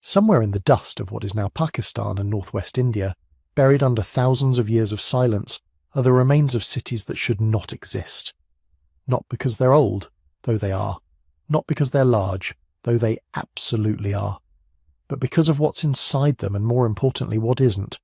Somewhere in the dust of what is now Pakistan and northwest India, buried under thousands of years of silence, are the remains of cities that should not exist. Not because they're old, though they are. Not because they're large, though they absolutely are. But because of what's inside them, and more importantly, what isn't.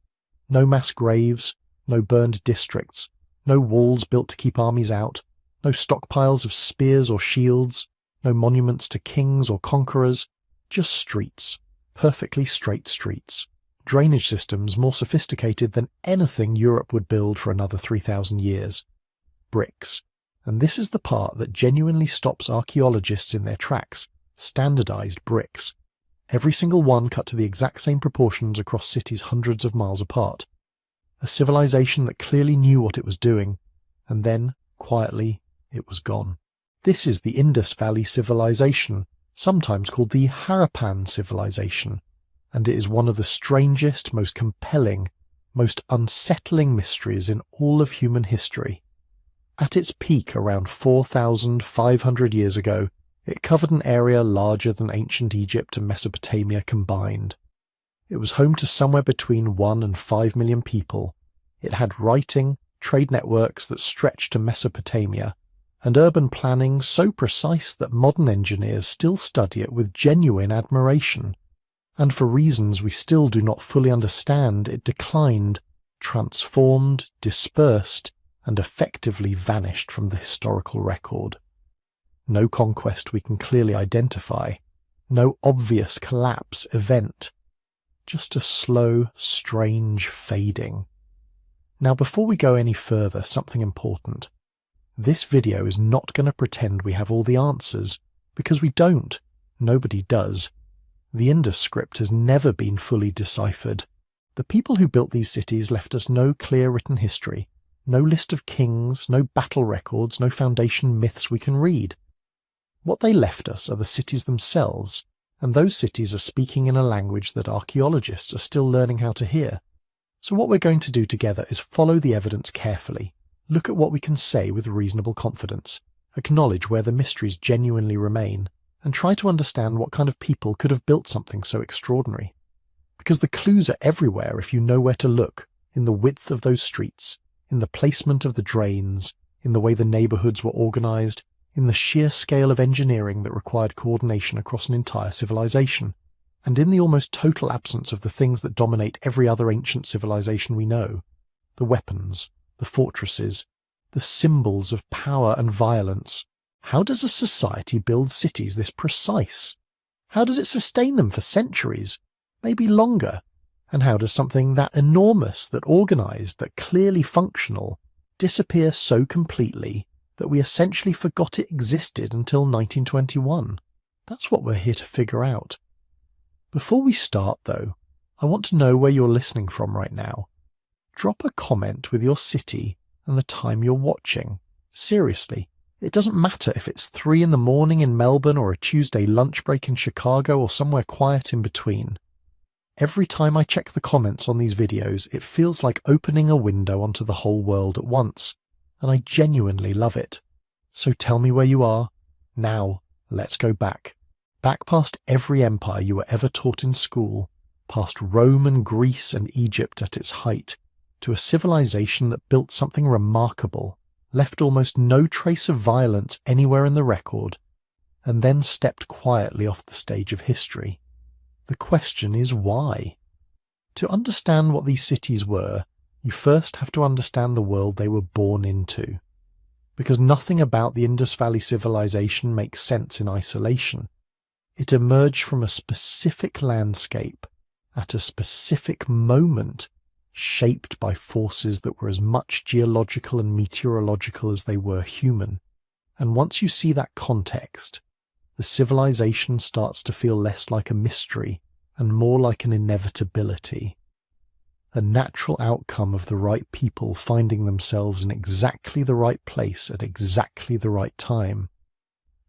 No mass graves, no burned districts, no walls built to keep armies out, no stockpiles of spears or shields, no monuments to kings or conquerors, just streets. Perfectly straight streets. Drainage systems more sophisticated than anything Europe would build for another 3,000 years. Bricks. And this is the part that genuinely stops archaeologists in their tracks. Standardized bricks. Every single one cut to the exact same proportions across cities hundreds of miles apart. A civilization that clearly knew what it was doing, and then, quietly, it was gone. This is the Indus Valley Civilization, sometimes called the Harappan Civilization, and it is one of the strangest, most compelling, most unsettling mysteries in all of human history. At its peak around 4,500 years ago, it covered an area larger than ancient Egypt and Mesopotamia combined. It was home to somewhere between 1 and 5 million people. It had writing, trade networks that stretched to Mesopotamia, and urban planning so precise that modern engineers still study it with genuine admiration. And for reasons we still do not fully understand, it declined, transformed, dispersed, and effectively vanished from the historical record. No conquest we can clearly identify, no obvious collapse event, just a slow, strange fading. Now before we go any further, something important. This video is not going to pretend we have all the answers, because we don't. Nobody does. The Indus script has never been fully deciphered. The people who built these cities left us no clear written history, no list of kings, no battle records, no foundation myths we can read. What they left us are the cities themselves, and those cities are speaking in a language that archaeologists are still learning how to hear. So what we're going to do together is follow the evidence carefully, look at what we can say with reasonable confidence, acknowledge where the mysteries genuinely remain, and try to understand what kind of people could have built something so extraordinary. Because the clues are everywhere if you know where to look, in the width of those streets, in the placement of the drains, in the way the neighbourhoods were organised, in the sheer scale of engineering that required coordination across an entire civilization, and in the almost total absence of the things that dominate every other ancient civilization we know, the weapons, the fortresses, the symbols of power and violence. How does a society build cities this precise? How does it sustain them for centuries, maybe longer? And how does something that enormous, that organised, that clearly functional, disappear so completely that we essentially forgot it existed until 1921? That's what we're here to figure out. Before we start, though, I want to know where you're listening from right now. Drop a comment with your city and the time you're watching. Seriously, it doesn't matter if it's 3 in the morning in Melbourne or a Tuesday lunch break in Chicago or somewhere quiet in between. Every time I check the comments on these videos, it feels like opening a window onto the whole world at once, and I genuinely love it. So tell me where you are. Now, let's go back. Back past every empire you were ever taught in school, past Rome and Greece and Egypt at its height, to a civilization that built something remarkable, left almost no trace of violence anywhere in the record, and then stepped quietly off the stage of history. The question is why? To understand what these cities were, you first have to understand the world they were born into. Because nothing about the Indus Valley Civilization makes sense in isolation. It emerged from a specific landscape, at a specific moment, shaped by forces that were as much geological and meteorological as they were human. And once you see that context, the civilization starts to feel less like a mystery and more like an inevitability. A natural outcome of the right people finding themselves in exactly the right place at exactly the right time.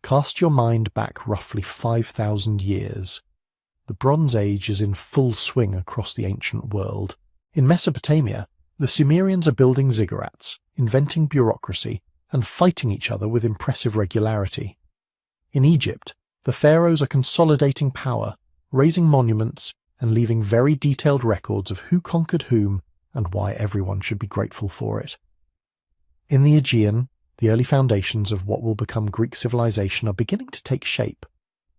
Cast your mind back roughly 5,000 years. The Bronze Age is in full swing across the ancient world. In Mesopotamia, the Sumerians are building ziggurats, inventing bureaucracy, and fighting each other with impressive regularity. In Egypt, the pharaohs are consolidating power, raising monuments and leaving very detailed records of who conquered whom and why everyone should be grateful for it. In the Aegean, the early foundations of what will become Greek civilization are beginning to take shape.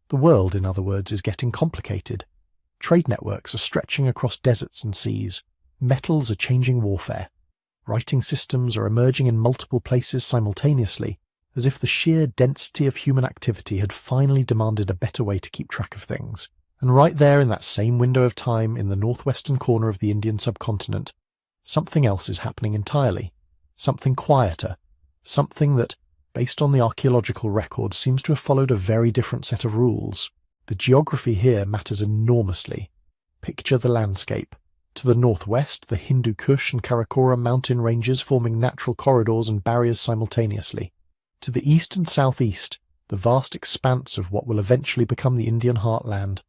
The world, in other words, is getting complicated. Trade networks are stretching across deserts and seas. Metals are changing warfare. Writing systems are emerging in multiple places simultaneously, as if the sheer density of human activity had finally demanded a better way to keep track of things. And right there in that same window of time in the northwestern corner of the Indian subcontinent, something else is happening entirely. Something quieter. Something that, based on the archaeological record, seems to have followed a very different set of rules. The geography here matters enormously. Picture the landscape. To the northwest, the Hindu Kush and Karakoram mountain ranges forming natural corridors and barriers simultaneously. To the east and southeast, the vast expanse of what will eventually become the Indian heartland.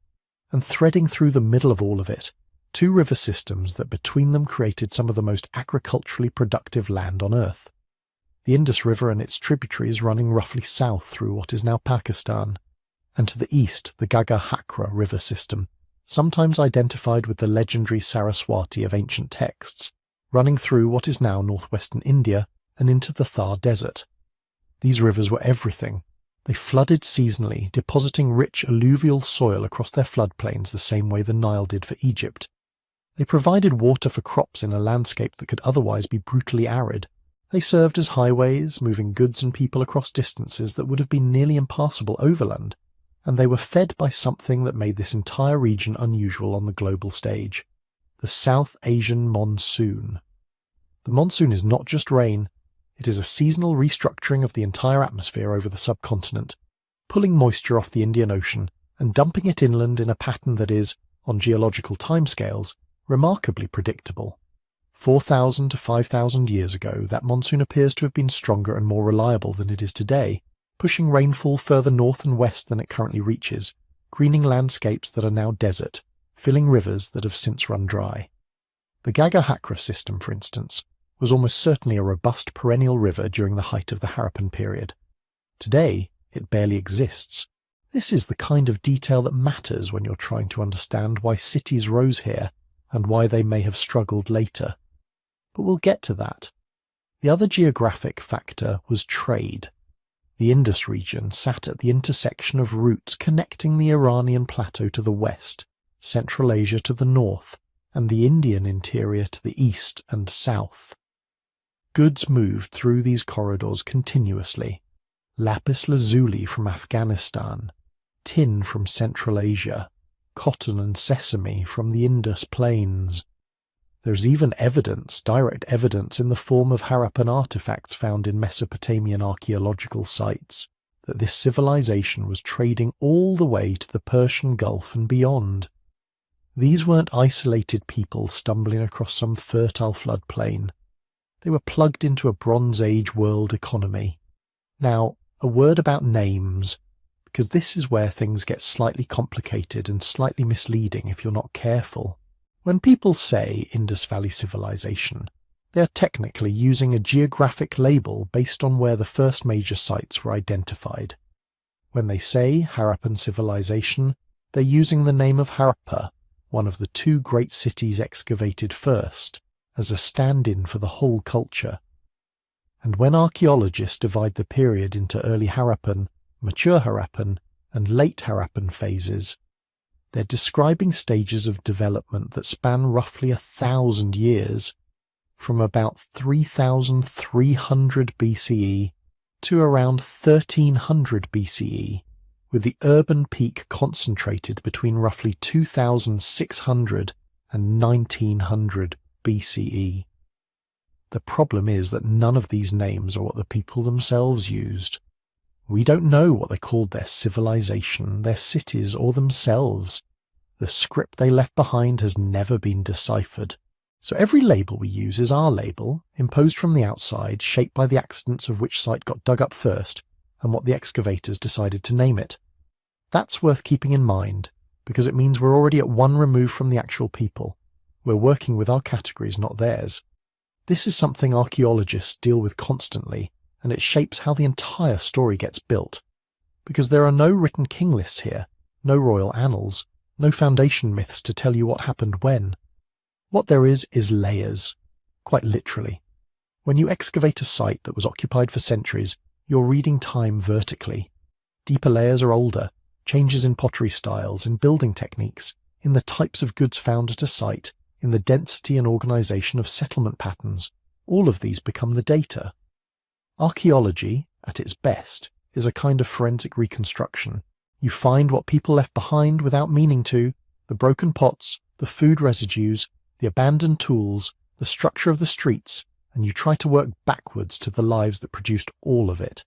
And threading through the middle of all of it, two river systems that between them created some of the most agriculturally productive land on Earth. The Indus River and its tributaries running roughly south through what is now Pakistan, and to the east the Gaga-Hakra river system, sometimes identified with the legendary Saraswati of ancient texts, running through what is now northwestern India and into the Thar Desert. These rivers were everything. They flooded seasonally, depositing rich alluvial soil across their floodplains the same way the Nile did for Egypt. They provided water for crops in a landscape that could otherwise be brutally arid. They served as highways, moving goods and people across distances that would have been nearly impassable overland. And they were fed by something that made this entire region unusual on the global stage: the South Asian monsoon. The monsoon is not just rain, it is a seasonal restructuring of the entire atmosphere over the subcontinent, pulling moisture off the Indian Ocean and dumping it inland in a pattern that is, on geological timescales, remarkably predictable. 4,000 to 5,000 years ago, that monsoon appears to have been stronger and more reliable than it is today, pushing rainfall further north and west than it currently reaches, greening landscapes that are now desert, filling rivers that have since run dry. The Gaga-Hakra system, for instance, was almost certainly a robust perennial river during the height of the Harappan period. Today, it barely exists. This is the kind of detail that matters when you're trying to understand why cities rose here and why they may have struggled later. But we'll get to that. The other geographic factor was trade. The Indus region sat at the intersection of routes connecting the Iranian plateau to the west, Central Asia to the north, and the Indian interior to the east and south. Goods moved through these corridors continuously. Lapis lazuli from Afghanistan, tin from Central Asia, cotton and sesame from the Indus plains. There's even evidence, direct evidence in the form of Harappan artifacts found in Mesopotamian archaeological sites, that this civilization was trading all the way to the Persian Gulf and beyond. These weren't isolated people stumbling across some fertile floodplain. They were plugged into a Bronze Age world economy. Now, a word about names, because this is where things get slightly complicated and slightly misleading if you're not careful. When people say Indus Valley Civilization, they are technically using a geographic label based on where the first major sites were identified. When they say Harappan Civilization, they're using the name of Harappa, one of the two great cities excavated first, as a stand-in for the whole culture. And when archaeologists divide the period into early Harappan, mature Harappan, and late Harappan phases, they're describing stages of development that span roughly 1,000 years, from about 3,300 BCE to around 1,300 BCE, with the urban peak concentrated between roughly 2,600 and 1,900 BCE. The problem is that none of these names are what the people themselves used. We don't know what they called their civilization, their cities, or themselves. The script they left behind has never been deciphered. So every label we use is our label, imposed from the outside, shaped by the accidents of which site got dug up first, and what the excavators decided to name it. That's worth keeping in mind, because it means we're already at one remove from the actual people. We're working with our categories, not theirs. This is something archaeologists deal with constantly, and it shapes how the entire story gets built. Because there are no written king lists here, no royal annals, no foundation myths to tell you what happened when. What there is layers, quite literally. When you excavate a site that was occupied for centuries, you're reading time vertically. Deeper layers are older, changes in pottery styles, in building techniques, in the types of goods found at a site, in the density and organisation of settlement patterns. All of these become the data. Archaeology, at its best, is a kind of forensic reconstruction. You find what people left behind without meaning to, the broken pots, the food residues, the abandoned tools, the structure of the streets, and you try to work backwards to the lives that produced all of it.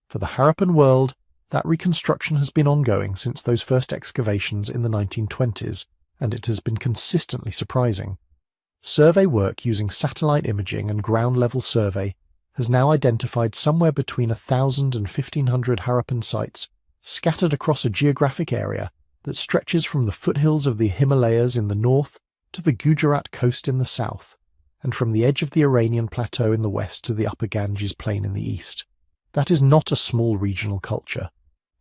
For the Harappan world, that reconstruction has been ongoing since those first excavations in the 1920s, and it has been consistently surprising. Survey work using satellite imaging and ground-level survey has now identified somewhere between 1,000 and 1,500 Harappan sites scattered across a geographic area that stretches from the foothills of the Himalayas in the north to the Gujarat coast in the south, and from the edge of the Iranian plateau in the west to the upper Ganges plain in the east. That is not a small regional culture.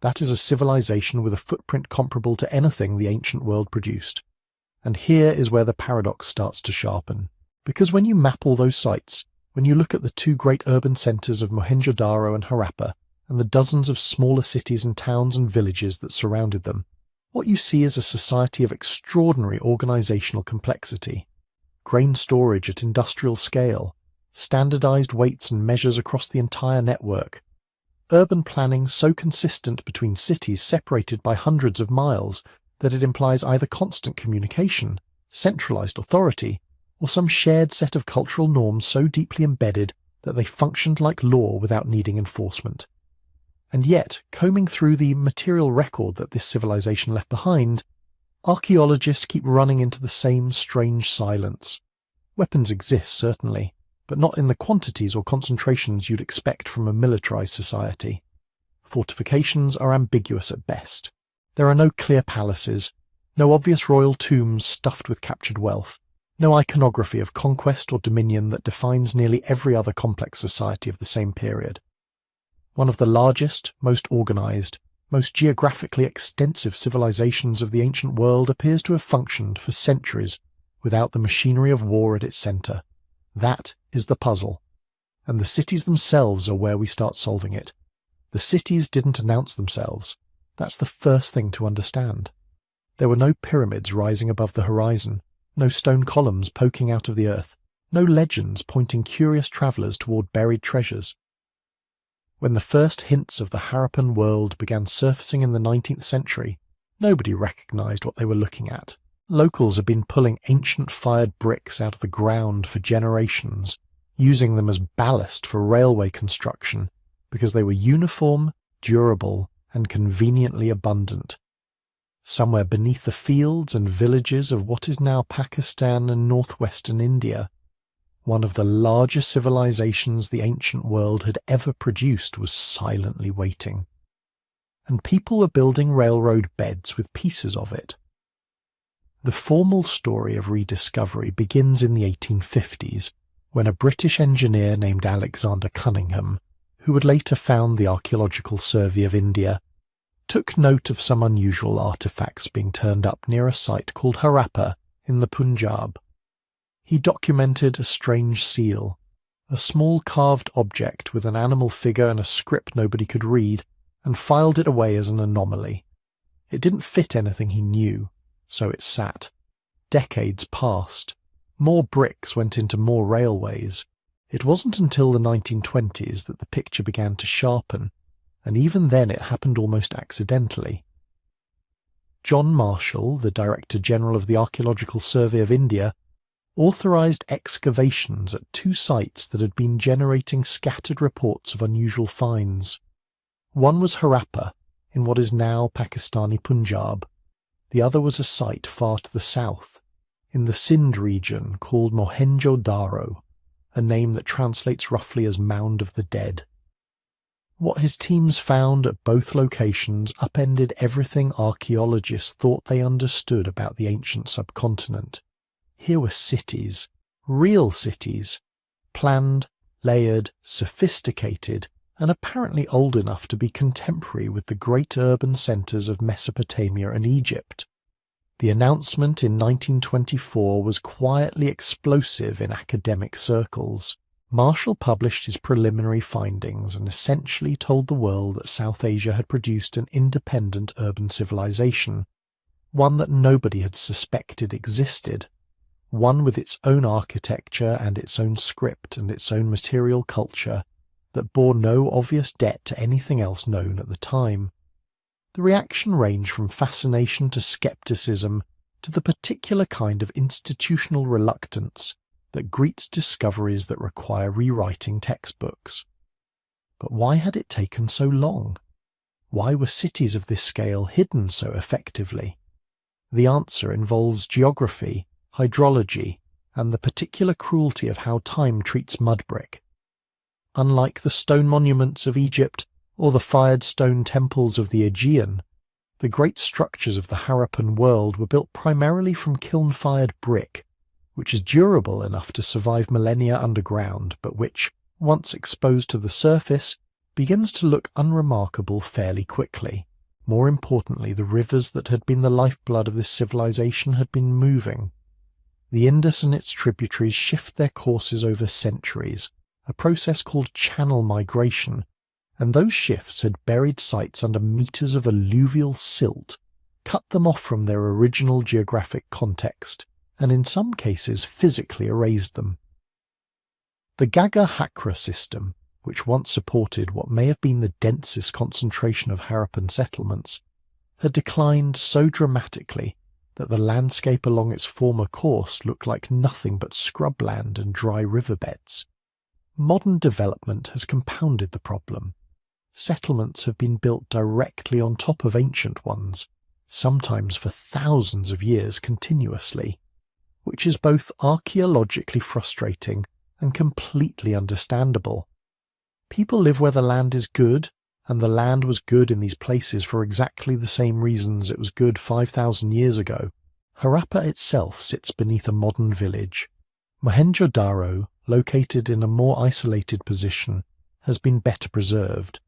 That is a civilization with a footprint comparable to anything the ancient world produced. And here is where the paradox starts to sharpen. Because when you map all those sites, when you look at the two great urban centres of Mohenjo-Daro and Harappa, and the dozens of smaller cities and towns and villages that surrounded them, what you see is a society of extraordinary organisational complexity. Grain storage at industrial scale, standardised weights and measures across the entire network, urban planning so consistent between cities separated by hundreds of miles that it implies either constant communication, centralised authority, or some shared set of cultural norms so deeply embedded that they functioned like law without needing enforcement. And yet, combing through the material record that this civilization left behind, archaeologists keep running into the same strange silence. Weapons exist, certainly, but not in the quantities or concentrations you'd expect from a militarized society. Fortifications are ambiguous at best. There are no clear palaces, no obvious royal tombs stuffed with captured wealth, no iconography of conquest or dominion that defines nearly every other complex society of the same period. One of the largest, most organized, most geographically extensive civilizations of the ancient world appears to have functioned for centuries without the machinery of war at its center. That is the puzzle. And the cities themselves are where we start solving it. The cities didn't announce themselves. That's the first thing to understand. There were no pyramids rising above the horizon, no stone columns poking out of the earth, no legends pointing curious travellers toward buried treasures. When the first hints of the Harappan world began surfacing in the 19th century, nobody recognised what they were looking at. Locals had been pulling ancient fired bricks out of the ground for generations, using them as ballast for railway construction, because they were uniform, durable, and conveniently abundant. Somewhere beneath the fields and villages of what is now Pakistan and northwestern India, one of the largest civilizations the ancient world had ever produced was silently waiting. And people were building railroad beds with pieces of it. The formal story of rediscovery begins in the 1850s, when a British engineer named Alexander Cunningham, who would later found the Archaeological Survey of India, took note of some unusual artefacts being turned up near a site called Harappa in the Punjab. He documented a strange seal, a small carved object with an animal figure and a script nobody could read, and filed it away as an anomaly. It didn't fit anything he knew, so it sat. Decades passed. More bricks went into more railways. It wasn't until the 1920s that the picture began to sharpen, and even then it happened almost accidentally. John Marshall, the Director General of the Archaeological Survey of India, authorised excavations at two sites that had been generating scattered reports of unusual finds. One was Harappa, in what is now Pakistani Punjab. The other was a site far to the south, in the Sindh region called Mohenjo-Daro, a name that translates roughly as Mound of the Dead. What his teams found at both locations upended everything archaeologists thought they understood about the ancient subcontinent. Here were cities, real cities, planned, layered, sophisticated, and apparently old enough to be contemporary with the great urban centres of Mesopotamia and Egypt. The announcement in 1924 was quietly explosive in academic circles. Marshall published his preliminary findings and essentially told the world that South Asia had produced an independent urban civilization, one that nobody had suspected existed, one with its own architecture and its own script and its own material culture that bore no obvious debt to anything else known at the time. The reaction ranged from fascination to skepticism to the particular kind of institutional reluctance that greets discoveries that require rewriting textbooks. But why had it taken so long? Why were cities of this scale hidden so effectively? The answer involves geography, hydrology, and the particular cruelty of how time treats mud brick. Unlike the stone monuments of Egypt or the fired stone temples of the Aegean, the great structures of the Harappan world were built primarily from kiln-fired brick, which is durable enough to survive millennia underground, but which, once exposed to the surface, begins to look unremarkable fairly quickly. More importantly, the rivers that had been the lifeblood of this civilization had been moving. The Indus and its tributaries shift their courses over centuries, a process called channel migration, and those shifts had buried sites under meters of alluvial silt, cut them off from their original geographic context, and in some cases physically erased them. The Gaga-Hakra system, which once supported what may have been the densest concentration of Harappan settlements, had declined so dramatically that the landscape along its former course looked like nothing but scrubland and dry riverbeds. Modern development has compounded the problem. Settlements have been built directly on top of ancient ones, sometimes for thousands of years continuously, which is both archaeologically frustrating and completely understandable. People live where the land is good, and the land was good in these places for exactly the same reasons it was good 5,000 years ago. Harappa itself sits beneath a modern village. Mohenjo-Daro, located in a more isolated position, has been better preserved.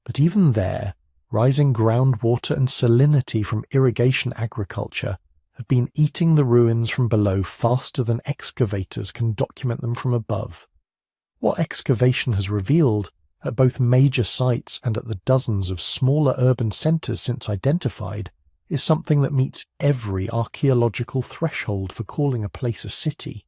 But even there, rising groundwater and salinity from irrigation agriculture have been eating the ruins from below faster than excavators can document them from above. What excavation has revealed, at both major sites and at the dozens of smaller urban centres since identified, is something that meets every archaeological threshold for calling a place a city.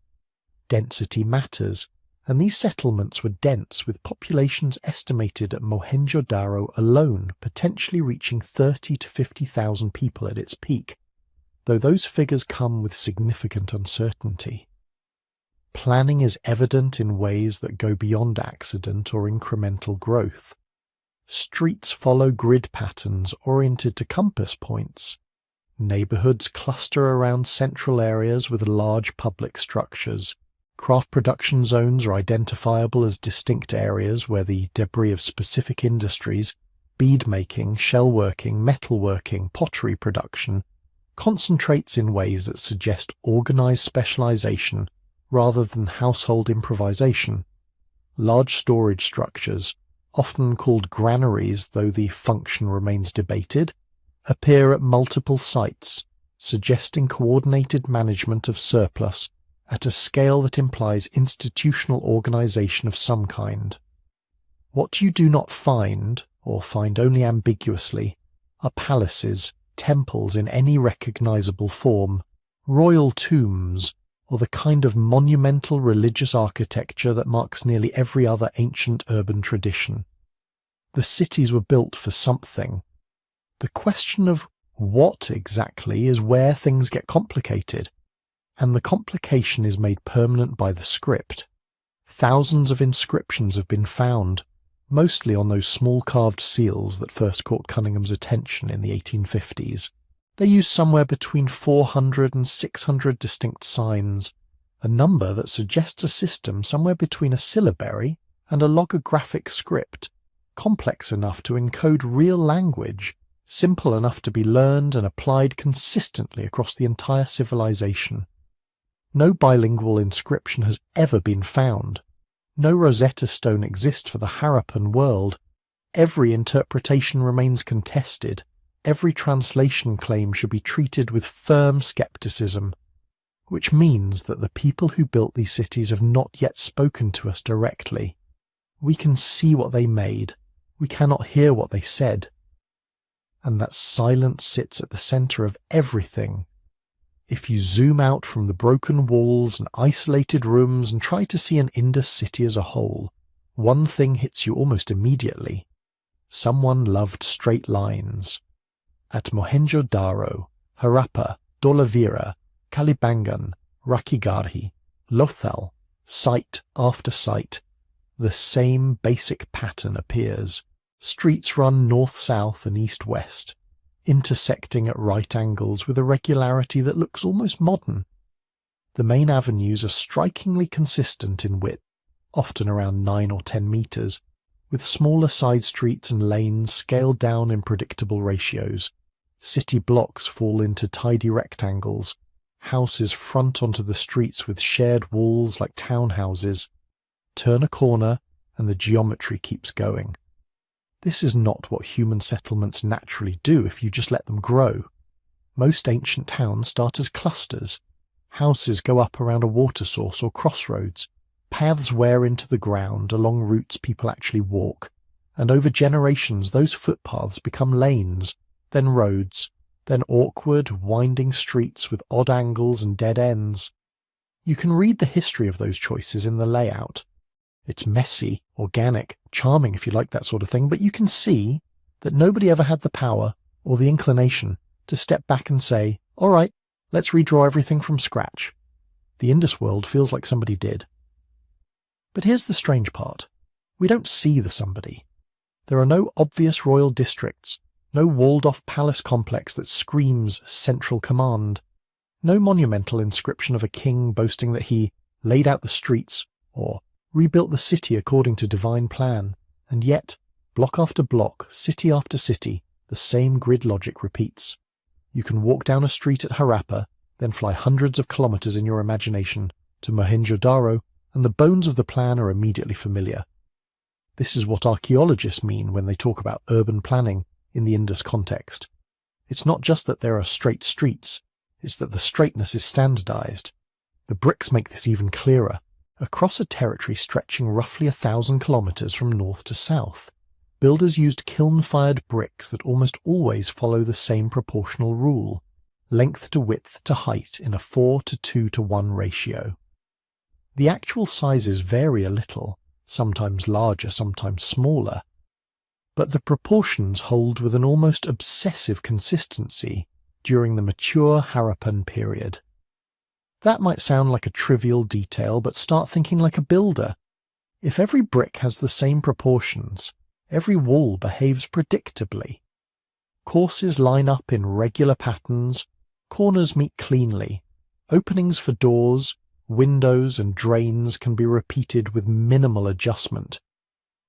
Density matters, and these settlements were dense, with populations estimated at Mohenjo-Daro alone potentially reaching 30 to 50,000 people at its peak, though those figures come with significant uncertainty. Planning is evident in ways that go beyond accident or incremental growth. Streets follow grid patterns oriented to compass points. Neighbourhoods cluster around central areas with large public structures. Craft production zones are identifiable as distinct areas where the debris of specific industries, bead-making, shell-working, metalworking, pottery production, concentrates in ways that suggest organised specialisation rather than household improvisation. Large storage structures, often called granaries though the function remains debated, appear at multiple sites, suggesting coordinated management of surplus at a scale that implies institutional organisation of some kind. What you do not find, or find only ambiguously, are palaces, temples in any recognisable form, royal tombs, or the kind of monumental religious architecture that marks nearly every other ancient urban tradition. The cities were built for something. The question of what exactly is where things get complicated, and the complication is made permanent by the script. Thousands of inscriptions have been found, mostly on those small carved seals that first caught Cunningham's attention in the 1850s. They use somewhere between 400 and 600 distinct signs, a number that suggests a system somewhere between a syllabary and a logographic script, complex enough to encode real language, simple enough to be learned and applied consistently across the entire civilization. No bilingual inscription has ever been found. No Rosetta Stone exists for the Harappan world. Every interpretation remains contested, every translation claim should be treated with firm skepticism, which means that the people who built these cities have not yet spoken to us directly. We can see what they made, we cannot hear what they said. And that silence sits at the centre of everything. If you zoom out from the broken walls and isolated rooms and try to see an Indus city as a whole, one thing hits you almost immediately. Someone loved straight lines. At Mohenjo-Daro, Harappa, Dholavira, Kalibangan, Rakhigarhi, Lothal, site after site, the same basic pattern appears. Streets run north-south and east-west, intersecting at right angles with a regularity that looks almost modern. The main avenues are strikingly consistent in width, often around 9 or 10 metres, with smaller side streets and lanes scaled down in predictable ratios. City blocks fall into tidy rectangles. Houses front onto the streets with shared walls like townhouses. Turn a corner and the geometry keeps going. This is not what human settlements naturally do if you just let them grow. Most ancient towns start as clusters. Houses go up around a water source or crossroads. Paths wear into the ground along routes people actually walk, and over generations those footpaths become lanes, then roads, then awkward, winding streets with odd angles and dead ends. You can read the history of those choices in the layout. It's messy, organic, charming if you like that sort of thing, but you can see that nobody ever had the power or the inclination to step back and say, all right, let's redraw everything from scratch. The Indus world feels like somebody did. But here's the strange part. We don't see the somebody. There are no obvious royal districts, no walled-off palace complex that screams central command, no monumental inscription of a king boasting that he laid out the streets or rebuilt the city according to divine plan, and yet, block after block, city after city, the same grid logic repeats. You can walk down a street at Harappa, then fly hundreds of kilometres in your imagination to Mohenjo-Daro, and the bones of the plan are immediately familiar. This is what archaeologists mean when they talk about urban planning in the Indus context. It's not just that there are straight streets, it's that the straightness is standardized. The bricks make this even clearer. Across a territory stretching roughly 1,000 kilometres from north to south, builders used kiln-fired bricks that almost always follow the same proportional rule, length to width to height in a 4:2:1 ratio. The actual sizes vary a little, sometimes larger, sometimes smaller, but the proportions hold with an almost obsessive consistency during the mature Harappan period. That might sound like a trivial detail, but start thinking like a builder. If every brick has the same proportions, every wall behaves predictably. Courses line up in regular patterns, corners meet cleanly, openings for doors, windows and drains can be repeated with minimal adjustment.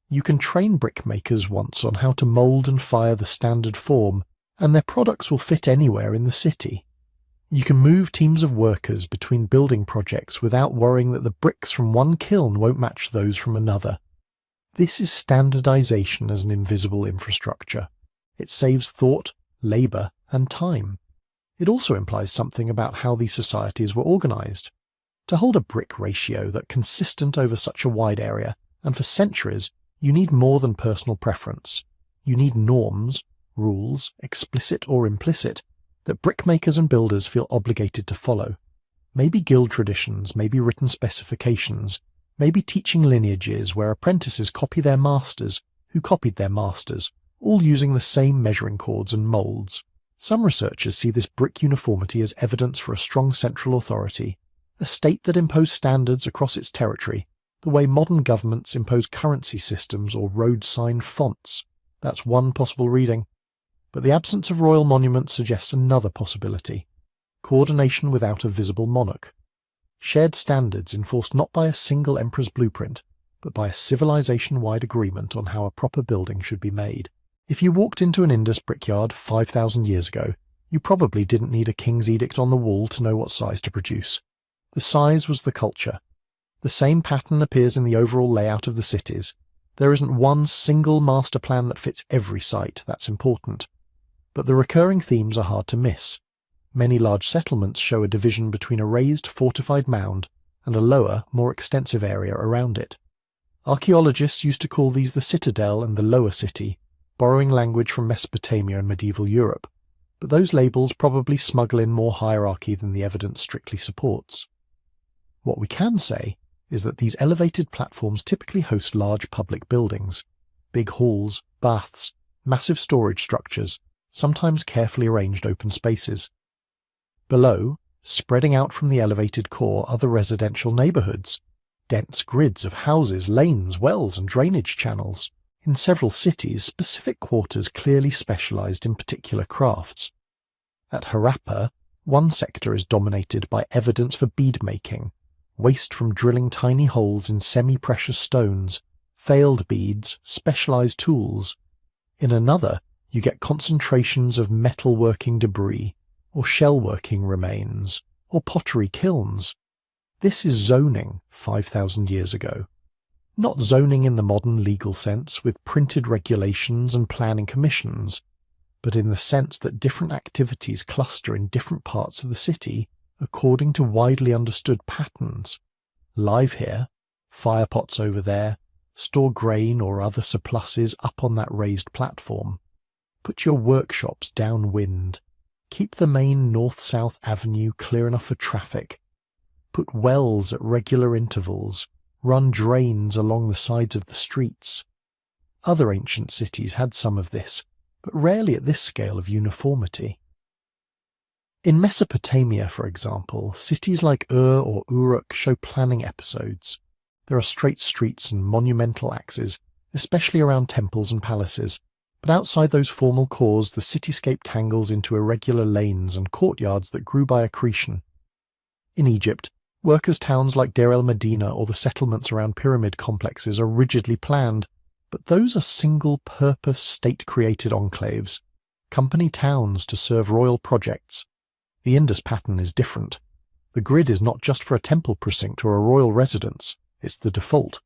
You can train brickmakers once on how to mould and fire the standard form, and their products will fit anywhere in the city. You can move teams of workers between building projects without worrying that the bricks from one kiln won't match those from another. This is standardization as an invisible infrastructure. It saves thought, labour, and time. It also implies something about how these societies were organized. To hold a brick ratio that's consistent over such a wide area, and for centuries, you need more than personal preference. You need norms, rules, explicit or implicit, that brickmakers and builders feel obligated to follow. Maybe guild traditions, maybe written specifications, maybe teaching lineages where apprentices copy their masters, who copied their masters, all using the same measuring cords and moulds. Some researchers see this brick uniformity as evidence for a strong central authority, a state that imposed standards across its territory, the way modern governments impose currency systems or road sign fonts. That's one possible reading. But the absence of royal monuments suggests another possibility: coordination without a visible monarch. Shared standards enforced not by a single emperor's blueprint, but by a civilization-wide agreement on how a proper building should be made. If you walked into an Indus brickyard 5,000 years ago, you probably didn't need a king's edict on the wall to know what size to produce. The size was the culture. The same pattern appears in the overall layout of the cities. There isn't one single master plan that fits every site. That's important. But the recurring themes are hard to miss. Many large settlements show a division between a raised, fortified mound and a lower, more extensive area around it. Archaeologists used to call these the citadel and the lower city, borrowing language from Mesopotamia and medieval Europe, but those labels probably smuggle in more hierarchy than the evidence strictly supports. What we can say is that these elevated platforms typically host large public buildings, big halls, baths, massive storage structures, sometimes carefully arranged open spaces. Below, spreading out from the elevated core, are the residential neighbourhoods, dense grids of houses, lanes, wells and drainage channels. In several cities, specific quarters clearly specialised in particular crafts. At Harappa, one sector is dominated by evidence for bead-making, waste from drilling tiny holes in semi-precious stones, failed beads, specialised tools. In another, you get concentrations of metalworking debris, or shellworking remains, or pottery kilns. This is zoning 5,000 years ago. Not zoning in the modern legal sense with printed regulations and planning commissions, but in the sense that different activities cluster in different parts of the city according to widely understood patterns. Live here, fire pots over there, store grain or other surpluses up on that raised platform. Put your workshops downwind. Keep the main north-south avenue clear enough for traffic. Put wells at regular intervals. Run drains along the sides of the streets. Other ancient cities had some of this, but rarely at this scale of uniformity. In Mesopotamia, for example, cities like Ur or Uruk show planning episodes. There are straight streets and monumental axes, especially around temples and palaces, but outside those formal cores the cityscape tangles into irregular lanes and courtyards that grew by accretion. In Egypt, workers' towns like Deir el-Medina or the settlements around pyramid complexes are rigidly planned, but those are single-purpose state-created enclaves, company towns to serve royal projects. The Indus pattern is different. The grid is not just for a temple precinct or a royal residence, it's the default.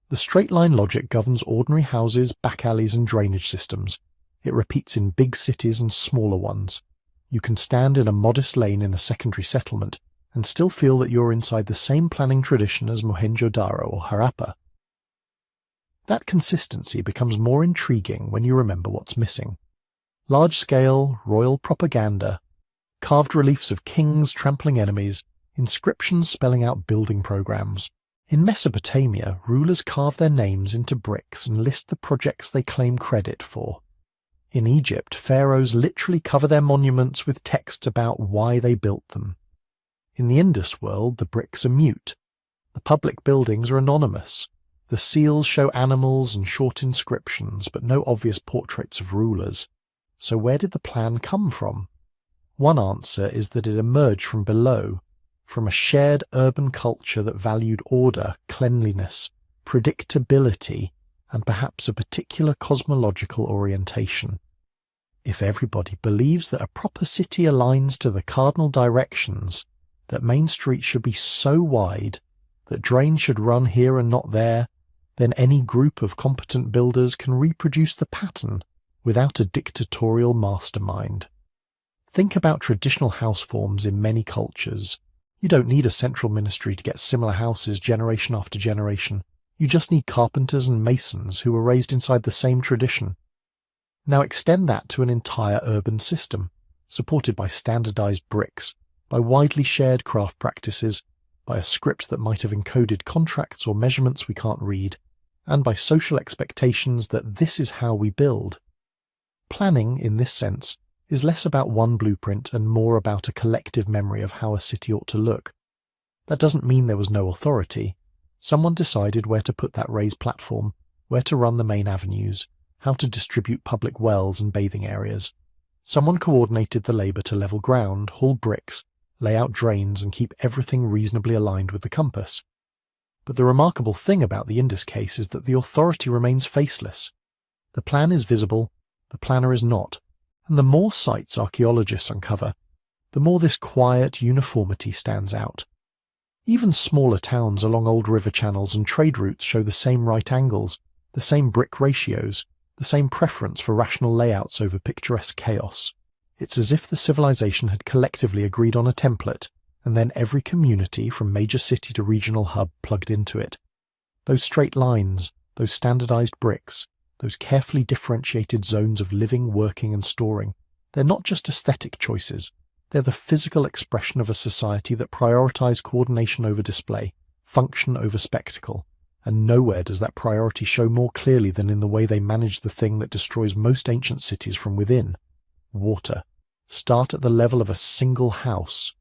The straight-line logic governs ordinary houses, back alleys and drainage systems. It repeats in big cities and smaller ones. You can stand in a modest lane in a secondary settlement and still feel that you're inside the same planning tradition as Mohenjo-Daro or Harappa. That consistency becomes more intriguing when you remember what's missing. Large-scale, royal propaganda, carved reliefs of kings trampling enemies, inscriptions spelling out building programs. In Mesopotamia, rulers carve their names into bricks and list the projects they claim credit for. In Egypt, pharaohs literally cover their monuments with texts about why they built them. In the Indus world, the bricks are mute. The public buildings are anonymous. The seals show animals and short inscriptions, but no obvious portraits of rulers. So where did the plan come from? One answer is that it emerged from below, from a shared urban culture that valued order, cleanliness, predictability, and perhaps a particular cosmological orientation. If everybody believes that a proper city aligns to the cardinal directions, that Main Street should be so wide, that drains should run here and not there, then any group of competent builders can reproduce the pattern without a dictatorial mastermind. Think about traditional house forms in many cultures. You don't need a central ministry to get similar houses generation after generation. You just need carpenters and masons who were raised inside the same tradition. Now extend that to an entire urban system, supported by standardized bricks, by widely shared craft practices, by a script that might have encoded contracts or measurements we can't read, and by social expectations that this is how we build. Planning, in this sense, is less about one blueprint and more about a collective memory of how a city ought to look. That doesn't mean there was no authority. Someone decided where to put that raised platform, where to run the main avenues, how to distribute public wells and bathing areas. Someone coordinated the labour to level ground, haul bricks, lay out drains and keep everything reasonably aligned with the compass. But the remarkable thing about the Indus case is that the authority remains faceless. The plan is visible, the planner is not, and the more sites archaeologists uncover, the more this quiet uniformity stands out. Even smaller towns along old river channels and trade routes show the same right angles, the same brick ratios, the same preference for rational layouts over picturesque chaos. It's as if the civilization had collectively agreed on a template, and then every community from major city to regional hub plugged into it. Those straight lines, those standardized bricks, those carefully differentiated zones of living, working and storing, they're not just aesthetic choices, they're the physical expression of a society that prioritized coordination over display, function over spectacle, and nowhere does that priority show more clearly than in the way they manage the thing that destroys most ancient cities from within: water. Start at the level of a single house.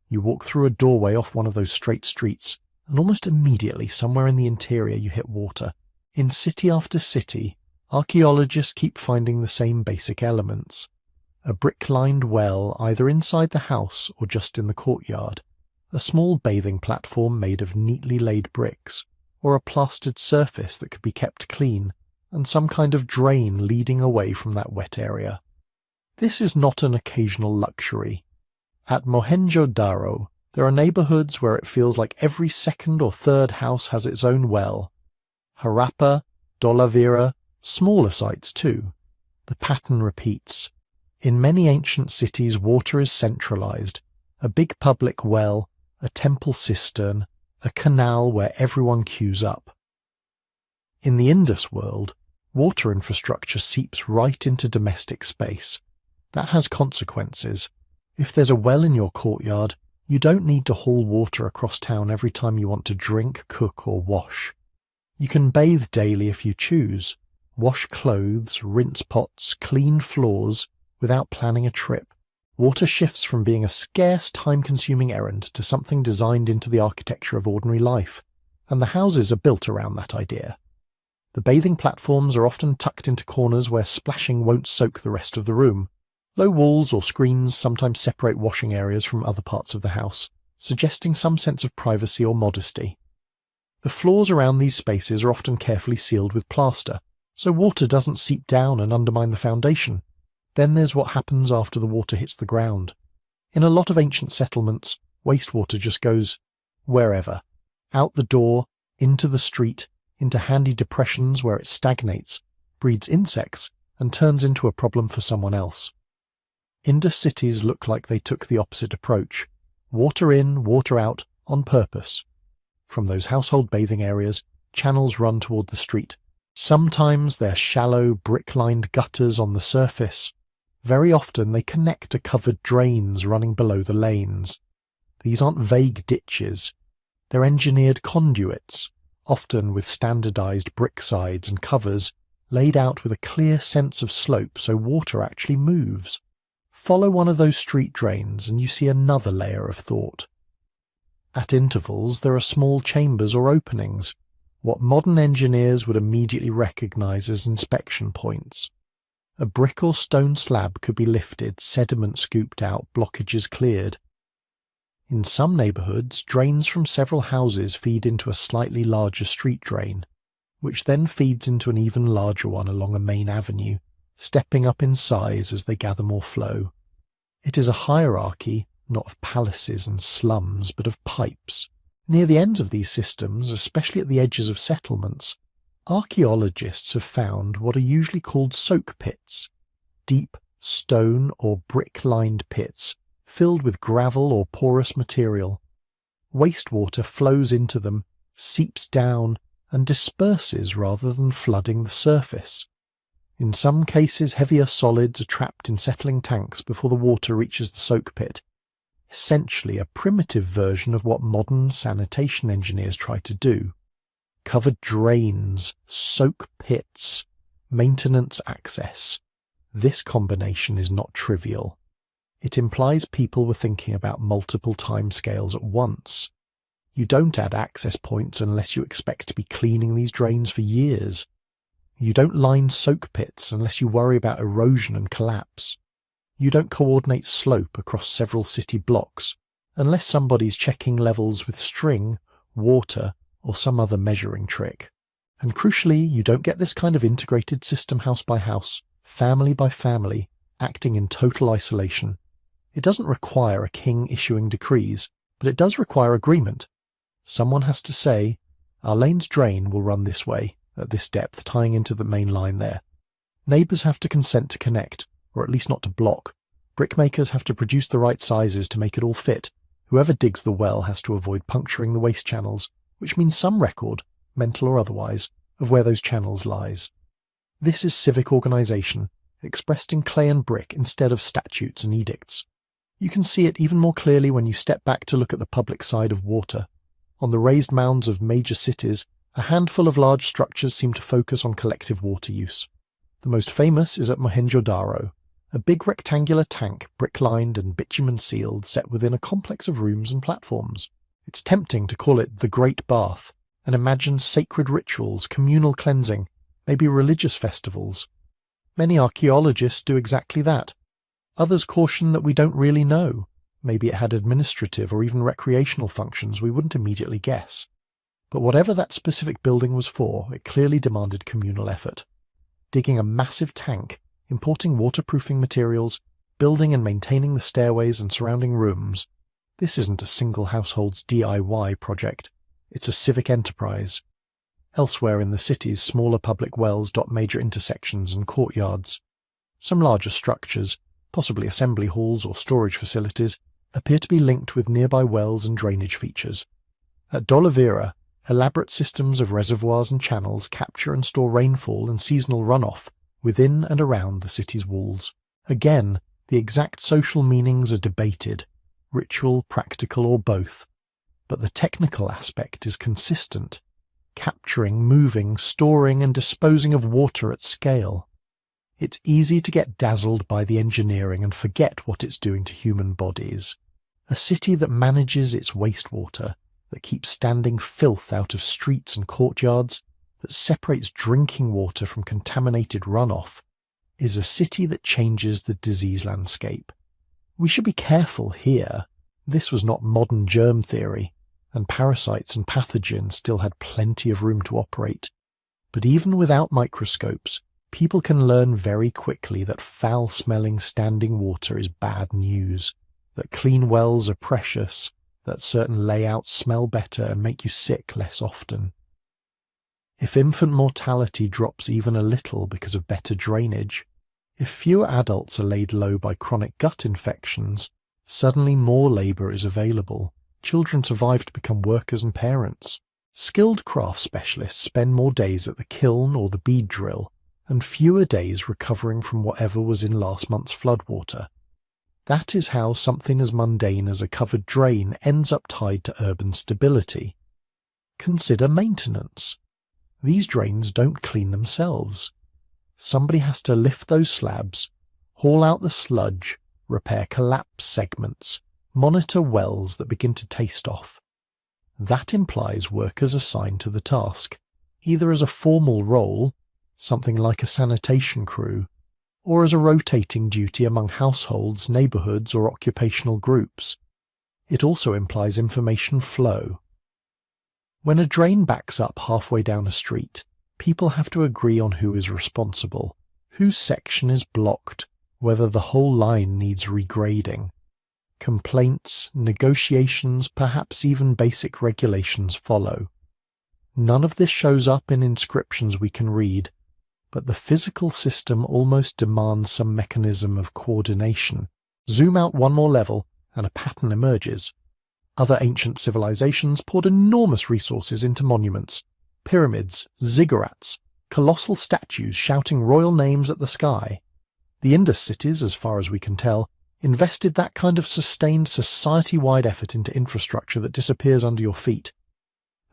You walk through a doorway off one of those straight streets, and almost immediately somewhere in the interior you hit water. In city after city, archaeologists keep finding the same basic elements. A brick-lined well either inside the house or just in the courtyard, a small bathing platform made of neatly laid bricks, or a plastered surface that could be kept clean, and some kind of drain leading away from that wet area. This is not an occasional luxury. At Mohenjo-Daro, there are neighborhoods where it feels like every second or third house has its own well. Harappa, Dholavira, smaller sites too. The pattern repeats. In many ancient cities, water is centralized. A big public well, a temple cistern, a canal where everyone queues up. In the Indus world, water infrastructure seeps right into domestic space. That has consequences. If there's a well in your courtyard, you don't need to haul water across town every time you want to drink, cook or wash. You can bathe daily if you choose, wash clothes, rinse pots, clean floors without planning a trip. Water shifts from being a scarce, time-consuming errand to something designed into the architecture of ordinary life, and the houses are built around that idea. The bathing platforms are often tucked into corners where splashing won't soak the rest of the room. Low walls or screens sometimes separate washing areas from other parts of the house, suggesting some sense of privacy or modesty. The floors around these spaces are often carefully sealed with plaster, so water doesn't seep down and undermine the foundation. Then there's what happens after the water hits the ground. In a lot of ancient settlements, wastewater just goes wherever. Out the door, into the street, into handy depressions where it stagnates, breeds insects, and turns into a problem for someone else. Indus cities look like they took the opposite approach. Water in, water out, on purpose. From those household bathing areas, channels run toward the street. Sometimes they're shallow, brick-lined gutters on the surface. Very often they connect to covered drains running below the lanes. These aren't vague ditches. They're engineered conduits, often with standardized brick sides and covers, laid out with a clear sense of slope so water actually moves. Follow one of those street drains and you see another layer of thought. At intervals there are small chambers or openings, what modern engineers would immediately recognize as inspection points. A brick or stone slab could be lifted, sediment scooped out, blockages cleared. In some neighborhoods, drains from several houses feed into a slightly larger street drain, which then feeds into an even larger one along a main avenue, stepping up in size as they gather more flow. It is a hierarchy, not of palaces and slums, but of pipes. Near the ends of these systems, especially at the edges of settlements, archaeologists have found what are usually called soak pits, deep stone or brick-lined pits filled with gravel or porous material. Wastewater flows into them, seeps down, and disperses rather than flooding the surface. In some cases, heavier solids are trapped in settling tanks before the water reaches the soak pit. Essentially a primitive version of what modern sanitation engineers try to do. Covered drains, soak pits, maintenance access. This combination is not trivial. It implies people were thinking about multiple timescales at once. You don't add access points unless you expect to be cleaning these drains for years. You don't line soak pits unless you worry about erosion and collapse. You don't coordinate slope across several city blocks unless somebody's checking levels with string, water, or some other measuring trick. And crucially, you don't get this kind of integrated system house by house, family by family, acting in total isolation. It doesn't require a king issuing decrees, but it does require agreement. Someone has to say, our lane's drain will run this way, at this depth, tying into the main line there. Neighbours have to consent to connect, or at least not to block. Brickmakers have to produce the right sizes to make it all fit. Whoever digs the well has to avoid puncturing the waste channels, which means some record, mental or otherwise, of where those channels lies. This is civic organisation, expressed in clay and brick instead of statutes and edicts. You can see it even more clearly when you step back to look at the public side of water. On the raised mounds of major cities, a handful of large structures seem to focus on collective water use. The most famous is at Mohenjo-Daro, a big rectangular tank, brick-lined and bitumen-sealed, set within a complex of rooms and platforms. It's tempting to call it the Great Bath, and imagine sacred rituals, communal cleansing, maybe religious festivals. Many archaeologists do exactly that. Others caution that we don't really know. Maybe it had administrative or even recreational functions we wouldn't immediately guess. But whatever that specific building was for, it clearly demanded communal effort. Digging a massive tank, importing waterproofing materials, building and maintaining the stairways and surrounding rooms. This isn't a single household's DIY project. It's a civic enterprise. Elsewhere in the cities, smaller public wells dot major intersections and courtyards. Some larger structures, possibly assembly halls or storage facilities, appear to be linked with nearby wells and drainage features. At Dolavira, elaborate systems of reservoirs and channels capture and store rainfall and seasonal runoff within and around the city's walls. Again, the exact social meanings are debated, ritual, practical, or both. But the technical aspect is consistent, capturing, moving, storing, and disposing of water at scale. It's easy to get dazzled by the engineering and forget what it's doing to human bodies. A city that manages its wastewater, that keeps standing filth out of streets and courtyards, that separates drinking water from contaminated runoff, is a city that changes the disease landscape. We should be careful here. This was not modern germ theory, and parasites and pathogens still had plenty of room to operate. But even without microscopes, people can learn very quickly that foul-smelling standing water is bad news, that clean wells are precious, that certain layouts smell better and make you sick less often. If infant mortality drops even a little because of better drainage, if fewer adults are laid low by chronic gut infections, suddenly more labour is available. Children survive to become workers and parents. Skilled craft specialists spend more days at the kiln or the bead drill, and fewer days recovering from whatever was in last month's floodwater. That is how something as mundane as a covered drain ends up tied to urban stability. Consider maintenance. These drains don't clean themselves. Somebody has to lift those slabs, haul out the sludge, repair collapsed segments, monitor wells that begin to taste off. That implies workers assigned to the task, either as a formal role, something like a sanitation crew, or as a rotating duty among households, neighbourhoods, or occupational groups. It also implies information flow. When a drain backs up halfway down a street, people have to agree on who is responsible, whose section is blocked, whether the whole line needs regrading. Complaints, negotiations, perhaps even basic regulations follow. None of this shows up in inscriptions we can read, but the physical system almost demands some mechanism of coordination. Zoom out one more level, and a pattern emerges. Other ancient civilizations poured enormous resources into monuments, pyramids, ziggurats, colossal statues shouting royal names at the sky. The Indus cities, as far as we can tell, invested that kind of sustained society-wide effort into infrastructure that disappears under your feet.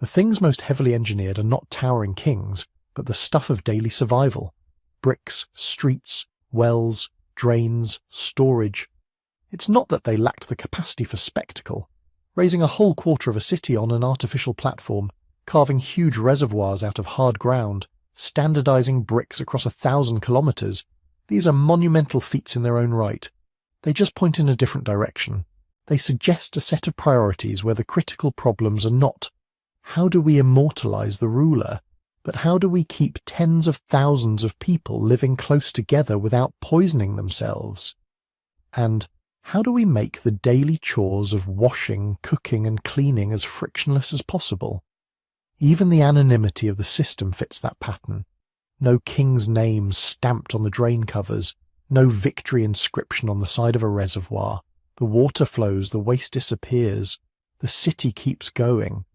The things most heavily engineered are not towering kings, but the stuff of daily survival. Bricks, streets, wells, drains, storage. It's not that they lacked the capacity for spectacle. Raising a whole quarter of a city on an artificial platform, carving huge reservoirs out of hard ground, standardizing bricks across 1,000 kilometers, these are monumental feats in their own right. They just point in a different direction. They suggest a set of priorities where the critical problems are not, how do we immortalize the ruler, but how do we keep tens of thousands of people living close together without poisoning themselves? And how do we make the daily chores of washing, cooking and cleaning as frictionless as possible? Even the anonymity of the system fits that pattern. No king's name stamped on the drain covers, no victory inscription on the side of a reservoir. The water flows, the waste disappears, the city keeps going.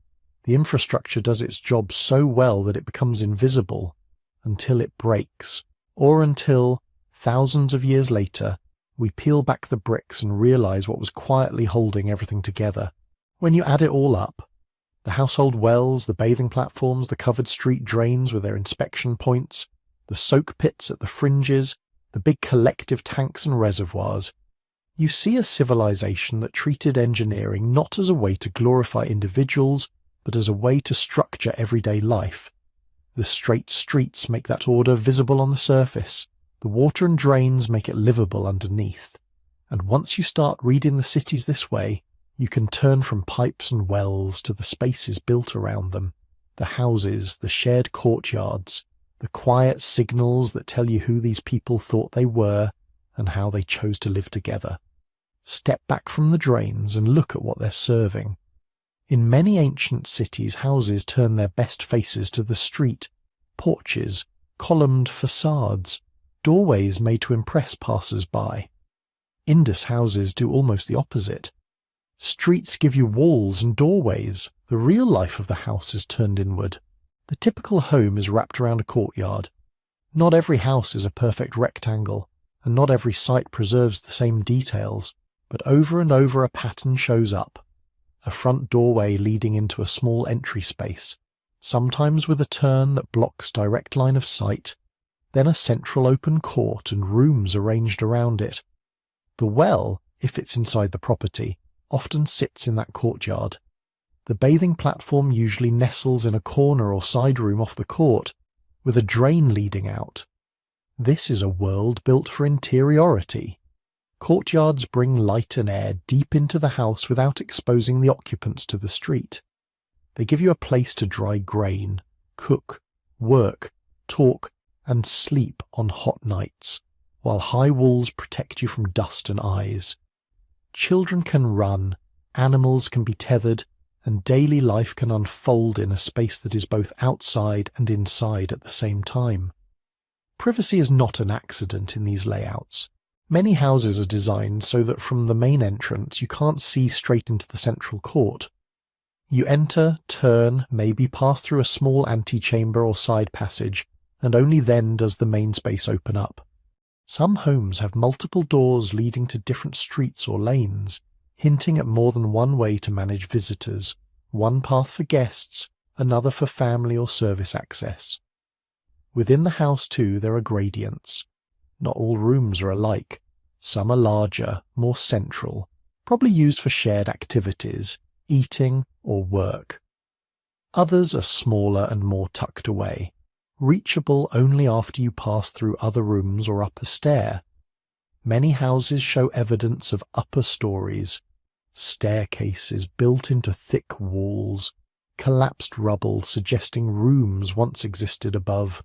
The infrastructure does its job so well that it becomes invisible until it breaks, or until, thousands of years later, we peel back the bricks and realize what was quietly holding everything together. When you add it all up, the household wells, the bathing platforms, the covered street drains with their inspection points, the soak pits at the fringes, the big collective tanks and reservoirs, you see a civilization that treated engineering not as a way to glorify individuals, but as a way to structure everyday life. The straight streets make that order visible on the surface. The water and drains make it livable underneath. And once you start reading the cities this way, you can turn from pipes and wells to the spaces built around them, the houses, the shared courtyards, the quiet signals that tell you who these people thought they were and how they chose to live together. Step back from the drains and look at what they're serving. In many ancient cities, houses turn their best faces to the street, porches, columned facades, doorways made to impress passers-by. Indus houses do almost the opposite. Streets give you walls and doorways. The real life of the house is turned inward. The typical home is wrapped around a courtyard. Not every house is a perfect rectangle, and not every site preserves the same details, but over and over a pattern shows up. A front doorway leading into a small entry space, sometimes with a turn that blocks direct line of sight, then a central open court and rooms arranged around it. The well, if it's inside the property, often sits in that courtyard. The bathing platform usually nestles in a corner or side room off the court, with a drain leading out. This is a world built for interiority. Courtyards bring light and air deep into the house without exposing the occupants to the street. They give you a place to dry grain, cook, work, talk, and sleep on hot nights, while high walls protect you from dust and eyes. Children can run, animals can be tethered, and daily life can unfold in a space that is both outside and inside at the same time. Privacy is not an accident in these layouts. Many houses are designed so that from the main entrance you can't see straight into the central court. You enter, turn, maybe pass through a small antechamber or side passage, and only then does the main space open up. Some homes have multiple doors leading to different streets or lanes, hinting at more than one way to manage visitors, one path for guests, another for family or service access. Within the house, too, there are gradients. Not all rooms are alike. Some are larger, more central, probably used for shared activities, eating or work. Others are smaller and more tucked away, reachable only after you pass through other rooms or up a stair. Many houses show evidence of upper stories, staircases built into thick walls, collapsed rubble suggesting rooms once existed above.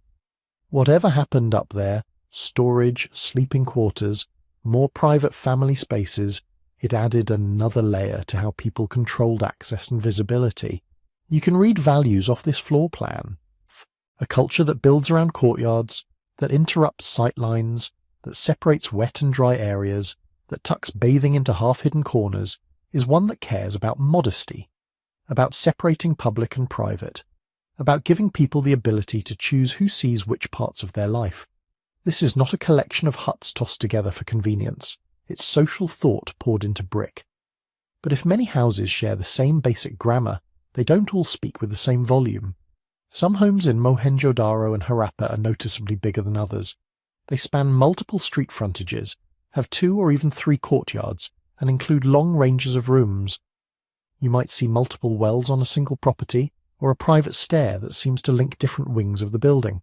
Whatever happened up there, storage, sleeping quarters, more private family spaces, it added another layer to how people controlled access and visibility. You can read values off this floor plan. A culture that builds around courtyards, that interrupts sightlines, that separates wet and dry areas, that tucks bathing into half-hidden corners, is one that cares about modesty, about separating public and private, about giving people the ability to choose who sees which parts of their life. This is not a collection of huts tossed together for convenience. It's social thought poured into brick. But if many houses share the same basic grammar, they don't all speak with the same volume. Some homes in Mohenjo-Daro and Harappa are noticeably bigger than others. They span multiple street frontages, have 2 or even 3 courtyards, and include long ranges of rooms. You might see multiple wells on a single property, or a private stair that seems to link different wings of the building.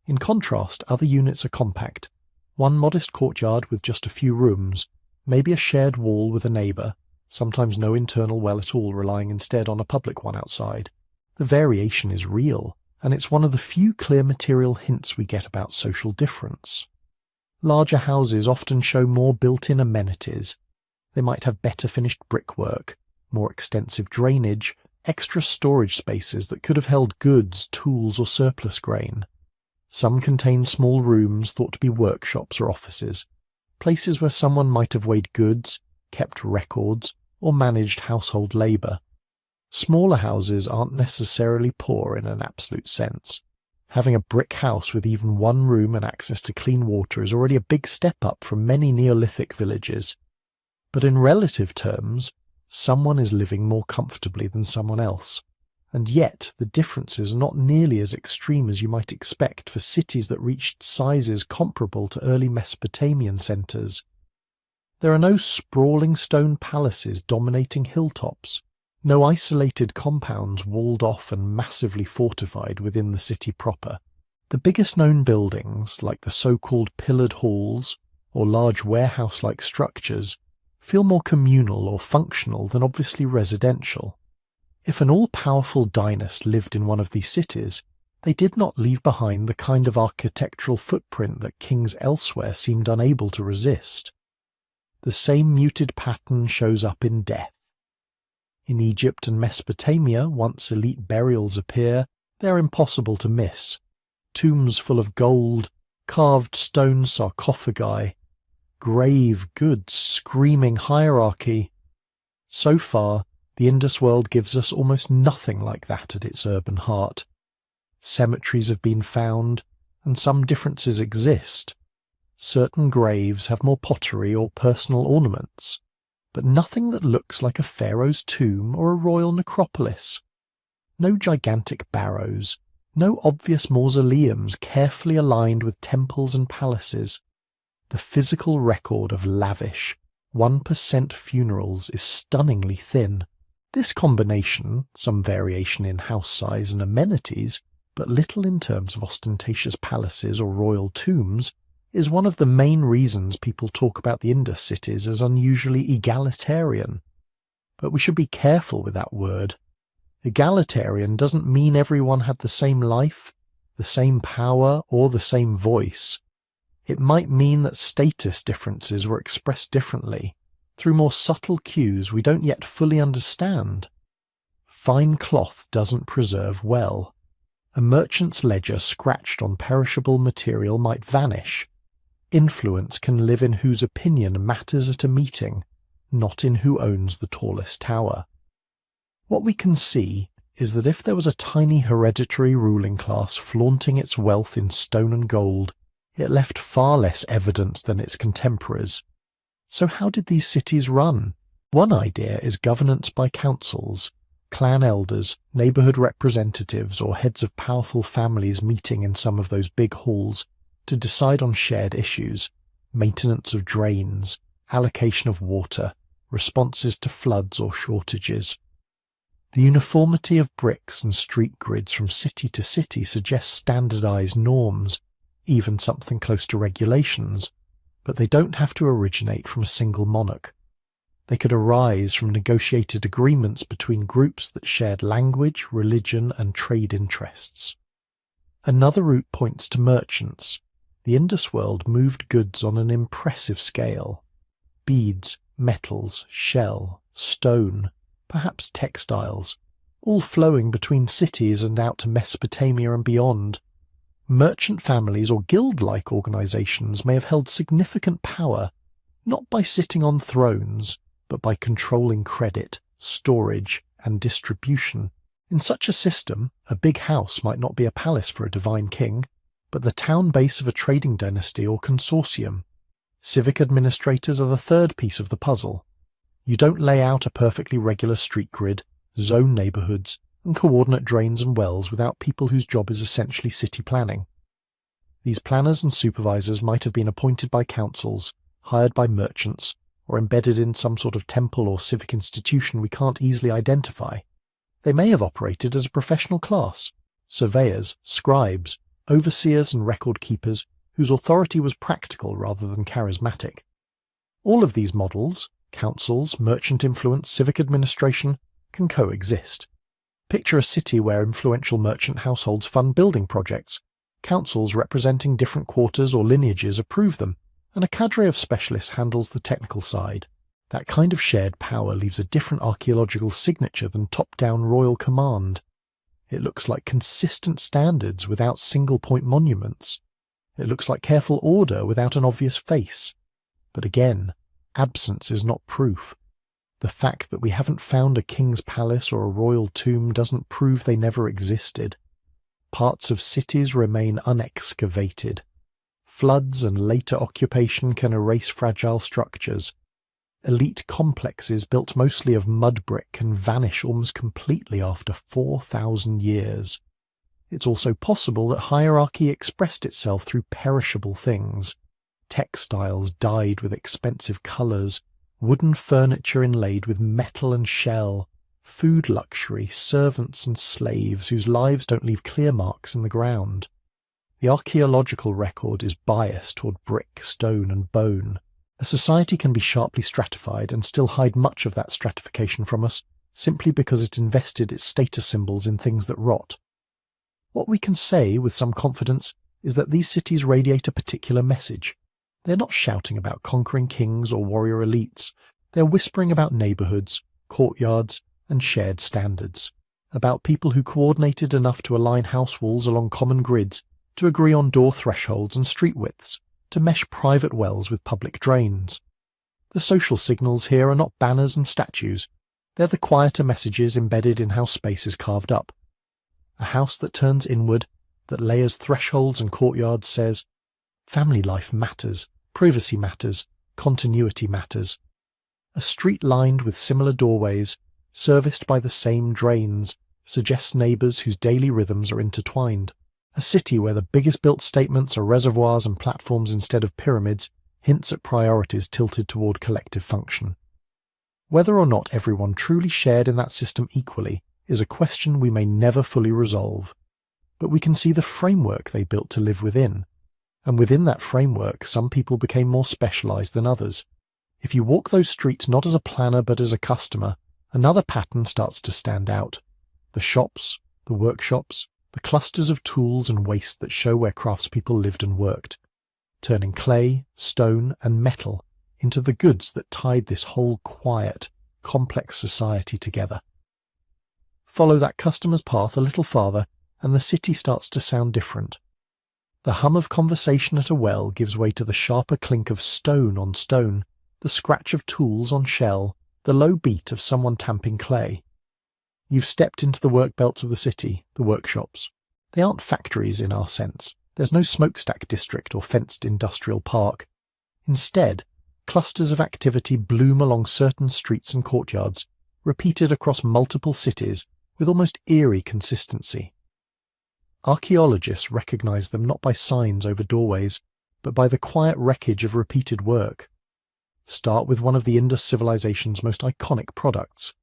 In contrast, other units are compact. One modest courtyard with just a few rooms, maybe a shared wall with a neighbour, sometimes no internal well at all, relying instead on a public one outside. The variation is real, and it's one of the few clear material hints we get about social difference. Larger houses often show more built-in amenities. They might have better finished brickwork, more extensive drainage, extra storage spaces that could have held goods, tools, or surplus grain. Some contain small rooms thought to be workshops or offices, places where someone might have weighed goods, kept records, or managed household labour. Smaller houses aren't necessarily poor in an absolute sense. Having a brick house with even one room and access to clean water is already a big step up from many Neolithic villages. But in relative terms, someone is living more comfortably than someone else. And yet the differences are not nearly as extreme as you might expect for cities that reached sizes comparable to early Mesopotamian centres. There are no sprawling stone palaces dominating hilltops, no isolated compounds walled off and massively fortified within the city proper. The biggest known buildings, like the so-called pillared halls or large warehouse-like structures, feel more communal or functional than obviously residential. If an all-powerful dynast lived in one of these cities, they did not leave behind the kind of architectural footprint that kings elsewhere seemed unable to resist. The same muted pattern shows up in death. In Egypt and Mesopotamia, once elite burials appear, they are impossible to miss. Tombs full of gold, carved stone sarcophagi, grave goods screaming hierarchy. So far, the Indus world gives us almost nothing like that at its urban heart. Cemeteries have been found, and some differences exist. Certain graves have more pottery or personal ornaments, but nothing that looks like a pharaoh's tomb or a royal necropolis. No gigantic barrows, no obvious mausoleums carefully aligned with temples and palaces. The physical record of lavish, 1% funerals is stunningly thin. This combination, some variation in house size and amenities, but little in terms of ostentatious palaces or royal tombs, is one of the main reasons people talk about the Indus cities as unusually egalitarian. But we should be careful with that word. Egalitarian doesn't mean everyone had the same life, the same power, or the same voice. It might mean that status differences were expressed differently, through more subtle cues we don't yet fully understand. Fine cloth doesn't preserve well. A merchant's ledger scratched on perishable material might vanish. Influence can live in whose opinion matters at a meeting, not in who owns the tallest tower. What we can see is that if there was a tiny hereditary ruling class flaunting its wealth in stone and gold, it left far less evidence than its contemporaries. So how did these cities run? One idea is governance by councils, clan elders, neighbourhood representatives, or heads of powerful families meeting in some of those big halls to decide on shared issues, maintenance of drains, allocation of water, responses to floods or shortages. The uniformity of bricks and street grids from city to city suggests standardized norms, even something close to regulations, but they don't have to originate from a single monarch. They could arise from negotiated agreements between groups that shared language, religion, and trade interests. Another route points to merchants. The Indus world moved goods on an impressive scale. Beads, metals, shell, stone, perhaps textiles, all flowing between cities and out to Mesopotamia and beyond. Merchant families or guild-like organizations may have held significant power, not by sitting on thrones, but by controlling credit, storage, and distribution. In such a system, a big house might not be a palace for a divine king, but the town base of a trading dynasty or consortium. Civic administrators are the third piece of the puzzle. You don't lay out a perfectly regular street grid, zone neighbourhoods, and coordinate drains and wells without people whose job is essentially city planning. These planners and supervisors might have been appointed by councils, hired by merchants, or embedded in some sort of temple or civic institution we can't easily identify. They may have operated as a professional class, surveyors, scribes, overseers and record keepers whose authority was practical rather than charismatic. All of these models, councils, merchant influence, civic administration, can coexist. Picture a city where influential merchant households fund building projects, councils representing different quarters or lineages approve them, and a cadre of specialists handles the technical side. That kind of shared power leaves a different archaeological signature than top-down royal command. It looks like consistent standards without single-point monuments. It looks like careful order without an obvious face. But again, absence is not proof. The fact that we haven't found a king's palace or a royal tomb doesn't prove they never existed. Parts of cities remain unexcavated. Floods and later occupation can erase fragile structures. Elite complexes built mostly of mud brick can vanish almost completely after 4,000 years. It's also possible that hierarchy expressed itself through perishable things. Textiles dyed with expensive colours, wooden furniture inlaid with metal and shell, food luxury, servants and slaves whose lives don't leave clear marks in the ground. The archaeological record is biased toward brick, stone and bone. A society can be sharply stratified and still hide much of that stratification from us, simply because it invested its status symbols in things that rot. What we can say with some confidence is that these cities radiate a particular message. They're not shouting about conquering kings or warrior elites. They're whispering about neighbourhoods, courtyards, and shared standards. About people who coordinated enough to align house walls along common grids, to agree on door thresholds and street widths, to mesh private wells with public drains. The social signals here are not banners and statues. They're the quieter messages embedded in how space is carved up. A house that turns inward, that layers thresholds and courtyards says, family life matters, privacy matters, continuity matters. A street lined with similar doorways, serviced by the same drains, suggests neighbours whose daily rhythms are intertwined. A city where the biggest built statements are reservoirs and platforms instead of pyramids hints at priorities tilted toward collective function. Whether or not everyone truly shared in that system equally is a question we may never fully resolve, but we can see the framework they built to live within, and within that framework some people became more specialised than others. If you walk those streets not as a planner but as a customer, another pattern starts to stand out. The shops, the workshops, the clusters of tools and waste that show where craftspeople lived and worked, turning clay, stone and metal into the goods that tied this whole quiet, complex society together. Follow that customer's path a little farther and the city starts to sound different. The hum of conversation at a well gives way to the sharper clink of stone on stone, the scratch of tools on shell, the low beat of someone tamping clay. You've stepped into the work belts of the city, the workshops. They aren't factories in our sense. There's no smokestack district or fenced industrial park. Instead, clusters of activity bloom along certain streets and courtyards, repeated across multiple cities with almost eerie consistency. Archaeologists recognise them not by signs over doorways, but by the quiet wreckage of repeated work. Start with one of the Indus civilization's most iconic products,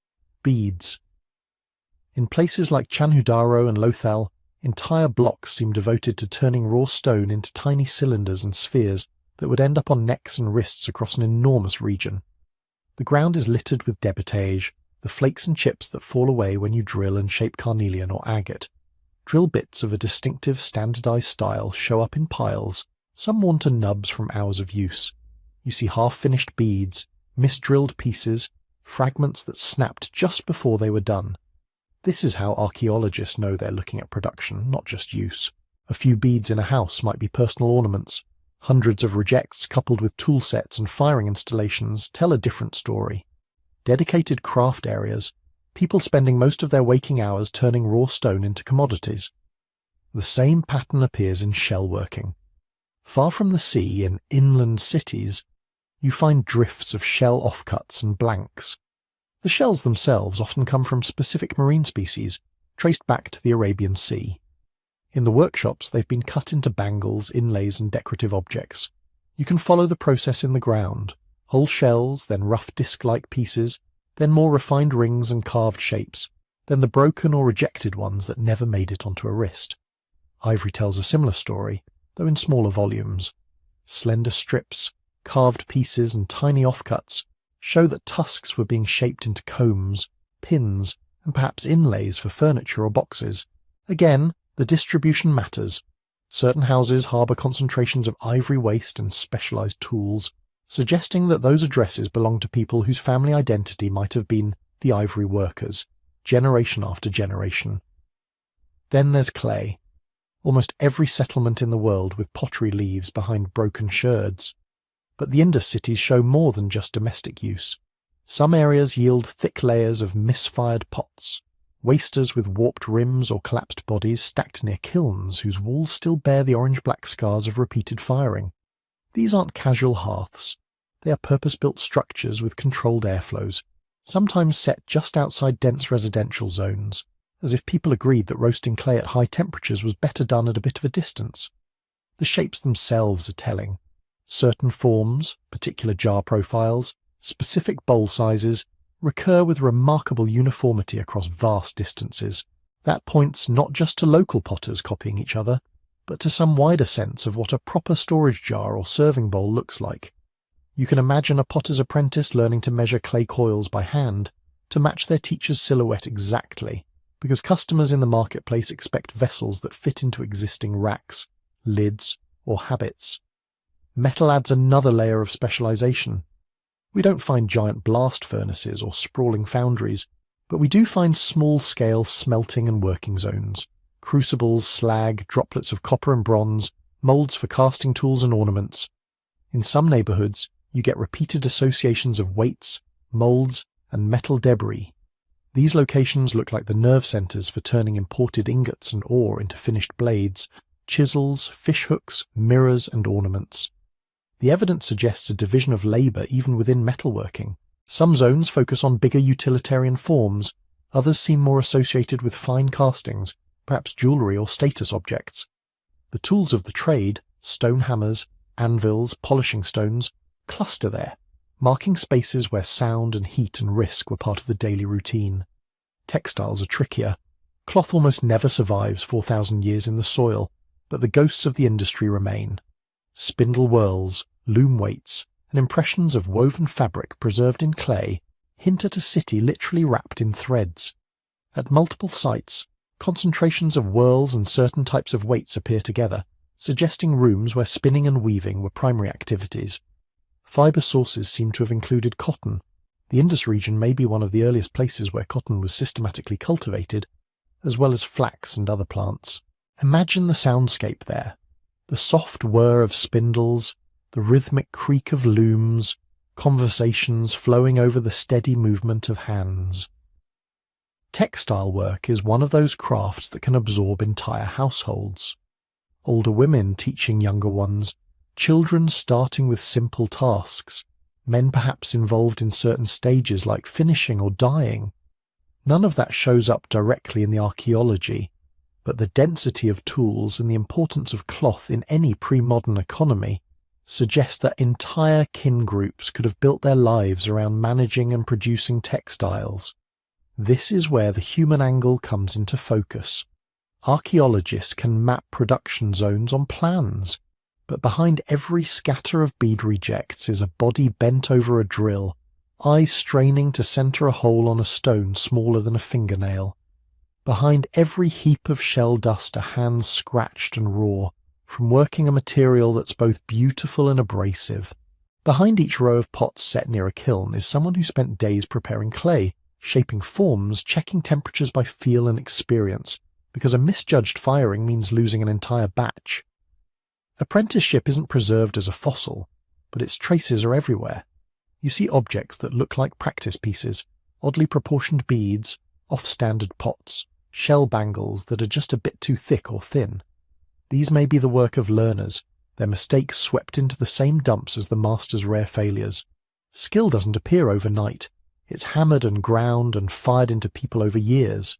beads. In places like Chanhudaro and Lothal, entire blocks seem devoted to turning raw stone into tiny cylinders and spheres that would end up on necks and wrists across an enormous region. The ground is littered with debitage, the flakes and chips that fall away when you drill and shape carnelian or agate. Drill bits of a distinctive standardized style show up in piles, some worn to nubs from hours of use. You see half-finished beads, misdrilled pieces, fragments that snapped just before they were done. This is how archaeologists know they're looking at production, not just use. A few beads in a house might be personal ornaments. Hundreds of rejects coupled with tool sets and firing installations tell a different story. Dedicated craft areas, people spending most of their waking hours turning raw stone into commodities. The same pattern appears in shellworking. Far from the sea, in inland cities, you find drifts of shell offcuts and blanks. The shells themselves often come from specific marine species, traced back to the Arabian Sea. In the workshops, they've been cut into bangles, inlays and decorative objects. You can follow the process in the ground. Whole shells, then rough disc-like pieces, then more refined rings and carved shapes, then the broken or rejected ones that never made it onto a wrist. Ivory tells a similar story, though in smaller volumes. Slender strips, carved pieces and tiny offcuts show that tusks were being shaped into combs, pins, and perhaps inlays for furniture or boxes. Again, the distribution matters. Certain houses harbour concentrations of ivory waste and specialised tools, suggesting that those addresses belong to people whose family identity might have been the ivory workers, generation after generation. Then there's clay. Almost every settlement in the world with pottery leaves behind broken sherds. But the Indus cities show more than just domestic use. Some areas yield thick layers of misfired pots, wasters with warped rims or collapsed bodies stacked near kilns whose walls still bear the orange-black scars of repeated firing. These aren't casual hearths. They are purpose-built structures with controlled airflows, sometimes set just outside dense residential zones, as if people agreed that roasting clay at high temperatures was better done at a bit of a distance. The shapes themselves are telling. Certain forms, particular jar profiles, specific bowl sizes, recur with remarkable uniformity across vast distances. That points not just to local potters copying each other, but to some wider sense of what a proper storage jar or serving bowl looks like. You can imagine a potter's apprentice learning to measure clay coils by hand to match their teacher's silhouette exactly, because customers in the marketplace expect vessels that fit into existing racks, lids, or habits. Metal adds another layer of specialization. We don't find giant blast furnaces or sprawling foundries, but we do find small-scale smelting and working zones, crucibles, slag, droplets of copper and bronze, moulds for casting tools and ornaments. In some neighborhoods, you get repeated associations of weights, moulds, and metal debris. These locations look like the nerve centers for turning imported ingots and ore into finished blades, chisels, fish hooks, mirrors, and ornaments. The evidence suggests a division of labor even within metalworking. Some zones focus on bigger utilitarian forms, others seem more associated with fine castings, perhaps jewelry or status objects. The tools of the trade, stone hammers, anvils, polishing stones, cluster there, marking spaces where sound and heat and risk were part of the daily routine. Textiles are trickier. Cloth almost never survives 4,000 years in the soil, but the ghosts of the industry remain. Spindle whirls, loom weights, and impressions of woven fabric preserved in clay hint at a city literally wrapped in threads. At multiple sites, concentrations of whirls and certain types of weights appear together, suggesting rooms where spinning and weaving were primary activities. Fibre sources seem to have included cotton. The Indus region may be one of the earliest places where cotton was systematically cultivated, as well as flax and other plants. Imagine the soundscape there. The soft whir of spindles, the rhythmic creak of looms, conversations flowing over the steady movement of hands. Textile work is one of those crafts that can absorb entire households. Older women teaching younger ones, children starting with simple tasks, men perhaps involved in certain stages like finishing or dyeing. None of that shows up directly in the archaeology, but the density of tools and the importance of cloth in any pre-modern economy suggest that entire kin groups could have built their lives around managing and producing textiles. This is where the human angle comes into focus. Archaeologists can map production zones on plans, but behind every scatter of bead rejects is a body bent over a drill, eyes straining to center a hole on a stone smaller than a fingernail. Behind every heap of shell dust are hands scratched and raw, from working a material that's both beautiful and abrasive. Behind each row of pots set near a kiln is someone who spent days preparing clay, shaping forms, checking temperatures by feel and experience, because a misjudged firing means losing an entire batch. Apprenticeship isn't preserved as a fossil, but its traces are everywhere. You see objects that look like practice pieces, oddly proportioned beads, off-standard pots, shell bangles that are just a bit too thick or thin. These may be the work of learners, their mistakes swept into the same dumps as the master's rare failures. Skill doesn't appear overnight. It's hammered and ground and fired into people over years.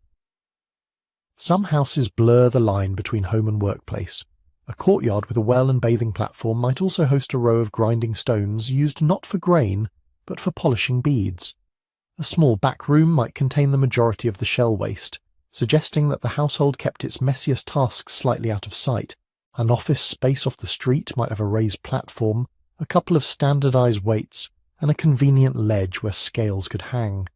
Some houses blur the line between home and workplace. A courtyard with a well and bathing platform might also host a row of grinding stones used not for grain, but for polishing beads. A small back room might contain the majority of the shell waste, suggesting that the household kept its messiest tasks slightly out of sight. An office space off the street might have a raised platform, a couple of standardized weights, and a convenient ledge where scales could hang.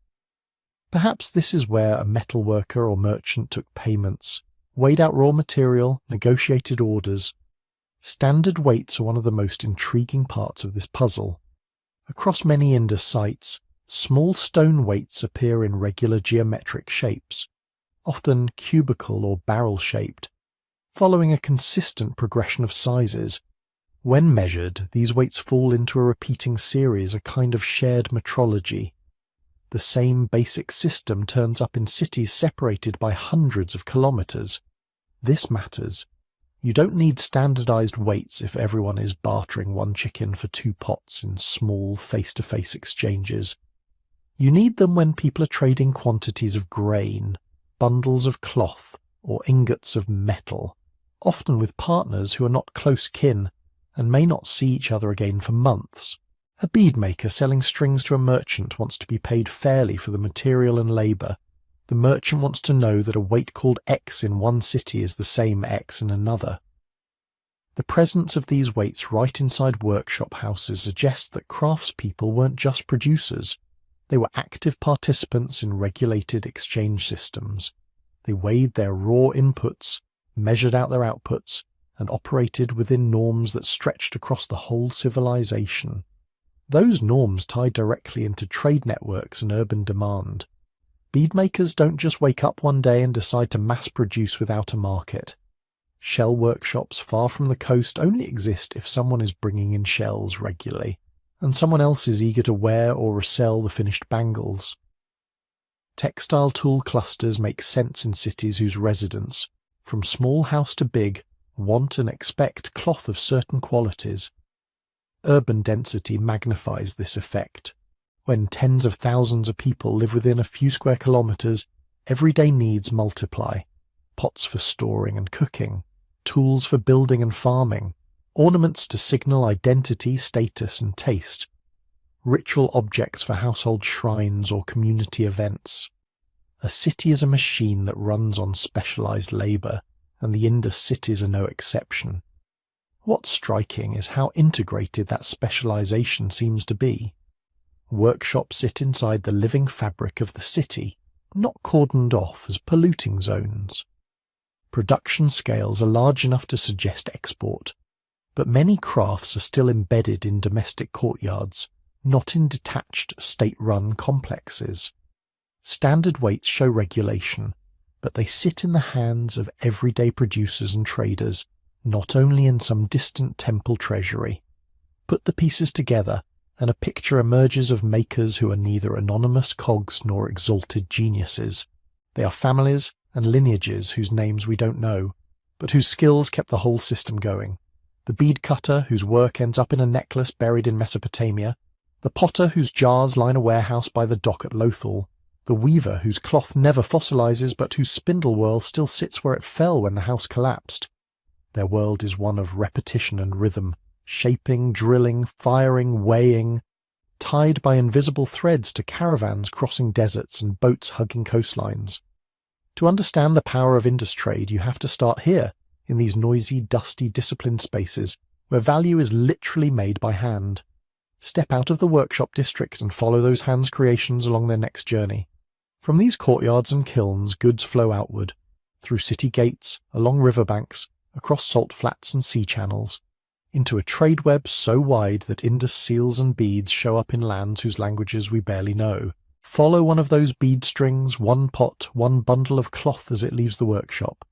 Perhaps this is where a metal worker or merchant took payments, weighed out raw material, negotiated orders. Standard weights are one of the most intriguing parts of this puzzle. Across many Indus sites, small stone weights appear in regular geometric shapes. often cubical or barrel-shaped, following a consistent progression of sizes. When measured, these weights fall into a repeating series, a kind of shared metrology. The same basic system turns up in cities separated by hundreds of kilometres. This matters. You don't need standardized weights if everyone is bartering one chicken for 2 pots in small face-to-face exchanges. You need them when people are trading quantities of grain, bundles of cloth, or ingots of metal, often with partners who are not close kin and may not see each other again for months. A beadmaker selling strings to a merchant wants to be paid fairly for the material and labour. The merchant wants to know that a weight called X in one city is the same X in another. The presence of these weights right inside workshop houses suggests that craftspeople weren't just producers. They were active participants in regulated exchange systems. They weighed their raw inputs, measured out their outputs, and operated within norms that stretched across the whole civilization. Those norms tie directly into trade networks and urban demand. Beadmakers don't just wake up one day and decide to mass produce without a market. Shell workshops far from the coast only exist if someone is bringing in shells regularly, and someone else is eager to wear or resell the finished bangles. Textile tool clusters make sense in cities whose residents, from small house to big, want and expect cloth of certain qualities. Urban density magnifies this effect. When tens of thousands of people live within a few square kilometres, everyday needs multiply. Pots for storing and cooking, tools for building and farming, ornaments to signal identity, status and taste, ritual objects for household shrines or community events. A city is a machine that runs on specialised labour, and the Indus cities are no exception. What's striking is how integrated that specialisation seems to be. Workshops sit inside the living fabric of the city, not cordoned off as polluting zones. Production scales are large enough to suggest export, but many crafts are still embedded in domestic courtyards, not in detached state-run complexes. Standard weights show regulation, but they sit in the hands of everyday producers and traders, not only in some distant temple treasury. Put the pieces together, and a picture emerges of makers who are neither anonymous cogs nor exalted geniuses. They are families and lineages whose names we don't know, but whose skills kept the whole system going. The bead cutter whose work ends up in a necklace buried in Mesopotamia, the potter whose jars line a warehouse by the dock at Lothal, the weaver whose cloth never fossilizes but whose spindle whorl still sits where it fell when the house collapsed. Their world is one of repetition and rhythm, shaping, drilling, firing, weighing, tied by invisible threads to caravans crossing deserts and boats hugging coastlines. To understand the power of Indus trade, you have to start here, in these noisy, dusty, disciplined spaces, where value is literally made by hand. Step out of the workshop district and follow those hands' creations along their next journey. From these courtyards and kilns, goods flow outward, through city gates, along riverbanks, across salt flats and sea channels, into a trade web so wide that Indus seals and beads show up in lands whose languages we barely know. Follow one of those bead strings, one pot, one bundle of cloth as it leaves the workshop.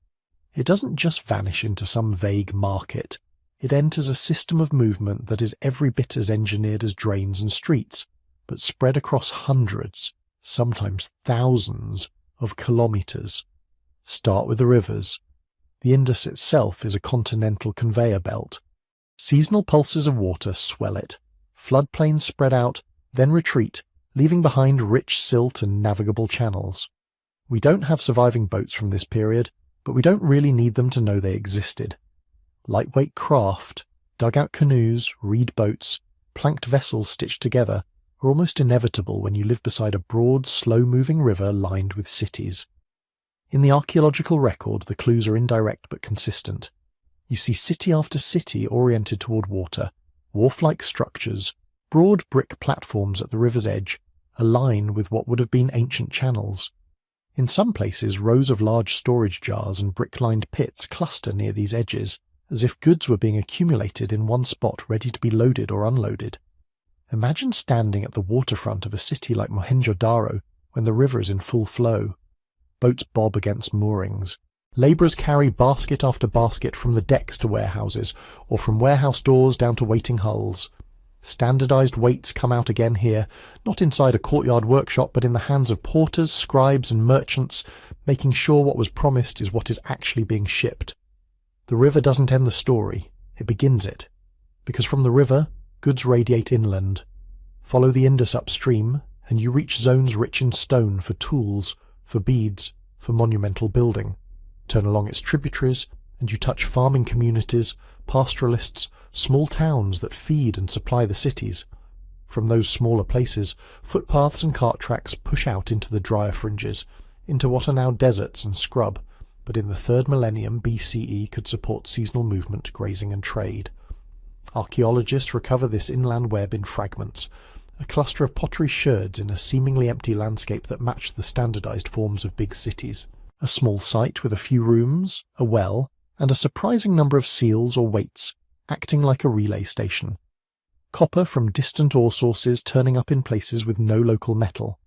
It doesn't just vanish into some vague market. It enters a system of movement that is every bit as engineered as drains and streets, but spread across hundreds, sometimes thousands, of kilometres. Start with the rivers. The Indus itself is a continental conveyor belt. Seasonal pulses of water swell it. Floodplains spread out, then retreat, leaving behind rich silt and navigable channels. We don't have surviving boats from this period, but we don't really need them to know they existed. Lightweight craft, dugout canoes, reed boats, planked vessels stitched together are almost inevitable when you live beside a broad, slow-moving river lined with cities. In the archaeological record, the clues are indirect but consistent. You see city after city oriented toward water, wharf-like structures, broad brick platforms at the river's edge, align with what would have been ancient channels. In some places, rows of large storage jars and brick-lined pits cluster near these edges, as if goods were being accumulated in one spot ready to be loaded or unloaded. Imagine standing at the waterfront of a city like Mohenjo-Daro when the river is in full flow. Boats bob against moorings. Labourers carry basket after basket from the decks to warehouses, or from warehouse doors down to waiting hulls. Standardized weights come out again here, not inside a courtyard workshop, but in the hands of porters, scribes and merchants, making sure what was promised is what is actually being shipped. The river doesn't end the story, it begins it. Because from the river, goods radiate inland. Follow the Indus upstream, and you reach zones rich in stone for tools, for beads, for monumental building. Turn along its tributaries, and you touch farming communities, pastoralists, small towns that feed and supply the cities. From those smaller places, footpaths and cart tracks push out into the drier fringes, into what are now deserts and scrub, but in the 3rd millennium BCE could support seasonal movement, grazing and trade. Archaeologists recover this inland web in fragments, a cluster of pottery sherds in a seemingly empty landscape that matched the standardized forms of big cities. A small site with a few rooms, a well, and a surprising number of seals or weights, acting like a relay station. Copper from distant ore sources turning up in places with no local metal.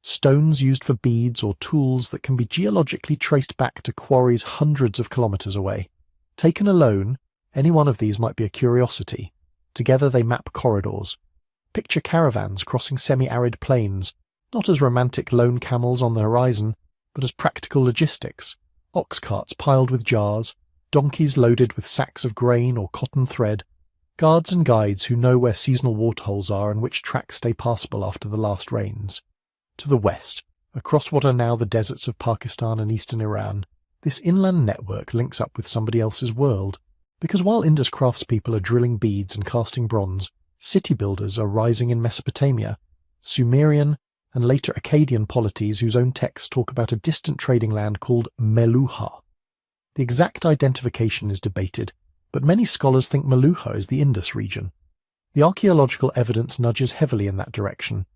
Stones used for beads or tools that can be geologically traced back to quarries hundreds of kilometres away. Taken alone, any one of these might be a curiosity. Together they map corridors. Picture caravans crossing semi-arid plains, not as romantic lone camels on the horizon, but as practical logistics. Ox carts piled with jars, donkeys loaded with sacks of grain or cotton thread, guards and guides who know where seasonal waterholes are and which tracks stay passable after the last rains. To the west, across what are now the deserts of Pakistan and eastern Iran, this inland network links up with somebody else's world. Because while Indus craftspeople are drilling beads and casting bronze, city builders are rising in Mesopotamia, Sumerian and later Akkadian polities whose own texts talk about a distant trading land called Meluha. The exact identification is debated, but many scholars think Meluha is the Indus region. The archaeological evidence nudges heavily in that direction.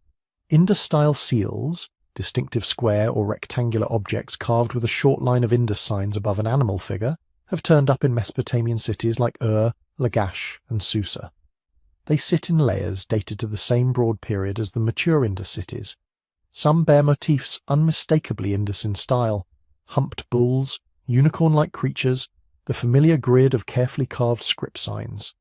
Indus-style seals, distinctive square or rectangular objects carved with a short line of Indus signs above an animal figure, have turned up in Mesopotamian cities like Lagash and Susa. They sit in layers dated to the same broad period as the mature Indus cities. Some bear motifs unmistakably Indus in style: humped bulls, unicorn-like creatures, the familiar grid of carefully carved script signs.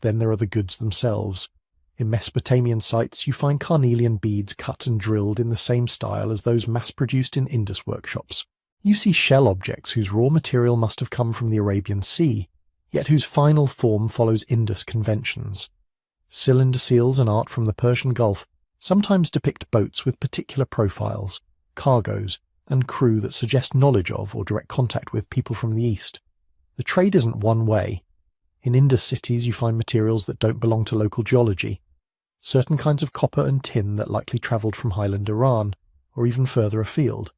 Then there are the goods themselves. In Mesopotamian sites you find carnelian beads cut and drilled in the same style as those mass-produced in Indus workshops. You see shell objects whose raw material must have come from the Arabian Sea, yet whose final form follows Indus conventions. Cylinder seals and art from the Persian Gulf sometimes depict boats with particular profiles, cargoes, and crew that suggest knowledge of or direct contact with people from the East. The trade isn't one way. In Indus cities you find materials that don't belong to local geology, certain kinds of copper and tin that likely travelled from highland Iran, or even further afield.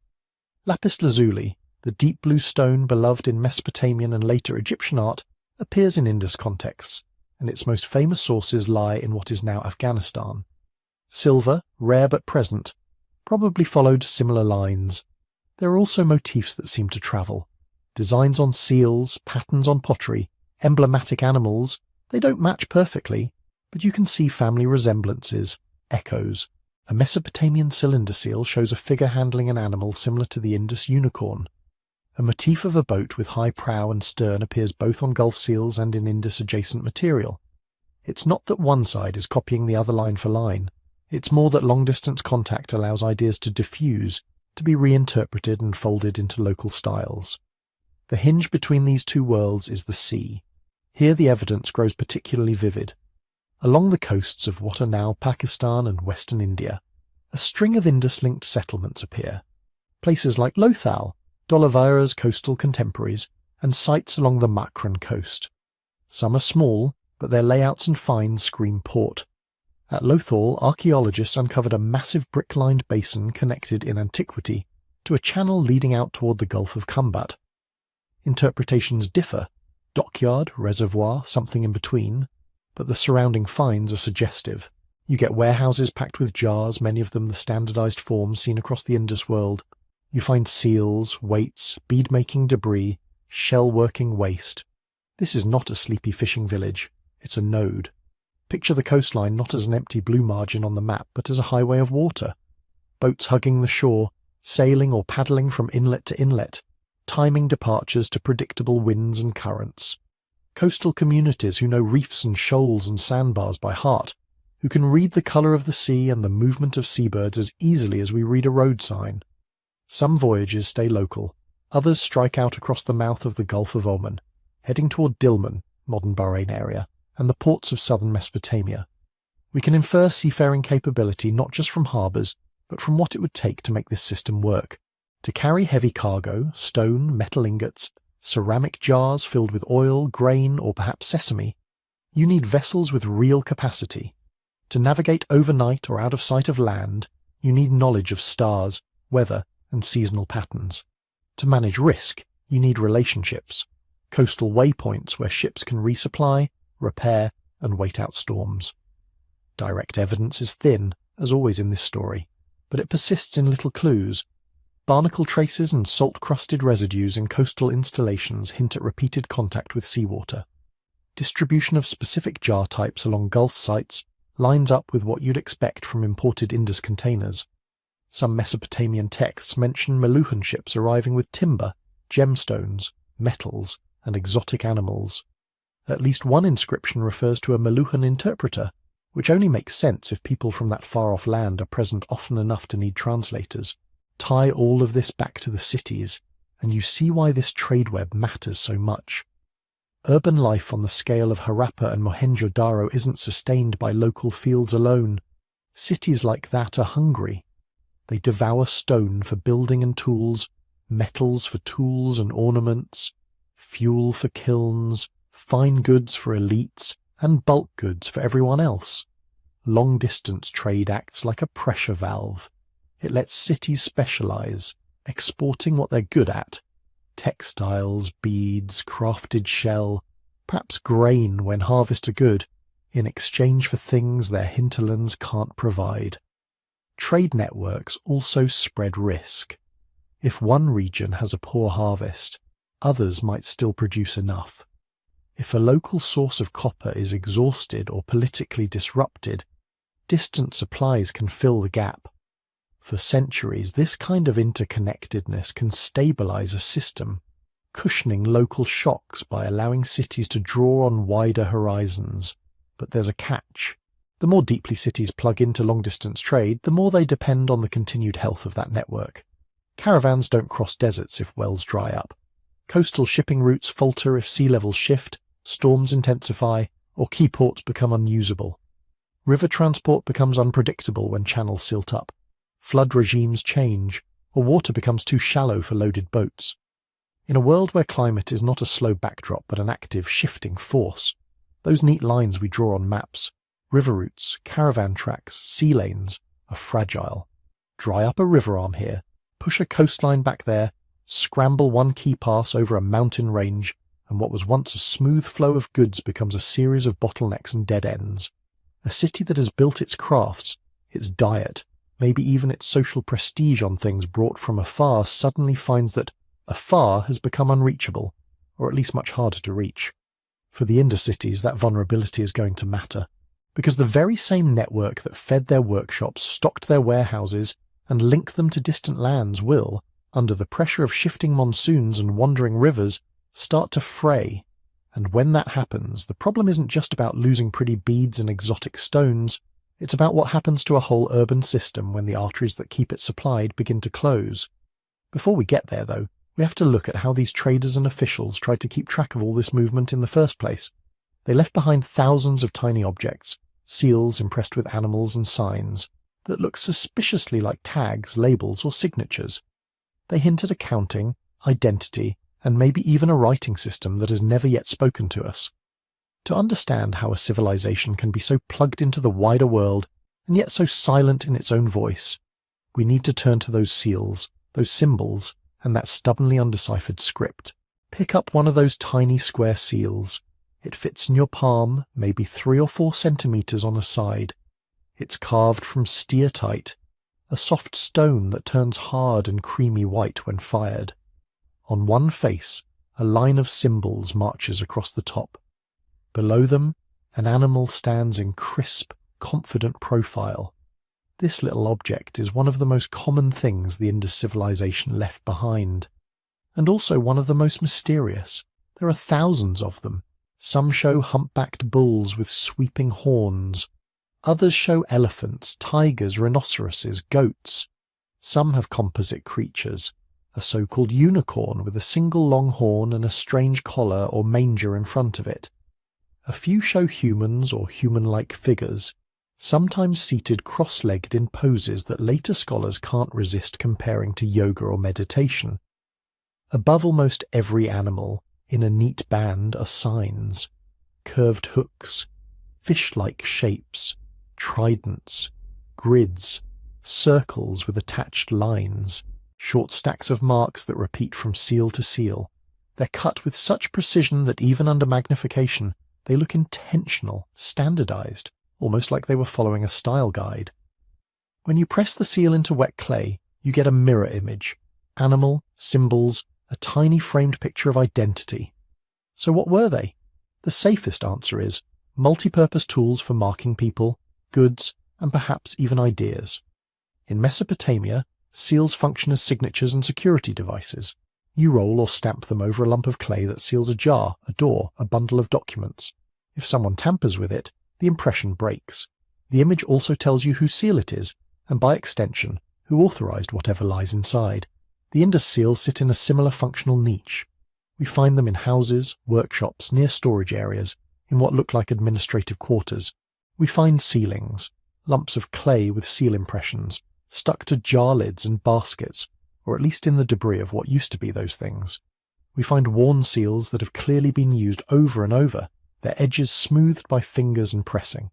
Lapis lazuli, the deep blue stone beloved in Mesopotamian and later Egyptian art, appears in Indus contexts, and its most famous sources lie in what is now Afghanistan. Silver, rare but present, probably followed similar lines. There are also motifs that seem to travel. Designs on seals, patterns on pottery, emblematic animals. They don't match perfectly, but you can see family resemblances, echoes. A Mesopotamian cylinder seal shows a figure handling an animal similar to the Indus unicorn. A motif of a boat with high prow and stern appears both on Gulf seals and in Indus-adjacent material. It's not that one side is copying the other line for line. It's more that long-distance contact allows ideas to diffuse, to be reinterpreted and folded into local styles. The hinge between these two worlds is the sea. Here the evidence grows particularly vivid. Along the coasts of what are now Pakistan and western India, a string of Indus-linked settlements appear. Places like Lothal, D'Oliveira's coastal contemporaries, and sites along the Macklin coast. Some are small, but their layouts and finds scream port. At Lothal, archaeologists uncovered a massive brick-lined basin connected in antiquity to a channel leading out toward the Gulf of Cumbat. Interpretations differ, dockyard, reservoir, something in between, but the surrounding finds are suggestive. You get warehouses packed with jars, many of them the standardized forms seen across the Indus world. You find seals, weights, bead-making debris, shell-working waste. This is not a sleepy fishing village, it's a node. Picture the coastline not as an empty blue margin on the map, but as a highway of water. Boats hugging the shore, sailing or paddling from inlet to inlet, timing departures to predictable winds and currents. Coastal communities who know reefs and shoals and sandbars by heart, who can read the colour of the sea and the movement of seabirds as easily as we read a road sign. Some voyages stay local, others strike out across the mouth of the Gulf of Oman, heading toward Dilmun, modern Bahrain area, and the ports of southern Mesopotamia. We can infer seafaring capability not just from harbours, but from what it would take to make this system work. To carry heavy cargo, stone, metal ingots, ceramic jars filled with oil, grain, or perhaps sesame, you need vessels with real capacity. To navigate overnight or out of sight of land, you need knowledge of stars, weather, and seasonal patterns. To manage risk, you need relationships, coastal waypoints where ships can resupply, repair, and wait out storms. Direct evidence is thin, as always in this story, but it persists in little clues. Barnacle traces and salt-crusted residues in coastal installations hint at repeated contact with seawater. Distribution of specific jar types along Gulf sites lines up with what you'd expect from imported Indus containers. Some Mesopotamian texts mention Meluhan ships arriving with timber, gemstones, metals, and exotic animals. At least one inscription refers to a Meluhan interpreter, which only makes sense if people from that far-off land are present often enough to need translators. Tie all of this back to the cities, and you see why this trade web matters so much. Urban life on the scale of Harappa and Mohenjo-Daro isn't sustained by local fields alone. Cities like that are hungry. They devour stone for building and tools, metals for tools and ornaments, fuel for kilns, fine goods for elites, and bulk goods for everyone else. Long-distance trade acts like a pressure valve. It lets cities specialize, exporting what they're good at. Textiles, beads, crafted shell, perhaps grain when harvests are good, in exchange for things their hinterlands can't provide. Trade networks also spread risk. If one region has a poor harvest, others might still produce enough. If a local source of copper is exhausted or politically disrupted, distant supplies can fill the gap. For centuries, this kind of interconnectedness can stabilize a system, cushioning local shocks by allowing cities to draw on wider horizons. But there's a catch. The more deeply cities plug into long-distance trade, the more they depend on the continued health of that network. Caravans don't cross deserts if wells dry up. Coastal shipping routes falter if sea levels shift, storms intensify, or key ports become unusable. River transport becomes unpredictable when channels silt up. Flood regimes change, or water becomes too shallow for loaded boats. In a world where climate is not a slow backdrop but an active, shifting force, those neat lines we draw on maps, river routes, caravan tracks, sea lanes, are fragile. Dry up a river arm here, push a coastline back there, scramble one key pass over a mountain range, and what was once a smooth flow of goods becomes a series of bottlenecks and dead ends. A city that has built its crafts, its diet, maybe even its social prestige on things brought from afar suddenly finds that afar has become unreachable, or at least much harder to reach. For the Indus cities, that vulnerability is going to matter, because the very same network that fed their workshops, stocked their warehouses, and linked them to distant lands will, under the pressure of shifting monsoons and wandering rivers, start to fray. And when that happens, the problem isn't just about losing pretty beads and exotic stones, it's about what happens to a whole urban system when the arteries that keep it supplied begin to close. Before we get there, though, we have to look at how these traders and officials tried to keep track of all this movement in the first place. They left behind thousands of tiny objects, seals impressed with animals and signs, that look suspiciously like tags, labels, or signatures. They hint at accounting, identity, and maybe even a writing system that has never yet spoken to us. To understand how a civilization can be so plugged into the wider world and yet so silent in its own voice, we need to turn to those seals, those symbols, and that stubbornly undeciphered script. Pick up one of those tiny square seals. It fits in your palm, maybe 3 or 4 centimeters on a side. It's carved from steatite, a soft stone that turns hard and creamy white when fired. On one face, a line of symbols marches across the top. Below them, an animal stands in crisp, confident profile. This little object is one of the most common things the Indus civilization left behind, and also one of the most mysterious. There are thousands of them. Some show humpbacked bulls with sweeping horns. Others show elephants, tigers, rhinoceroses, goats. Some have composite creatures, a so-called unicorn with a single long horn and a strange collar or manger in front of it. A few show humans or human-like figures, sometimes seated cross-legged in poses that later scholars can't resist comparing to yoga or meditation. Above almost every animal, in a neat band, are signs, curved hooks, fish-like shapes, tridents, grids, circles with attached lines, short stacks of marks that repeat from seal to seal. They're cut with such precision that even under magnification, they look intentional, standardized, almost like they were following a style guide. When you press the seal into wet clay, you get a mirror image, animal, symbols, a tiny framed picture of identity. So what were they? The safest answer is multi-purpose tools for marking people, goods, and perhaps even ideas. In Mesopotamia, seals function as signatures and security devices. You roll or stamp them over a lump of clay that seals a jar, a door, a bundle of documents. If someone tampers with it, the impression breaks. The image also tells you whose seal it is, and by extension, who authorized whatever lies inside. The Indus seals sit in a similar functional niche. We find them in houses, workshops, near storage areas, in what look like administrative quarters. We find sealings, lumps of clay with seal impressions, stuck to jar lids and baskets, or at least in the debris of what used to be those things. We find worn seals that have clearly been used over and over, their edges smoothed by fingers and pressing.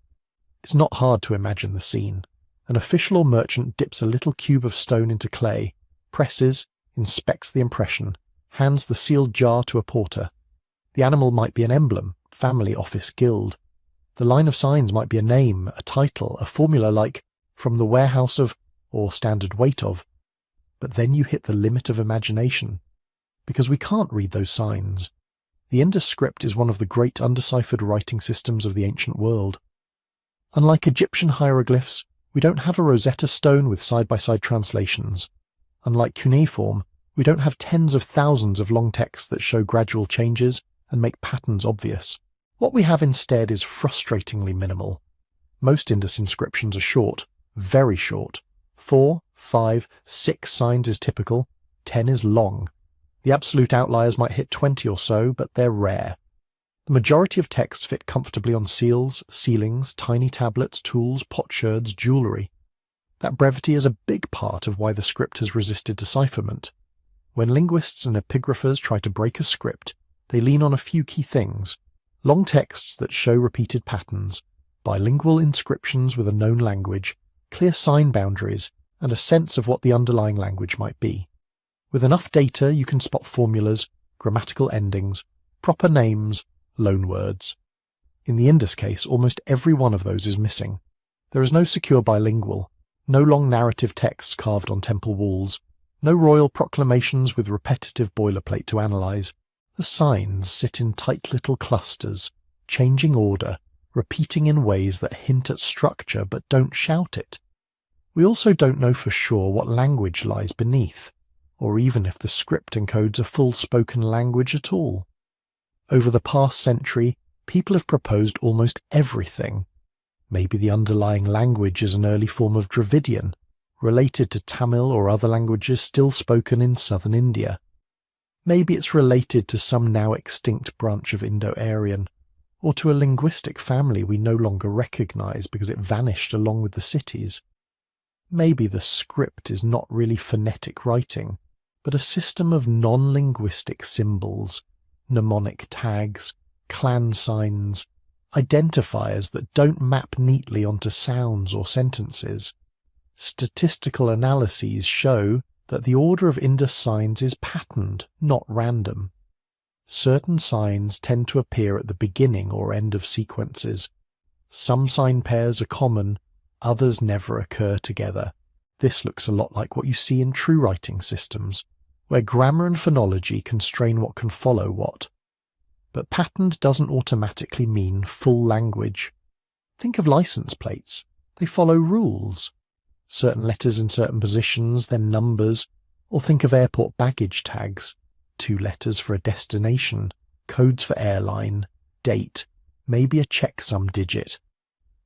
It's not hard to imagine the scene. An official or merchant dips a little cube of stone into clay, presses, inspects the impression, hands the sealed jar to a porter. The animal might be an emblem, family, office, guild. The line of signs might be a name, a title, a formula like, from the warehouse of, or standard weight of. But then you hit the limit of imagination, because we can't read those signs. The Indus script is one of the great undeciphered writing systems of the ancient world. Unlike Egyptian hieroglyphs, we don't have a Rosetta Stone with side-by-side translations. Unlike cuneiform, we don't have tens of thousands of long texts that show gradual changes and make patterns obvious. What we have instead is frustratingly minimal. Most Indus inscriptions are short, very short. 4, 5, 6 signs is typical, 10 is long. The absolute outliers might hit 20 or so, but they're rare. The majority of texts fit comfortably on seals, sealings, tiny tablets, tools, potsherds, jewellery. That brevity is a big part of why the script has resisted decipherment. When linguists and epigraphers try to break a script, they lean on a few key things: long texts that show repeated patterns, bilingual inscriptions with a known language, clear sign boundaries, and a sense of what the underlying language might be. With enough data, you can spot formulas, grammatical endings, proper names, loanwords. In the Indus case, almost every one of those is missing. There is no secure bilingual, no long narrative texts carved on temple walls, no royal proclamations with repetitive boilerplate to analyse. The signs sit in tight little clusters, changing order, repeating in ways that hint at structure but don't shout it. We also don't know for sure what language lies beneath, or even if the script encodes a full spoken language at all. Over the past century, people have proposed almost everything. Maybe the underlying language is an early form of Dravidian, related to Tamil or other languages still spoken in southern India. Maybe it's related to some now extinct branch of Indo-Aryan, or to a linguistic family we no longer recognise because it vanished along with the cities. Maybe the script is not really phonetic writing, but a system of non-linguistic symbols, mnemonic tags, clan signs, identifiers that don't map neatly onto sounds or sentences. Statistical analyses show that the order of Indus signs is patterned, not random. Certain signs tend to appear at the beginning or end of sequences. Some sign pairs are common, others never occur together. This looks a lot like what you see in true writing systems, where grammar and phonology constrain what can follow what. But patterned doesn't automatically mean full language. Think of license plates. They follow rules. certain letters in certain positions, then numbers, or think of airport baggage tags, 2 letters for a destination, codes for airline, date, maybe a checksum digit.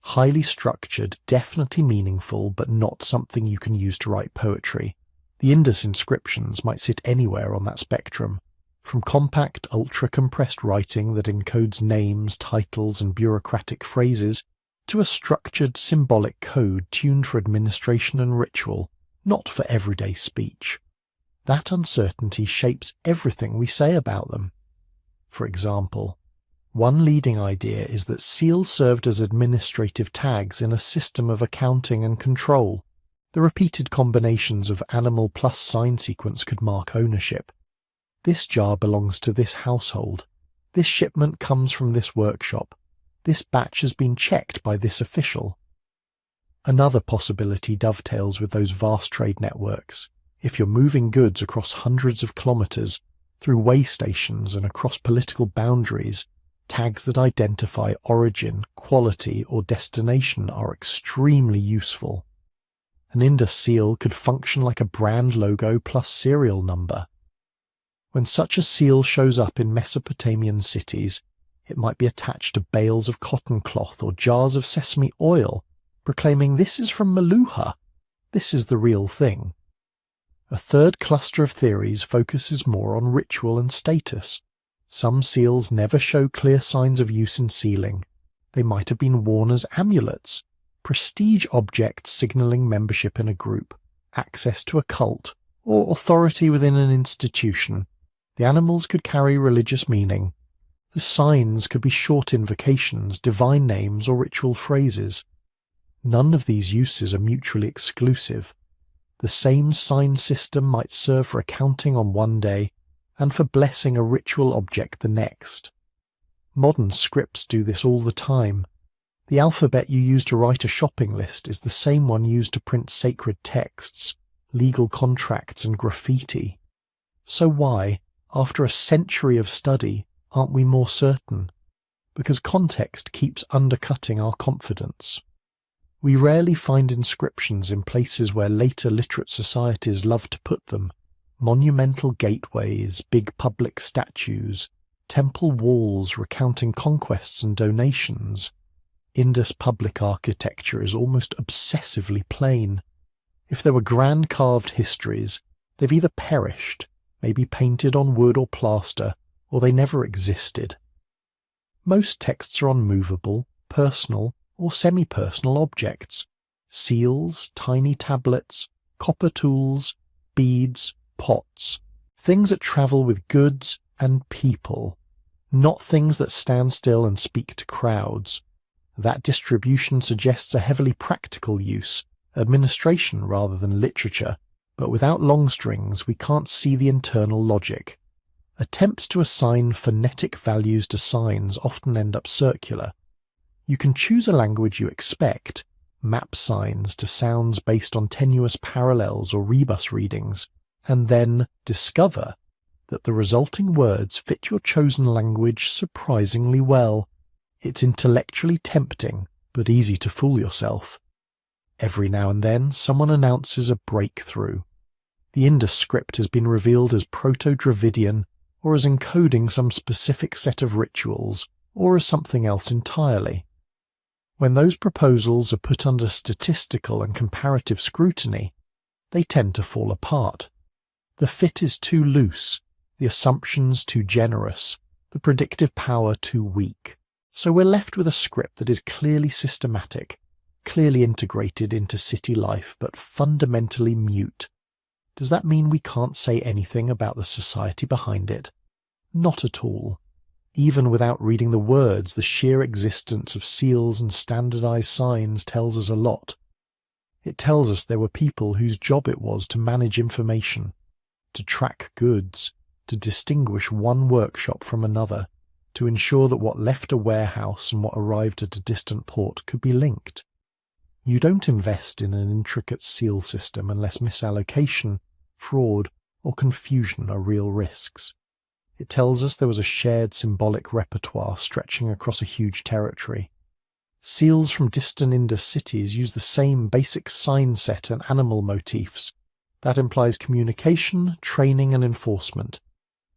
Highly structured, definitely meaningful, but not something you can use to write poetry. The Indus inscriptions might sit anywhere on that spectrum, from compact, ultra-compressed writing that encodes names, titles, and bureaucratic phrases, to a structured, symbolic code tuned for administration and ritual, not for everyday speech. That uncertainty shapes everything we say about them. For example, one leading idea is that seals served as administrative tags in a system of accounting and control. The repeated combinations of animal plus sign sequence could mark ownership. This jar belongs to this household. This shipment comes from this workshop. This batch has been checked by this official. Another possibility dovetails with those vast trade networks. If you're moving goods across hundreds of kilometers, through way stations and across political boundaries, tags that identify origin, quality, or destination are extremely useful. An Indus seal could function like a brand logo plus serial number. When such a seal shows up in Mesopotamian cities, it might be attached to bales of cotton cloth or jars of sesame oil, proclaiming this is from Meluha, this is the real thing. A third cluster of theories focuses more on ritual and status. Some seals never show clear signs of use in sealing. They might have been worn as amulets, prestige objects signalling membership in a group, access to a cult, or authority within an institution. The animals could carry religious meaning. The signs could be short invocations, divine names, or ritual phrases. None of these uses are mutually exclusive. The same sign system might serve for accounting on one day and for blessing a ritual object the next. Modern scripts do this all the time. The alphabet you use to write a shopping list is the same one used to print sacred texts, legal contracts, and graffiti. So why, after a century of study, aren't we more certain? Because context keeps undercutting our confidence. We rarely find inscriptions in places where later literate societies loved to put them. Monumental gateways, big public statues, temple walls recounting conquests and donations. Indus public architecture is almost obsessively plain. If there were grand carved histories, they've either perished, maybe painted on wood or plaster, or they never existed. Most texts are on movable, personal, or semi-personal objects. Seals, tiny tablets, copper tools, beads, pots. Things that travel with goods and people, not things that stand still and speak to crowds. That distribution suggests a heavily practical use, administration rather than literature, but without long strings we can't see the internal logic. Attempts to assign phonetic values to signs often end up circular. You can choose a language you expect, map signs to sounds based on tenuous parallels or rebus readings, and then discover that the resulting words fit your chosen language surprisingly well. It's intellectually tempting, but easy to fool yourself. Every now and then, someone announces a breakthrough. The Indus script has been revealed as Proto-Dravidian, or as encoding some specific set of rituals, or as something else entirely. When those proposals are put under statistical and comparative scrutiny, they tend to fall apart. The fit is too loose, the assumptions too generous, the predictive power too weak. So we're left with a script that is clearly systematic, clearly integrated into city life, but fundamentally mute. Does that mean we can't say anything about the society behind it? Not at all. Even without reading the words, the sheer existence of seals and standardized signs tells us a lot. It tells us there were people whose job it was to manage information, to track goods, to distinguish one workshop from another, to ensure that what left a warehouse and what arrived at a distant port could be linked. You don't invest in an intricate seal system unless misallocation, fraud, or confusion are real risks. It tells us there was a shared symbolic repertoire stretching across a huge territory. Seals from distant Indus cities use the same basic sign set and animal motifs. That implies communication, training, and enforcement.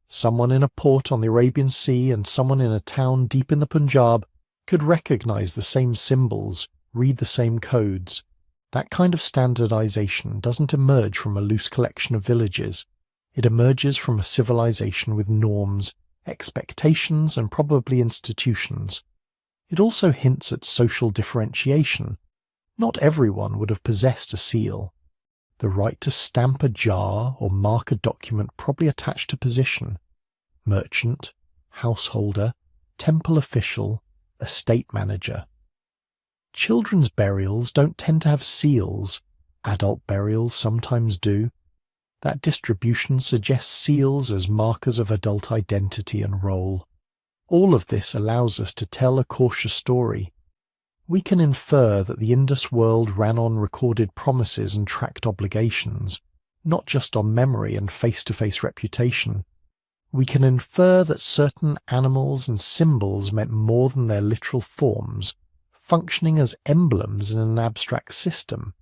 Someone in a port on the Arabian Sea and someone in a town deep in the Punjab could recognize the same symbols, read the same codes. That kind of standardization doesn't emerge from a loose collection of villages. It emerges from a civilization with norms, expectations, and probably institutions. It also hints at social differentiation. Not everyone would have possessed a seal. The right to stamp a jar or mark a document probably attached to position. Merchant, householder, temple official, estate manager. Children's burials don't tend to have seals. Adult burials sometimes do. That distribution suggests seals as markers of adult identity and role. All of this allows us to tell a cautious story. We can infer that the Indus world ran on recorded promises and tracked obligations, not just on memory and face-to-face reputation. We can infer that certain animals and symbols meant more than their literal forms, functioning as emblems in an abstract system.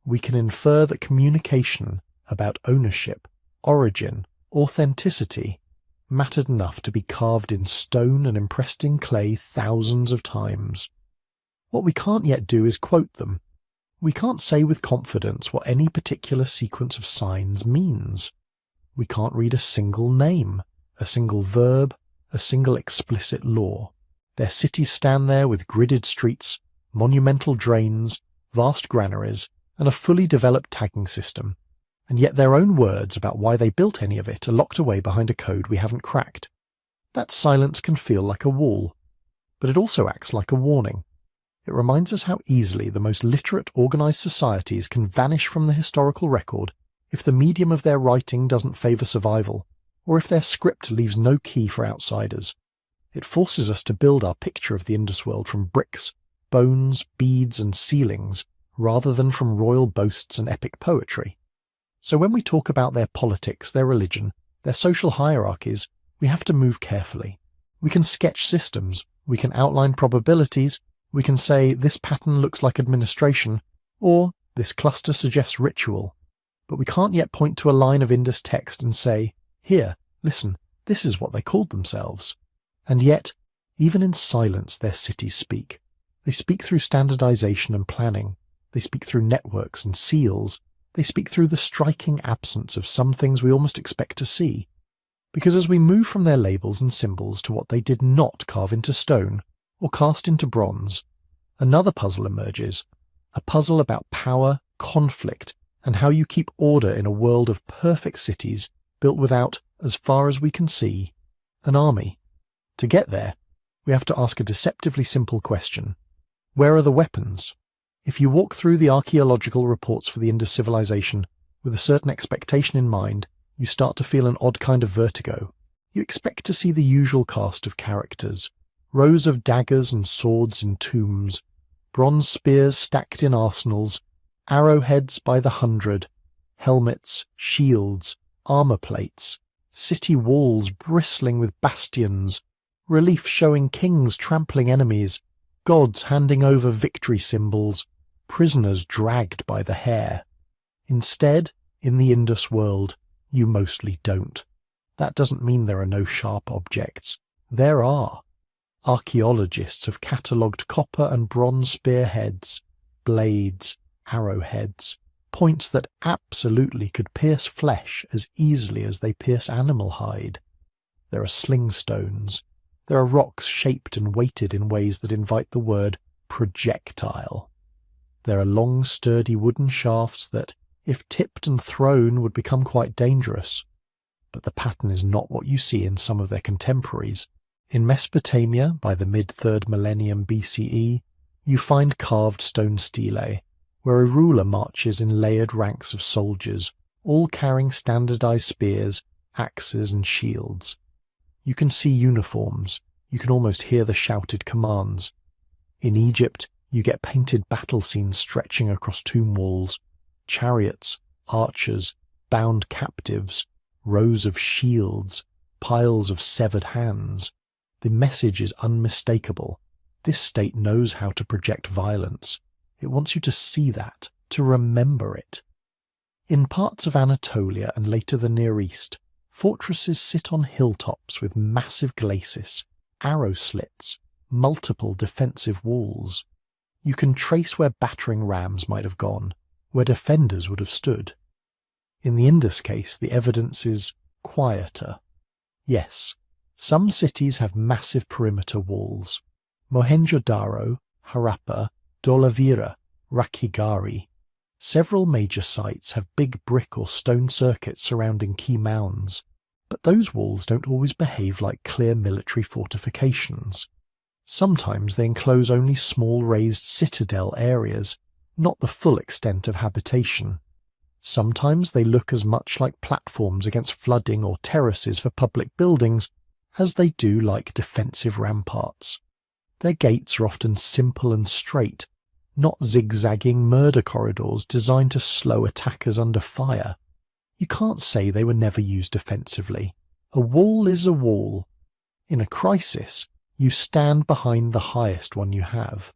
We can infer that communication about ownership, origin, authenticity mattered enough to be carved in stone and impressed in clay thousands of times. What we can't yet do is quote them. We can't say with confidence what any particular sequence of signs means. We can't read a single name, a single verb, a single explicit law. Their cities stand there with gridded streets, monumental drains, vast granaries, and a fully developed tagging system. And yet their own words about why they built any of it are locked away behind a code we haven't cracked. That silence can feel like a wall, but it also acts like a warning. It reminds us how easily the most literate, organized societies can vanish from the historical record if the medium of their writing doesn't favor survival, or if their script leaves no key for outsiders. It forces us to build our picture of the Indus world from bricks, bones, beads, and ceilings, rather than from royal boasts and epic poetry. So when we talk about their politics, their religion, their social hierarchies, we have to move carefully. We can sketch systems, we can outline probabilities, we can say this pattern looks like administration, or this cluster suggests ritual, but we can't yet point to a line of Indus text and say, here, listen, this is what they called themselves. And yet, even in silence their cities speak. They speak through standardization and planning. They speak through networks and seals. They speak through the striking absence of some things we almost expect to see. Because as we move from their labels and symbols to what they did not carve into stone or cast into bronze, another puzzle emerges, a puzzle about power, conflict, and how you keep order in a world of perfect cities built without, as far as we can see, an army. To get there, we have to ask a deceptively simple question. Where are the weapons? If you walk through the archaeological reports for the Indus civilization with a certain expectation in mind, you start to feel an odd kind of vertigo. You expect to see the usual cast of characters, rows of daggers and swords in tombs, bronze spears stacked in arsenals, arrowheads by the hundred, helmets, shields, armor plates, city walls bristling with bastions, relief showing kings trampling enemies, gods handing over victory symbols, prisoners dragged by the hair. Instead, in the Indus world, you mostly don't. That doesn't mean there are no sharp objects. There are. Archaeologists have catalogued copper and bronze spearheads, blades, arrowheads, points that absolutely could pierce flesh as easily as they pierce animal hide. There are sling stones. There are rocks shaped and weighted in ways that invite the word projectile. There are long, sturdy wooden shafts that, if tipped and thrown, would become quite dangerous. But the pattern is not what you see in some of their contemporaries. In Mesopotamia, by the mid-3rd millennium BCE, you find carved stone stelae, where a ruler marches in layered ranks of soldiers, all carrying standardized spears, axes, and shields. You can see uniforms. You can almost hear the shouted commands. In Egypt, you get painted battle scenes stretching across tomb walls, chariots, archers, bound captives, rows of shields, piles of severed hands. The message is unmistakable. This state knows how to project violence. It wants you to see that, to remember it. In parts of Anatolia and later the Near East, fortresses sit on hilltops with massive glacis, arrow slits, multiple defensive walls. You can trace where battering rams might have gone, where defenders would have stood. In the Indus case, the evidence is quieter. Yes, some cities have massive perimeter walls. Mohenjo-Daro, Harappa, Dholavira, Rakhigarhi. Several major sites have big brick or stone circuits surrounding key mounds, but those walls don't always behave like clear military fortifications. Sometimes they enclose only small raised citadel areas, not the full extent of habitation. Sometimes they look as much like platforms against flooding or terraces for public buildings as they do like defensive ramparts. Their gates are often simple and straight, not zigzagging murder corridors designed to slow attackers under fire. You can't say they were never used defensively. A wall is a wall. In a crisis, you stand behind the highest one you have.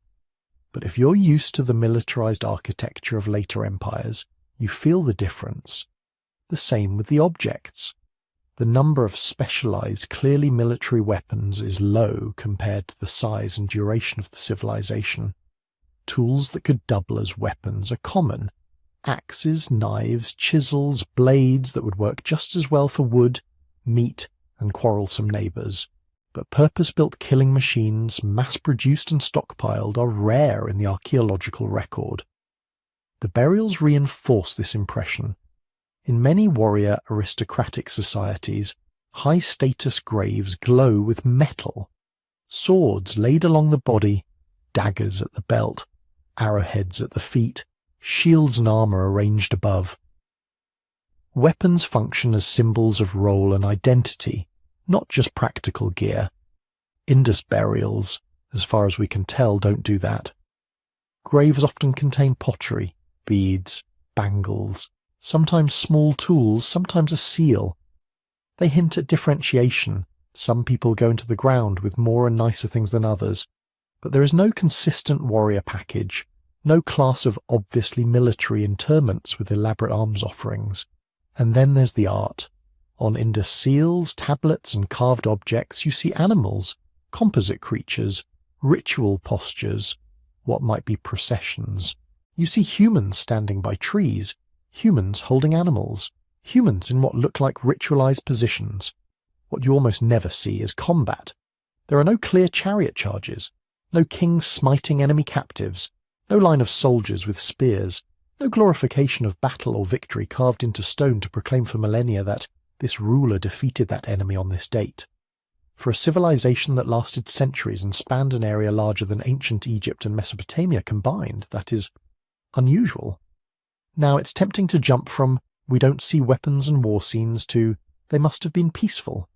But if you're used to the militarized architecture of later empires, you feel the difference. The same with the objects. The number of specialized, clearly military weapons is low compared to the size and duration of the civilization. Tools that could double as weapons are common. Axes, knives, chisels, blades that would work just as well for wood, meat, and quarrelsome neighbours. But purpose-built killing machines, mass-produced and stockpiled, are rare in the archaeological record. The burials reinforce this impression. In many warrior aristocratic societies, high-status graves glow with metal. Swords laid along the body, daggers at the belt, arrowheads at the feet, shields and armour arranged above. Weapons function as symbols of role and identity, not just practical gear. Indus burials, as far as we can tell, don't do that. Graves often contain pottery, beads, bangles, sometimes small tools, sometimes a seal. They hint at differentiation. Some people go into the ground with more and nicer things than others, but there is no consistent warrior package, no class of obviously military interments with elaborate arms offerings. And then there's the art. On Indus seals, tablets and carved objects you see animals, composite creatures, ritual postures, what might be processions. You see humans standing by trees, humans holding animals, humans in what look like ritualized positions. What you almost never see is combat. There are no clear chariot charges, no kings smiting enemy captives, no line of soldiers with spears, no glorification of battle or victory carved into stone to proclaim for millennia that this ruler defeated that enemy on this date. For a civilization that lasted centuries and spanned an area larger than ancient Egypt and Mesopotamia combined, that is unusual. Now it's tempting to jump from we don't see weapons and war scenes to they must have been peaceful.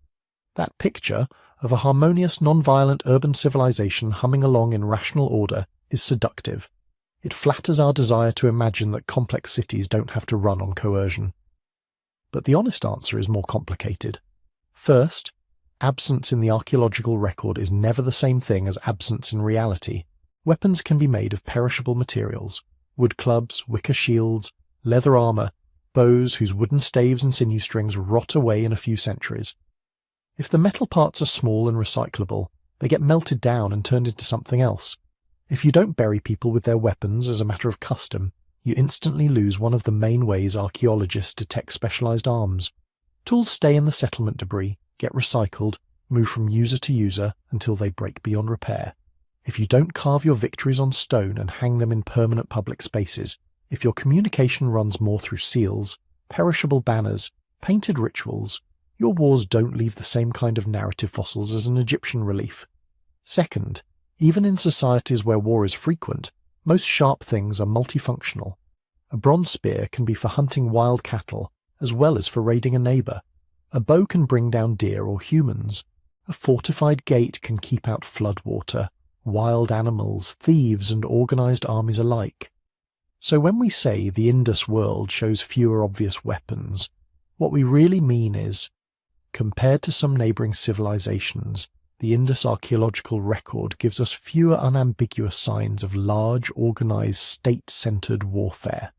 That picture of a harmonious, non-violent urban civilization humming along in rational order is seductive. It flatters our desire to imagine that complex cities don't have to run on coercion. But the honest answer is more complicated. First, absence in the archaeological record is never the same thing as absence in reality. Weapons can be made of perishable materials: wood clubs, wicker shields, leather armour, bows whose wooden staves and sinew strings rot away in a few centuries. If the metal parts are small and recyclable, they get melted down and turned into something else. If you don't bury people with their weapons as a matter of custom, you instantly lose one of the main ways archaeologists detect specialized arms. Tools stay in the settlement debris, get recycled, move from user to user until they break beyond repair. If you don't carve your victories on stone and hang them in permanent public spaces, if your communication runs more through seals, perishable banners, painted rituals, your wars don't leave the same kind of narrative fossils as an Egyptian relief. Second, even in societies where war is frequent, most sharp things are multifunctional. A bronze spear can be for hunting wild cattle, as well as for raiding a neighbour. A bow can bring down deer or humans. A fortified gate can keep out floodwater, wild animals, thieves and organised armies alike. So when we say the Indus world shows fewer obvious weapons, what we really mean is, compared to some neighbouring civilizations, the Indus archaeological record gives us fewer unambiguous signs of large, organised, state-centred warfare.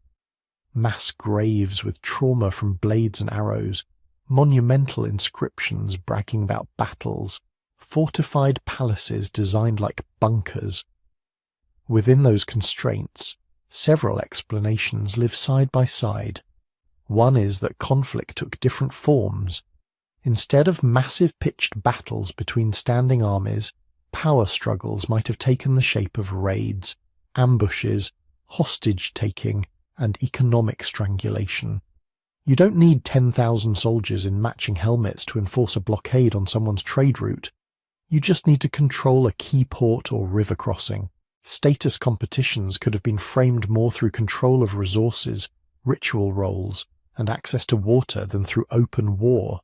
Mass graves with trauma from blades and arrows, monumental inscriptions bragging about battles, fortified palaces designed like bunkers. Within those constraints, several explanations live side by side. One is that conflict took different forms. Instead of massive pitched battles between standing armies, power struggles might have taken the shape of raids, ambushes, hostage-taking, and economic strangulation. You don't need 10,000 soldiers in matching helmets to enforce a blockade on someone's trade route. You just need to control a key port or river crossing. Status competitions could have been framed more through control of resources, ritual roles, and access to water than through open war.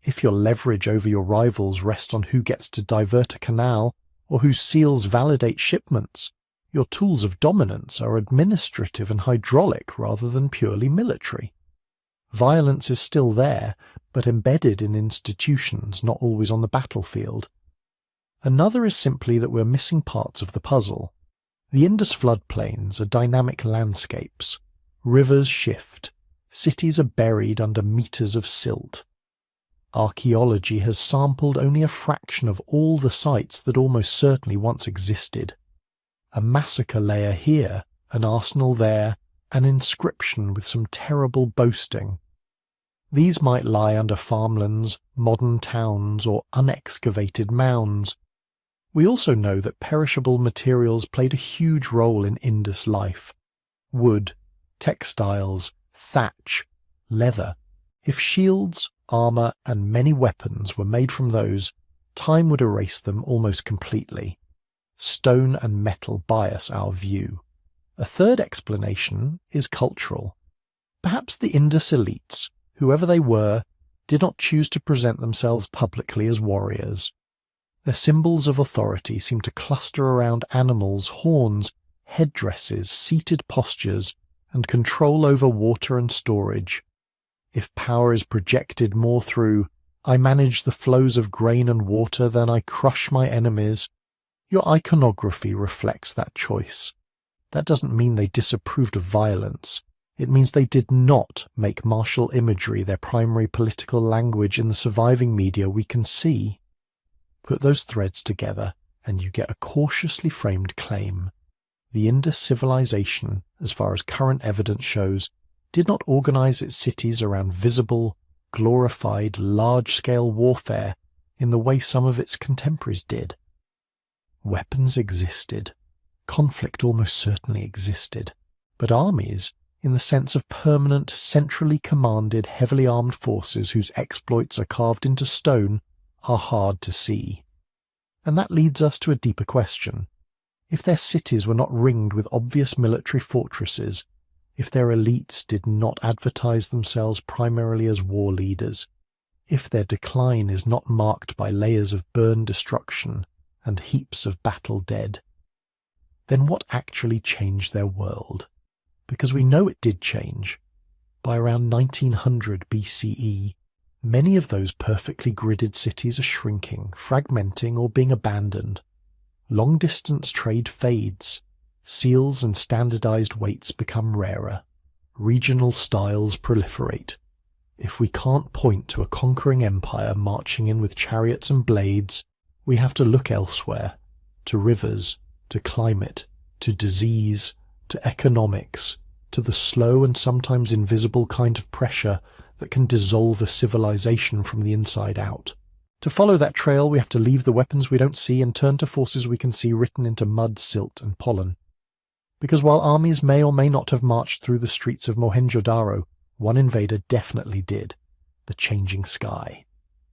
If your leverage over your rivals rests on who gets to divert a canal or whose seals validate shipments, your tools of dominance are administrative and hydraulic rather than purely military. Violence is still there, but embedded in institutions, not always on the battlefield. Another is simply that we're missing parts of the puzzle. The Indus floodplains are dynamic landscapes. Rivers shift. Cities are buried under meters of silt. Archaeology has sampled only a fraction of all the sites that almost certainly once existed. A massacre layer here, an arsenal there, an inscription with some terrible boasting. These might lie under farmlands, modern towns, or unexcavated mounds. We also know that perishable materials played a huge role in Indus life. Wood, textiles, thatch, leather. If shields, armour, and many weapons were made from those, time would erase them almost completely. Stone and metal bias our view. A third explanation is cultural. Perhaps the Indus elites, whoever they were, did not choose to present themselves publicly as warriors. Their symbols of authority seem to cluster around animals, horns, headdresses, seated postures, and control over water and storage. If power is projected more through, I manage the flows of grain and water, then I crush my enemies, your iconography reflects that choice. That doesn't mean they disapproved of violence. It means they did not make martial imagery their primary political language in the surviving media we can see. Put those threads together and you get a cautiously framed claim. The Indus civilization, as far as current evidence shows, did not organize its cities around visible, glorified, large-scale warfare in the way some of its contemporaries did. Weapons existed. Conflict almost certainly existed. But armies, in the sense of permanent, centrally commanded, heavily armed forces whose exploits are carved into stone, are hard to see. And that leads us to a deeper question. If their cities were not ringed with obvious military fortresses, if their elites did not advertise themselves primarily as war leaders, if their decline is not marked by layers of burned destruction and heaps of battle dead, then what actually changed their world? Because we know it did change. By around 1900 BCE, many of those perfectly gridded cities are shrinking, fragmenting, or being abandoned. Long-distance trade fades. Seals and standardized weights become rarer. Regional styles proliferate. If we can't point to a conquering empire marching in with chariots and blades, we have to look elsewhere, to rivers, to climate, to disease, to economics, to the slow and sometimes invisible kind of pressure that can dissolve a civilization from the inside out. To follow that trail, we have to leave the weapons we don't see and turn to forces we can see written into mud, silt, and pollen. Because while armies may or may not have marched through the streets of Mohenjo-Daro, one invader definitely did: the changing sky.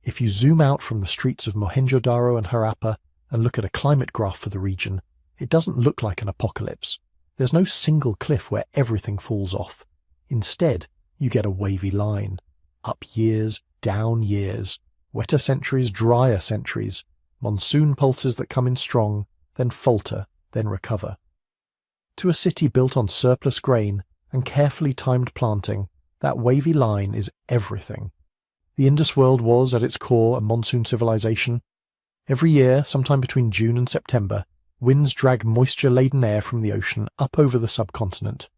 If you zoom out from the streets of Mohenjo-Daro and Harappa and look at a climate graph for the region, it doesn't look like an apocalypse. There's no single cliff where everything falls off. Instead, you get a wavy line. Up years, down years, wetter centuries, drier centuries, monsoon pulses that come in strong, then falter, then recover. To a city built on surplus grain and carefully timed planting, that wavy line is everything. The Indus world was, at its core, a monsoon civilization. Every year, sometime between June and September, winds drag moisture-laden air from the ocean up over the subcontinent.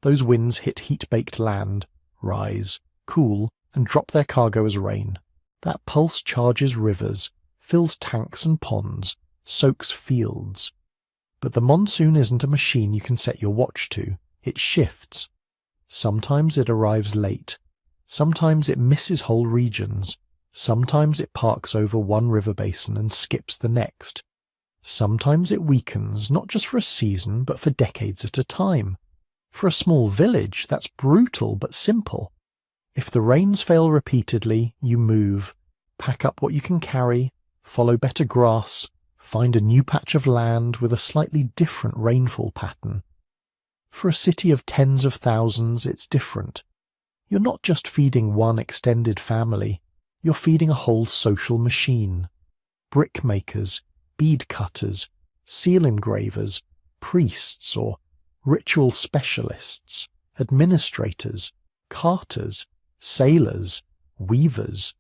Those winds hit heat-baked land, rise, cool, and drop their cargo as rain. That pulse charges rivers, fills tanks and ponds, soaks fields. But the monsoon isn't a machine you can set your watch to. It shifts. Sometimes it arrives late. Sometimes it misses whole regions. Sometimes it parks over one river basin and skips the next. Sometimes it weakens, not just for a season, but for decades at a time. For a small village, that's brutal but simple. If the rains fail repeatedly, you move, pack up what you can carry, follow better grass, find a new patch of land with a slightly different rainfall pattern. For a city of tens of thousands, it's different. You're not just feeding one extended family, you're feeding a whole social machine. Brickmakers, bead cutters, seal engravers, priests or ritual specialists, administrators, carters, sailors, weavers.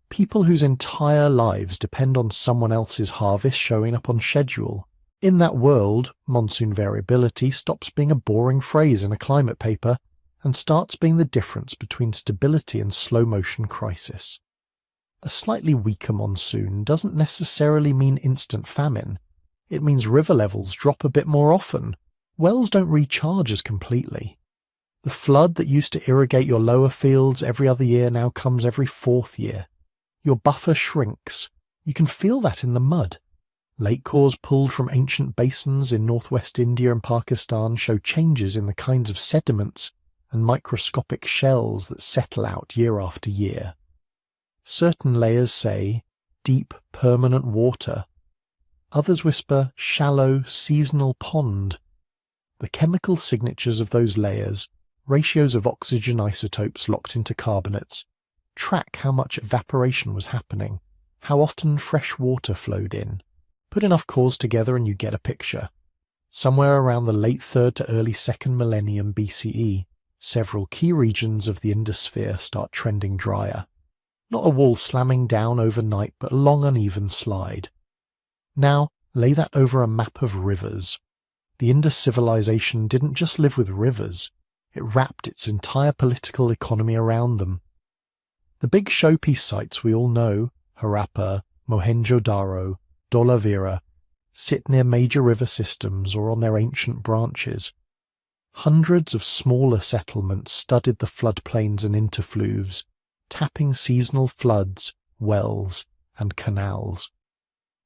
People whose entire lives depend on someone else's harvest showing up on schedule. In that world, monsoon variability stops being a boring phrase in a climate paper and starts being the difference between stability and slow-motion crisis. A slightly weaker monsoon doesn't necessarily mean instant famine. It means river levels drop a bit more often. Wells don't recharge as completely. The flood that used to irrigate your lower fields every other year now comes every fourth year. Your buffer shrinks. You can feel that in the mud. Lake cores pulled from ancient basins in northwest India and Pakistan show changes in the kinds of sediments and microscopic shells that settle out year after year. Certain layers say, deep, permanent water. Others whisper, shallow, seasonal pond. The chemical signatures of those layers, ratios of oxygen isotopes locked into carbonates, track how much evaporation was happening, how often fresh water flowed in. Put enough cores together and you get a picture. Somewhere around the late 3rd to early 2nd millennium BCE, several key regions of the Indus sphere start trending drier. Not a wall slamming down overnight, but a long uneven slide. Now, lay that over a map of rivers. The Indus civilization didn't just live with rivers, it wrapped its entire political economy around them. The big showpiece sites we all know, Harappa, Mohenjo-Daro, Dholavira, sit near major river systems or on their ancient branches. Hundreds of smaller settlements studded the floodplains and interfluves, tapping seasonal floods, wells, and canals.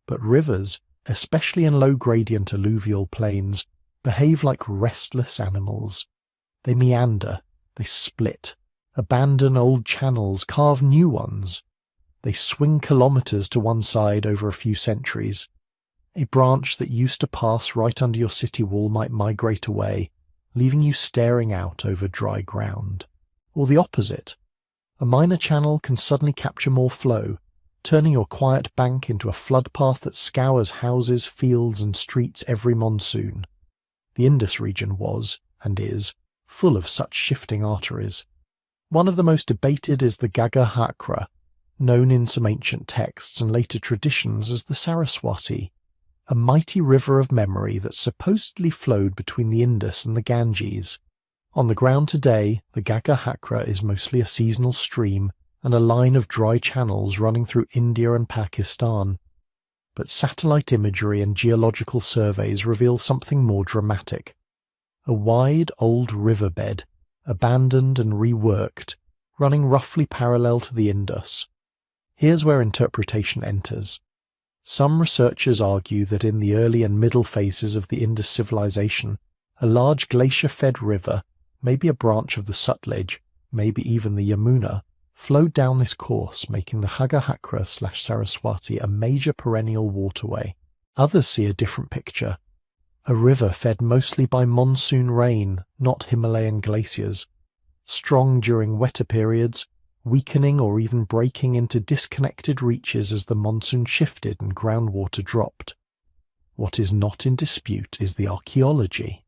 But rivers, especially in low-gradient alluvial plains, behave like restless animals. They meander, they split, abandon old channels, carve new ones. They swing kilometres to one side over a few centuries. A branch that used to pass right under your city wall might migrate away, leaving you staring out over dry ground. Or the opposite. A minor channel can suddenly capture more flow, turning your quiet bank into a flood path that scours houses, fields and streets every monsoon. The Indus region was, and is, full of such shifting arteries. One of the most debated is the Ghaggar-Hakra, known in some ancient texts and later traditions as the Saraswati, a mighty river of memory that supposedly flowed between the Indus and the Ganges. On the ground today, the Ghaggar-Hakra is mostly a seasonal stream and a line of dry channels running through India and Pakistan. But satellite imagery and geological surveys reveal something more dramatic. A wide old riverbed, abandoned and reworked, running roughly parallel to the Indus. Here's where interpretation enters. Some researchers argue that in the early and middle phases of the Indus civilization, a large glacier-fed river, maybe a branch of the Sutlej, maybe even the Yamuna, flowed down this course, making the Ghaggar-Hakra/Saraswati a major perennial waterway. Others see a different picture. A river fed mostly by monsoon rain, not Himalayan glaciers. Strong during wetter periods, weakening or even breaking into disconnected reaches as the monsoon shifted and groundwater dropped. What is not in dispute is the archaeology.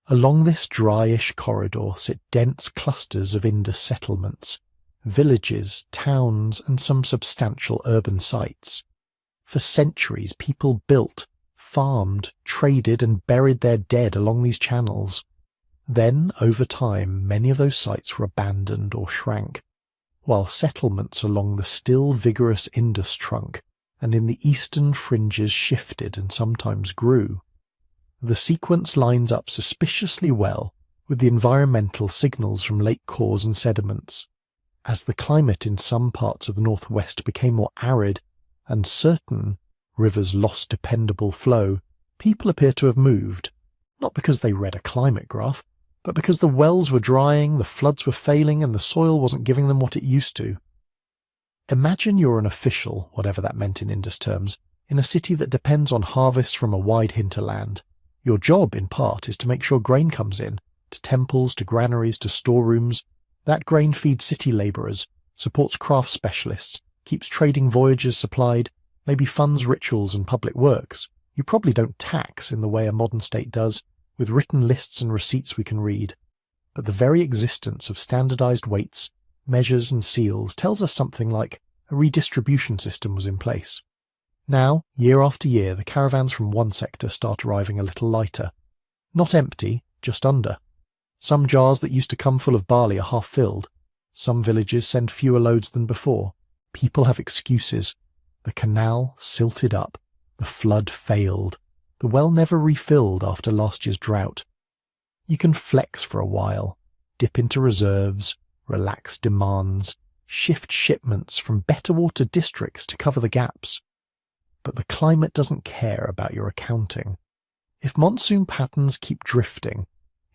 Along this dryish corridor sit dense clusters of Indus settlements, villages, towns, and some substantial urban sites. For centuries, people built, farmed, traded and buried their dead along these channels. Then, over time, many of those sites were abandoned or shrank, while settlements along the still vigorous Indus trunk and in the eastern fringes shifted and sometimes grew. The sequence lines up suspiciously well with the environmental signals from lake cores and sediments. As the climate in some parts of the northwest became more arid and certain rivers lost dependable flow, people appear to have moved, not because they read a climate graph, but because the wells were drying, the floods were failing, and the soil wasn't giving them what it used to. Imagine you're an official, whatever that meant in Indus terms, in a city that depends on harvests from a wide hinterland. Your job, in part, is to make sure grain comes in, to temples, to granaries, to storerooms. That grain feeds city labourers, supports craft specialists, keeps trading voyages supplied, maybe funds rituals and public works. You probably don't tax in the way a modern state does, with written lists and receipts we can read. But the very existence of standardized weights, measures and seals tells us something like a redistribution system was in place. Now, year after year, the caravans from one sector start arriving a little lighter. Not empty, just under. Some jars that used to come full of barley are half filled. Some villages send fewer loads than before. People have excuses. The canal silted up. The flood failed. The well never refilled after last year's drought. You can flex for a while, dip into reserves, relax demands, shift shipments from better water districts to cover the gaps. But the climate doesn't care about your accounting. If monsoon patterns keep drifting,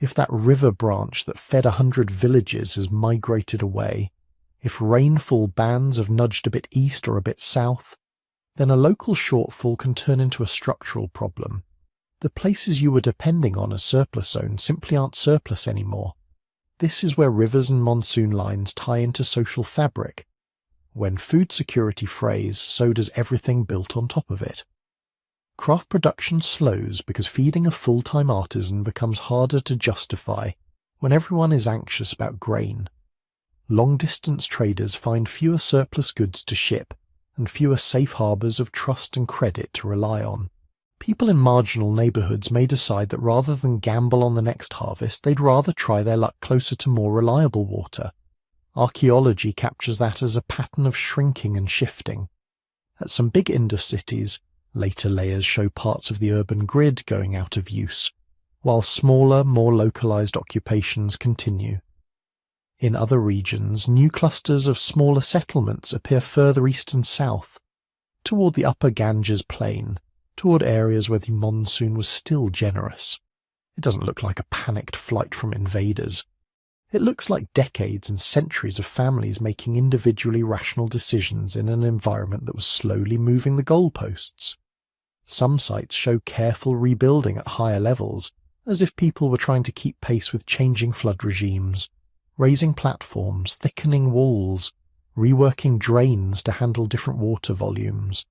if that river branch that fed 100 villages has migrated away, if rainfall bands have nudged a bit east or a bit south, then a local shortfall can turn into a structural problem. The places you were depending on as surplus zones simply aren't surplus anymore. This is where rivers and monsoon lines tie into social fabric. When food security frays, so does everything built on top of it. Craft production slows because feeding a full-time artisan becomes harder to justify when everyone is anxious about grain. Long-distance traders find fewer surplus goods to ship and fewer safe harbours of trust and credit to rely on. People in marginal neighbourhoods may decide that rather than gamble on the next harvest, they'd rather try their luck closer to more reliable water. Archaeology captures that as a pattern of shrinking and shifting. At some big Indus cities, later layers show parts of the urban grid going out of use, while smaller, more localised occupations continue. In other regions, new clusters of smaller settlements appear further east and south, toward the upper Ganges plain, toward areas where the monsoon was still generous. It doesn't look like a panicked flight from invaders. It looks like decades and centuries of families making individually rational decisions in an environment that was slowly moving the goalposts. Some sites show careful rebuilding at higher levels, as if people were trying to keep pace with changing flood regimes, raising platforms, thickening walls, reworking drains to handle different water volumes.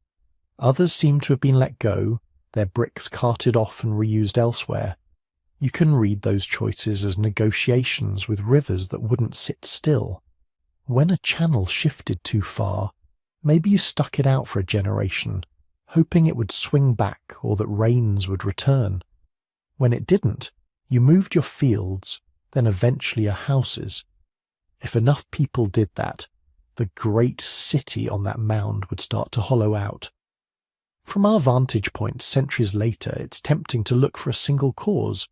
Others seem to have been let go, their bricks carted off and reused elsewhere. You can read those choices as negotiations with rivers that wouldn't sit still. When a channel shifted too far, maybe you stuck it out for a generation, hoping it would swing back or that rains would return. When it didn't, you moved your fields, then eventually your houses. If enough people did that, the great city on that mound would start to hollow out. From our vantage point centuries later, it's tempting to look for a single cause.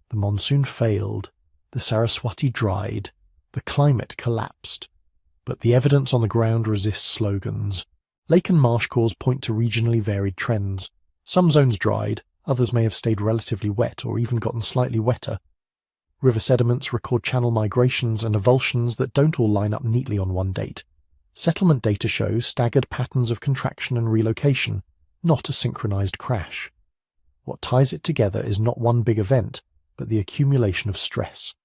The monsoon failed, the Saraswati dried, the climate collapsed. But the evidence on the ground resists slogans. Lake and marsh cores point to regionally varied trends. Some zones dried, others may have stayed relatively wet or even gotten slightly wetter. River sediments record channel migrations and avulsions that don't all line up neatly on one date. Settlement data shows staggered patterns of contraction and relocation, not a synchronized crash. What ties it together is not one big event, but the accumulation of stress.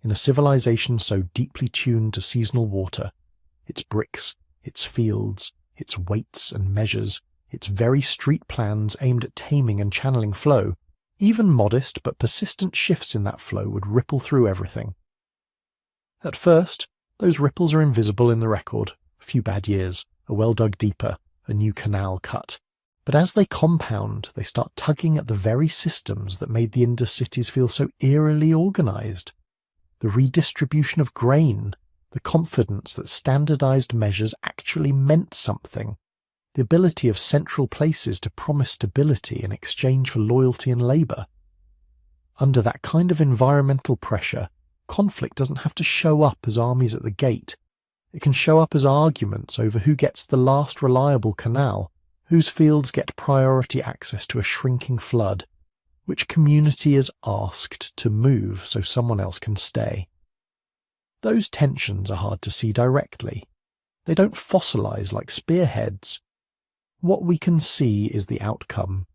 In a civilization so deeply tuned to seasonal water, its bricks, its fields, its weights and measures, its very street plans aimed at taming and channeling flow, even modest but persistent shifts in that flow would ripple through everything. At first, those ripples are invisible in the record. A few bad years, a well dug deeper, a new canal cut. But as they compound, they start tugging at the very systems that made the Indus cities feel so eerily organised. The redistribution of grain, the confidence that standardized measures actually meant something, the ability of central places to promise stability in exchange for loyalty and labour. Under that kind of environmental pressure, conflict doesn't have to show up as armies at the gate. It can show up as arguments over who gets the last reliable canal, whose fields get priority access to a shrinking flood, which community is asked to move so someone else can stay. Those tensions are hard to see directly. They don't fossilize like spearheads. What we can see is the outcome.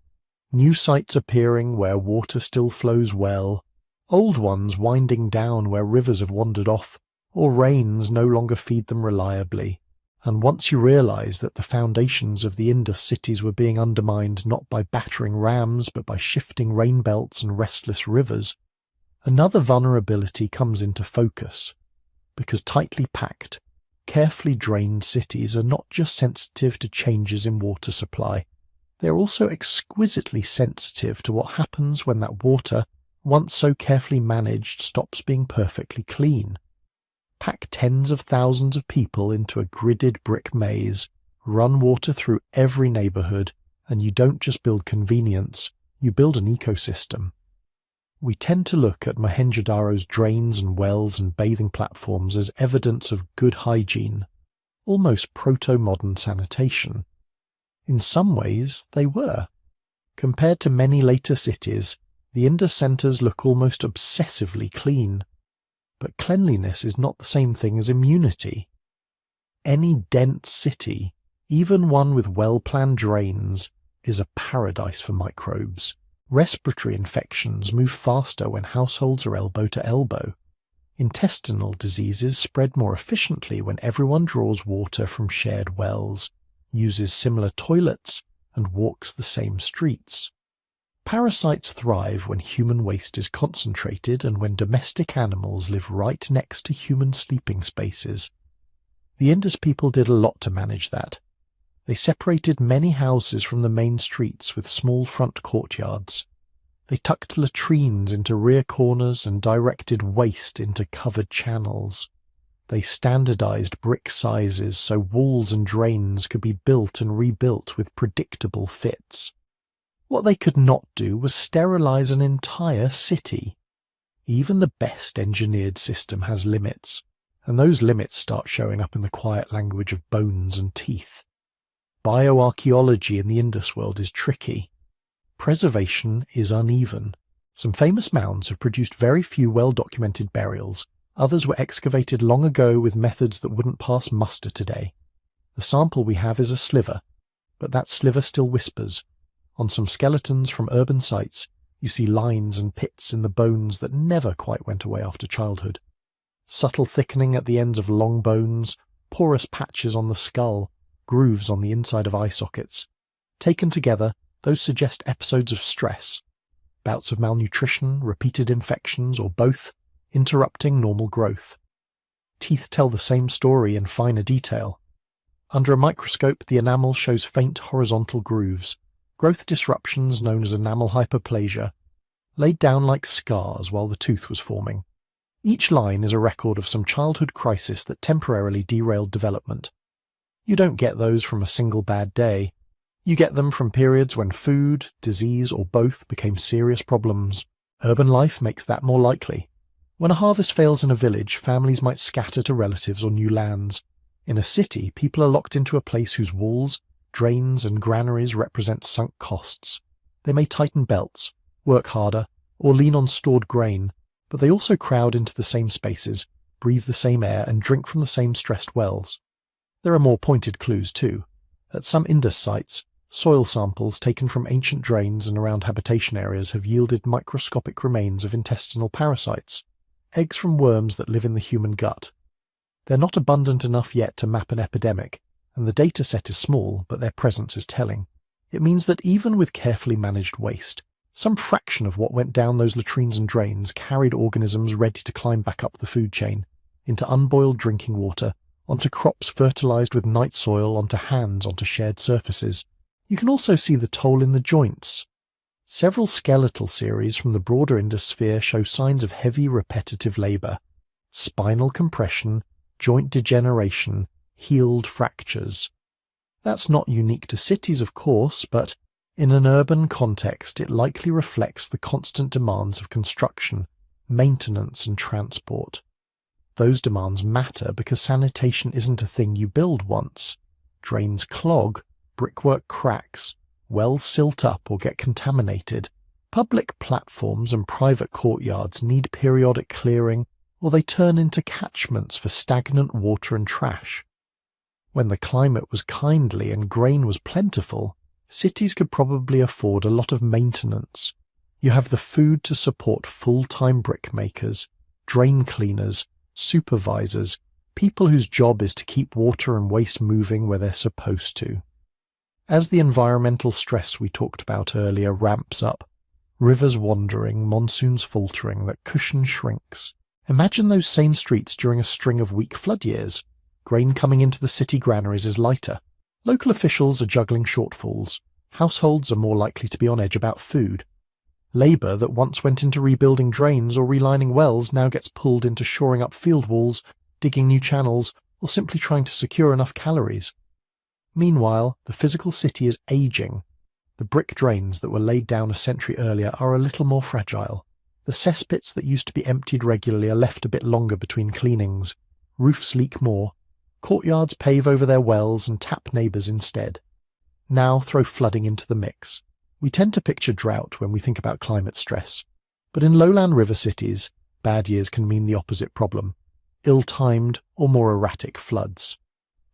New sites appearing where water still flows well, old ones winding down where rivers have wandered off, or rains no longer feed them reliably. And once you realise that the foundations of the Indus cities were being undermined not by battering rams but by shifting rain belts and restless rivers, another vulnerability comes into focus. Because tightly packed, carefully drained cities are not just sensitive to changes in water supply, they are also exquisitely sensitive to what happens when that water, once so carefully managed, stops being perfectly clean. Pack tens of thousands of people into a gridded brick maze, run water through every neighbourhood, and you don't just build convenience, you build an ecosystem. We tend to look at Mohenjo-Daro's drains and wells and bathing platforms as evidence of good hygiene, almost proto-modern sanitation. In some ways, they were. Compared to many later cities, the Indus centres look almost obsessively clean. But cleanliness is not the same thing as immunity. Any dense city, even one with well-planned drains, is a paradise for microbes. Respiratory infections move faster when households are elbow to elbow. Intestinal diseases spread more efficiently when everyone draws water from shared wells, uses similar toilets, and walks the same streets. Parasites thrive when human waste is concentrated and when domestic animals live right next to human sleeping spaces. The Indus people did a lot to manage that. They separated many houses from the main streets with small front courtyards. They tucked latrines into rear corners and directed waste into covered channels. They standardized brick sizes so walls and drains could be built and rebuilt with predictable fits. What they could not do was sterilize an entire city. Even the best engineered system has limits, and those limits start showing up in the quiet language of bones and teeth. Bioarchaeology in the Indus world is tricky. Preservation is uneven. Some famous mounds have produced very few well-documented burials. Others were excavated long ago with methods that wouldn't pass muster today. The sample we have is a sliver, but that sliver still whispers. On some skeletons from urban sites, you see lines and pits in the bones that never quite went away after childhood. Subtle thickening at the ends of long bones, porous patches on the skull, grooves on the inside of eye sockets. Taken together, those suggest episodes of stress, bouts of malnutrition, repeated infections, or both, interrupting normal growth. Teeth tell the same story in finer detail. Under a microscope, the enamel shows faint horizontal grooves, growth disruptions known as enamel hyperplasia, laid down like scars while the tooth was forming. Each line is a record of some childhood crisis that temporarily derailed development. You don't get those from a single bad day. You get them from periods when food, disease, or both became serious problems. Urban life makes that more likely. When a harvest fails in a village, families might scatter to relatives or new lands. In a city, people are locked into a place whose walls, drains, and granaries represent sunk costs. They may tighten belts, work harder, or lean on stored grain, but they also crowd into the same spaces, breathe the same air, and drink from the same stressed wells. There are more pointed clues too. At some Indus sites, soil samples taken from ancient drains and around habitation areas have yielded microscopic remains of intestinal parasites, eggs from worms that live in the human gut. They're not abundant enough yet to map an epidemic, and the data set is small, but their presence is telling. It means that even with carefully managed waste, some fraction of what went down those latrines and drains carried organisms ready to climb back up the food chain, into unboiled drinking water, onto crops fertilized with night soil, onto hands, onto shared surfaces. You can also see the toll in the joints. Several skeletal series from the broader Indus sphere show signs of heavy repetitive labour, spinal compression, joint degeneration, healed fractures. That's not unique to cities, of course, but in an urban context it likely reflects the constant demands of construction, maintenance and transport. Those demands matter because sanitation isn't a thing you build once. Drains clog, brickwork cracks, wells silt up or get contaminated. Public platforms and private courtyards need periodic clearing, or they turn into catchments for stagnant water and trash. When the climate was kindly and grain was plentiful, cities could probably afford a lot of maintenance. You have the food to support full-time brickmakers, drain cleaners, supervisors, people whose job is to keep water and waste moving where they're supposed to. As the environmental stress we talked about earlier ramps up, rivers wandering, monsoons faltering, that cushion shrinks. Imagine those same streets during a string of weak flood years. Grain coming into the city granaries is lighter. Local officials are juggling shortfalls. Households are more likely to be on edge about food. Labour that once went into rebuilding drains or relining wells now gets pulled into shoring up field walls, digging new channels, or simply trying to secure enough calories. Meanwhile, the physical city is ageing. The brick drains that were laid down a century earlier are a little more fragile. The cesspits that used to be emptied regularly are left a bit longer between cleanings. Roofs leak more. Courtyards pave over their wells and tap neighbours instead. Now throw flooding into the mix. We tend to picture drought when we think about climate stress. But in lowland river cities, bad years can mean the opposite problem. Ill-timed or more erratic floods.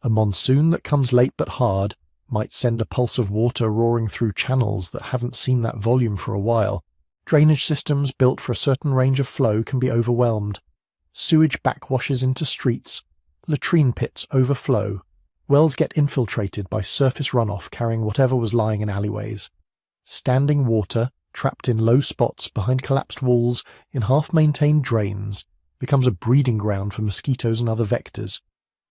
A monsoon that comes late but hard might send a pulse of water roaring through channels that haven't seen that volume for a while. Drainage systems built for a certain range of flow can be overwhelmed. Sewage backwashes into streets. Latrine pits overflow. Wells get infiltrated by surface runoff carrying whatever was lying in alleyways. Standing water, trapped in low spots behind collapsed walls in half-maintained drains, becomes a breeding ground for mosquitoes and other vectors.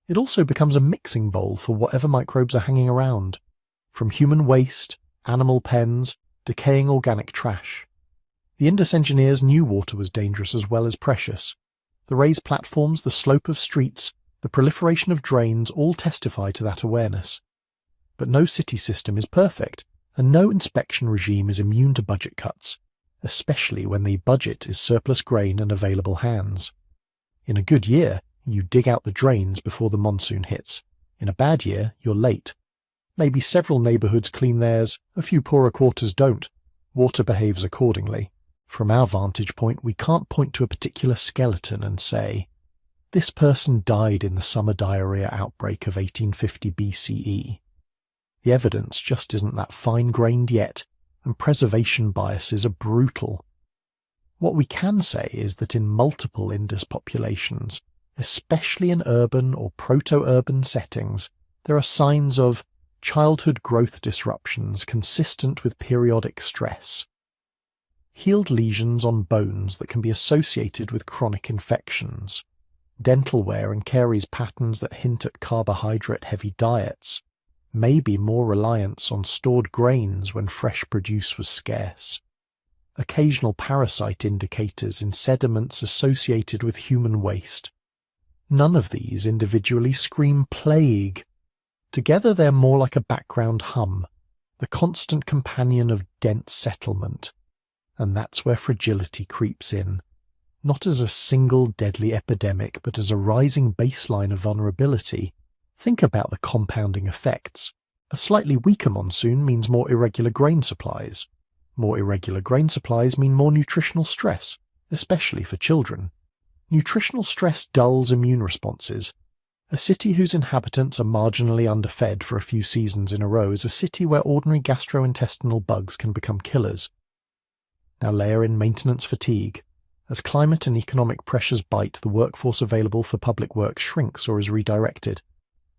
It also becomes a mixing bowl for whatever microbes are hanging around, from human waste, animal pens, decaying organic trash. The Indus engineers knew water was dangerous as well as precious. The raised platforms, the slope of streets, the proliferation of drains all testify to that awareness. But no city system is perfect, and no inspection regime is immune to budget cuts, especially when the budget is surplus grain and available hands. In a good year, you dig out the drains before the monsoon hits. In a bad year, you're late. Maybe several neighbourhoods clean theirs, a few poorer quarters don't. Water behaves accordingly. From our vantage point, we can't point to a particular skeleton and say, this person died in the summer diarrhea outbreak of 1850 BCE. The evidence just isn't that fine-grained yet, and preservation biases are brutal. What we can say is that in multiple Indus populations, especially in urban or proto-urban settings, there are signs of childhood growth disruptions consistent with periodic stress. Healed lesions on bones that can be associated with chronic infections. Dental wear and caries patterns that hint at carbohydrate-heavy diets. Maybe more reliance on stored grains when fresh produce was scarce. Occasional parasite indicators in sediments associated with human waste. None of these individually scream plague. Together they're more like a background hum, the constant companion of dense settlement. And that's where fragility creeps in. Not as a single deadly epidemic, but as a rising baseline of vulnerability. Think about the compounding effects. A slightly weaker monsoon means more irregular grain supplies. More irregular grain supplies mean more nutritional stress, especially for children. Nutritional stress dulls immune responses. A city whose inhabitants are marginally underfed for a few seasons in a row is a city where ordinary gastrointestinal bugs can become killers. Now layer in maintenance fatigue. As climate and economic pressures bite, the workforce available for public work shrinks or is redirected.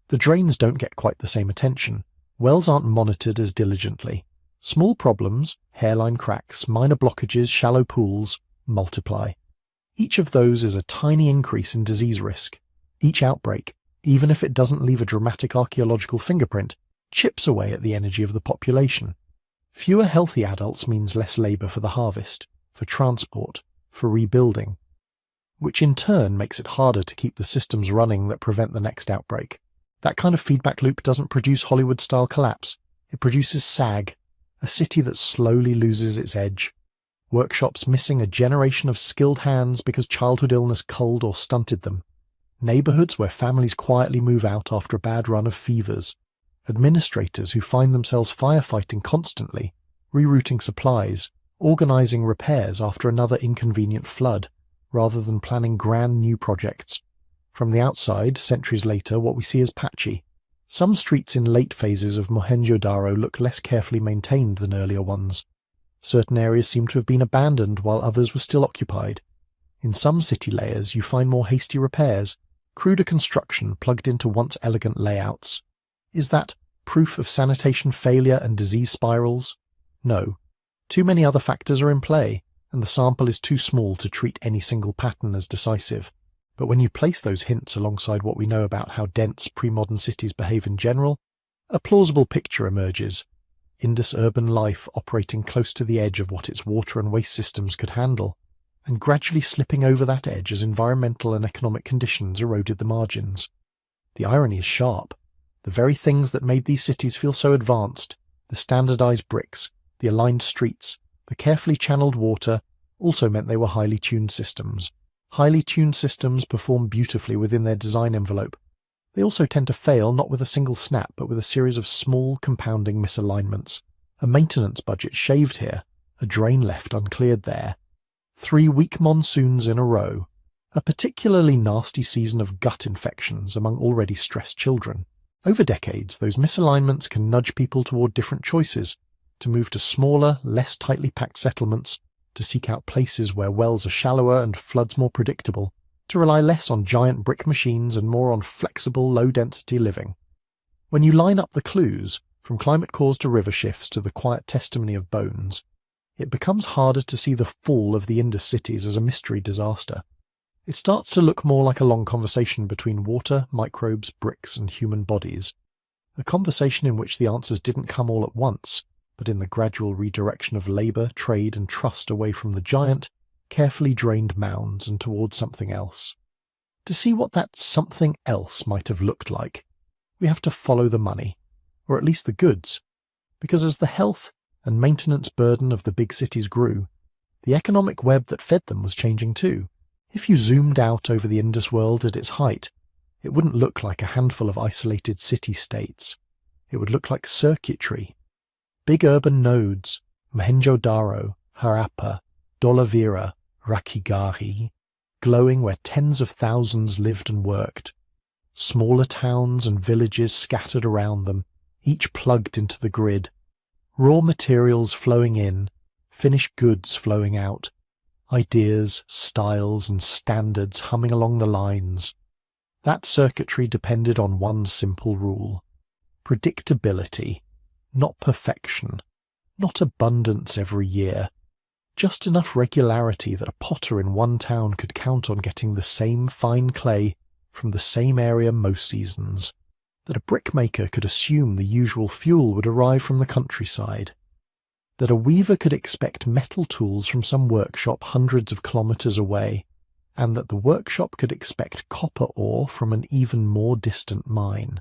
The drains don't get quite the same attention. Wells aren't monitored as diligently. Small problems, hairline cracks, minor blockages, shallow pools, multiply. Each of those is a tiny increase in disease risk. Each outbreak, even if it doesn't leave a dramatic archaeological fingerprint, chips away at the energy of the population. Fewer healthy adults means less labour for the harvest, for transport, for rebuilding, which in turn makes it harder to keep the systems running that prevent the next outbreak. That kind of feedback loop doesn't produce Hollywood-style collapse. It produces sag, a city that slowly loses its edge. Workshops missing a generation of skilled hands because childhood illness culled or stunted them. Neighbourhoods where families quietly move out after a bad run of fevers. Administrators who find themselves firefighting constantly, rerouting supplies, organising repairs after another inconvenient flood, rather than planning grand new projects. From the outside, centuries later, what we see is patchy. Some streets in late phases of Mohenjo-Daro look less carefully maintained than earlier ones. Certain areas seem to have been abandoned while others were still occupied. In some city layers you find more hasty repairs, cruder construction plugged into once elegant layouts. Is that proof of sanitation failure and disease spirals? No. Too many other factors are in play, and the sample is too small to treat any single pattern as decisive. But when you place those hints alongside what we know about how dense pre-modern cities behave in general, a plausible picture emerges. Indus urban life operating close to the edge of what its water and waste systems could handle, and gradually slipping over that edge as environmental and economic conditions eroded the margins. The irony is sharp. The very things that made these cities feel so advanced, the standardized bricks, the aligned streets, the carefully channeled water, also meant they were highly tuned systems. Highly tuned systems perform beautifully within their design envelope. They also tend to fail not with a single snap, but with a series of small, compounding misalignments. A maintenance budget shaved here, a drain left uncleared there. 3 weak monsoons in a row. A particularly nasty season of gut infections among already stressed children. Over decades, those misalignments can nudge people toward different choices, to move to smaller, less tightly packed settlements, to seek out places where wells are shallower and floods more predictable, to rely less on giant brick machines and more on flexible, low-density living. When you line up the clues, from climate cause to river shifts to the quiet testimony of bones, it becomes harder to see the fall of the Indus cities as a mystery disaster. It starts to look more like a long conversation between water, microbes, bricks, and human bodies. A conversation in which the answers didn't come all at once, but in the gradual redirection of labour, trade, and trust away from the giant, carefully drained mounds and towards something else. To see what that something else might have looked like, we have to follow the money, or at least the goods, because as the health and maintenance burden of the big cities grew, the economic web that fed them was changing too. If you zoomed out over the Indus world at its height, it wouldn't look like a handful of isolated city-states. It would look like circuitry. Big urban nodes, Mohenjo-Daro, Harappa, Dholavira, Rakhigarhi, glowing where tens of thousands lived and worked. Smaller towns and villages scattered around them, each plugged into the grid. Raw materials flowing in, finished goods flowing out. Ideas, styles, and standards humming along the lines. That circuitry depended on one simple rule. Predictability. Not perfection, not abundance every year, just enough regularity that a potter in one town could count on getting the same fine clay from the same area most seasons, that a brickmaker could assume the usual fuel would arrive from the countryside, that a weaver could expect metal tools from some workshop hundreds of kilometres away, and that the workshop could expect copper ore from an even more distant mine.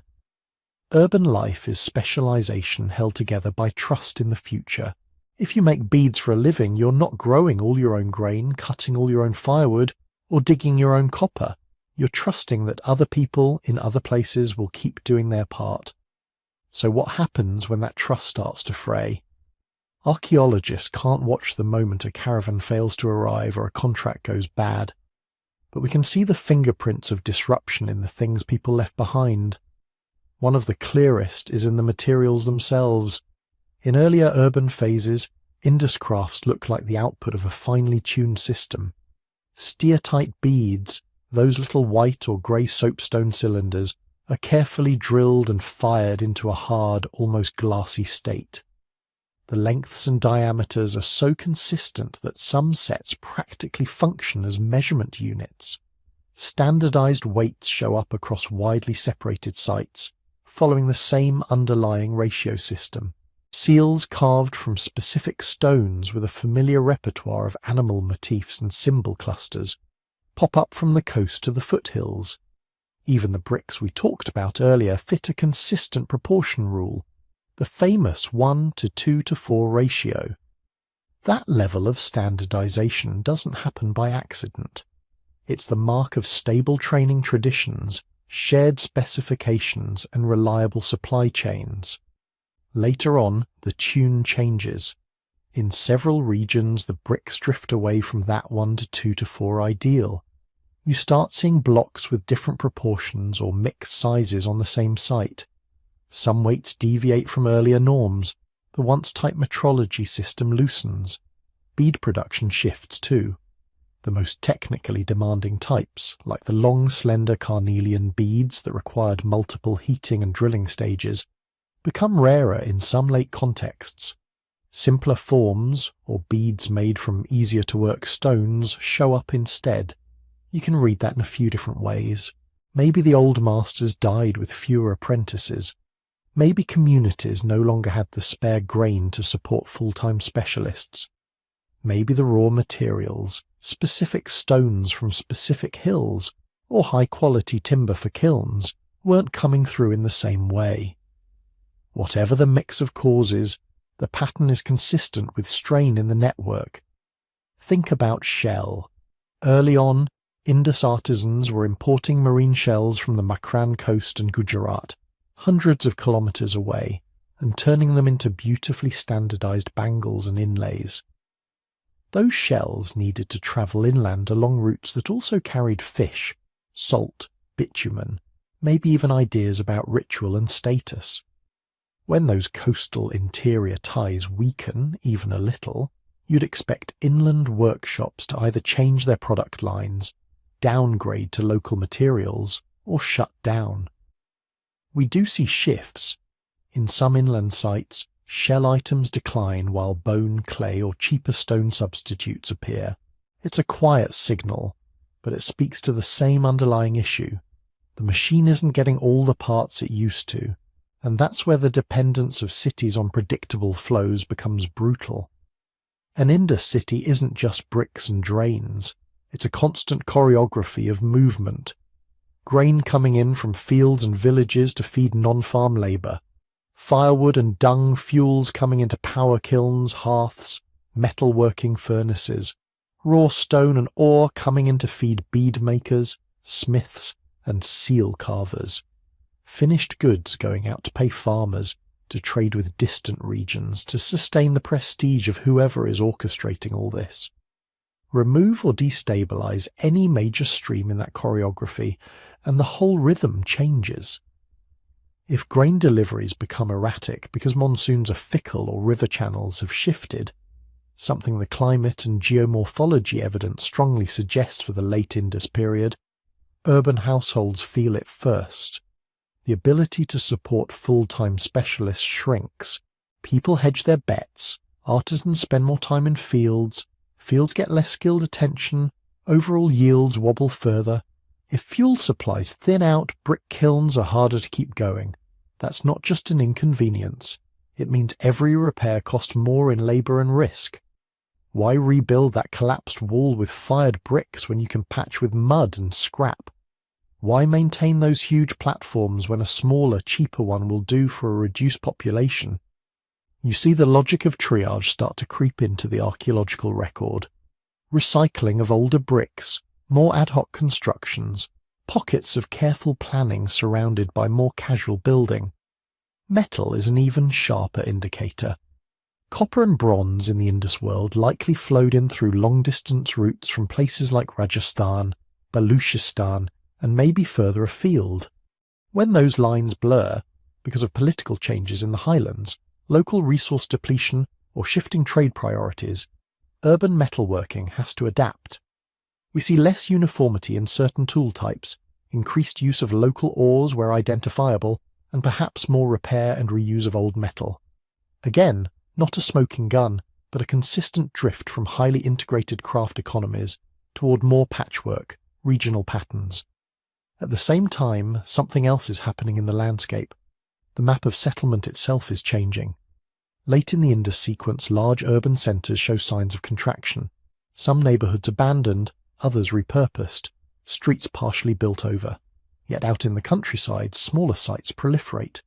Urban life is specialization held together by trust in the future. If you make beads for a living, you're not growing all your own grain, cutting all your own firewood, or digging your own copper. You're trusting that other people in other places will keep doing their part. So what happens when that trust starts to fray? Archaeologists can't watch the moment a caravan fails to arrive or a contract goes bad. But we can see the fingerprints of disruption in the things people left behind. One of the clearest is in the materials themselves. In earlier urban phases, Indus crafts looked like the output of a finely tuned system. Steer-tight beads, those little white or grey soapstone cylinders, are carefully drilled and fired into a hard, almost glassy state. The lengths and diameters are so consistent that some sets practically function as measurement units. Standardized weights show up across widely separated sites, following the same underlying ratio system. Seals carved from specific stones with a familiar repertoire of animal motifs and symbol clusters pop up from the coast to the foothills. Even the bricks we talked about earlier fit a consistent proportion rule, the famous 1 to 2 to 4 ratio. That level of standardization doesn't happen by accident. It's the mark of stable training traditions, shared specifications, and reliable supply chains. Later on, the tune changes. In several regions, the bricks drift away from that 1 to 2 to 4 ideal. You start seeing blocks with different proportions or mixed sizes on the same site. Some weights deviate from earlier norms. The once-tight metrology system loosens. Bead production shifts too. The most technically demanding types, like the long, slender carnelian beads that required multiple heating and drilling stages, become rarer in some late contexts. Simpler forms, or beads made from easier-to-work stones, show up instead. You can read that in a few different ways. Maybe the old masters died with fewer apprentices. Maybe communities no longer had the spare grain to support full-time specialists. Maybe the raw materials, specific stones from specific hills, or high-quality timber for kilns, weren't coming through in the same way. Whatever the mix of causes, the pattern is consistent with strain in the network. Think about shell. Early on, Indus artisans were importing marine shells from the Macklin coast and Gujarat, hundreds of kilometres away, and turning them into beautifully standardized bangles and inlays. Those shells needed to travel inland along routes that also carried fish, salt, bitumen, maybe even ideas about ritual and status. When those coastal interior ties weaken even a little, you'd expect inland workshops to either change their product lines, downgrade to local materials, or shut down. We do see shifts. In some inland sites, shell items decline while bone, clay, or cheaper stone substitutes appear. It's a quiet signal, but it speaks to the same underlying issue. The machine isn't getting all the parts it used to, and that's where the dependence of cities on predictable flows becomes brutal. An Indus city isn't just bricks and drains. It's a constant choreography of movement. Grain coming in from fields and villages to feed non-farm labour. Firewood and dung fuels coming into power kilns, hearths, metal-working furnaces. Raw stone and ore coming in to feed bead makers, smiths, and seal carvers. Finished goods going out to pay farmers, to trade with distant regions, to sustain the prestige of whoever is orchestrating all this. Remove or destabilise any major stream in that choreography, and the whole rhythm changes. If grain deliveries become erratic because monsoons are fickle or river channels have shifted, something the climate and geomorphology evidence strongly suggests for the late Indus period, urban households feel it first. The ability to support full-time specialists shrinks. People hedge their bets. Artisans spend more time in fields. Fields get less skilled attention. Overall yields wobble further. If fuel supplies thin out, brick kilns are harder to keep going. That's not just an inconvenience. It means every repair costs more in labour and risk. Why rebuild that collapsed wall with fired bricks when you can patch with mud and scrap? Why maintain those huge platforms when a smaller, cheaper one will do for a reduced population? You see the logic of triage start to creep into the archaeological record. Recycling of older bricks, more ad hoc constructions, pockets of careful planning surrounded by more casual building. Metal is an even sharper indicator. Copper and bronze in the Indus world likely flowed in through long-distance routes from places like Rajasthan, Baluchistan, and maybe further afield. When those lines blur, because of political changes in the highlands, local resource depletion, or shifting trade priorities, urban metalworking has to adapt. We see less uniformity in certain tool types, increased use of local ores where identifiable, and perhaps more repair and reuse of old metal. Again, not a smoking gun, but a consistent drift from highly integrated craft economies toward more patchwork, regional patterns. At the same time, something else is happening in the landscape. The map of settlement itself is changing. Late in the Indus sequence, large urban centres show signs of contraction. Some neighbourhoods abandoned, others repurposed, streets partially built over. Yet out in the countryside, smaller sites proliferate.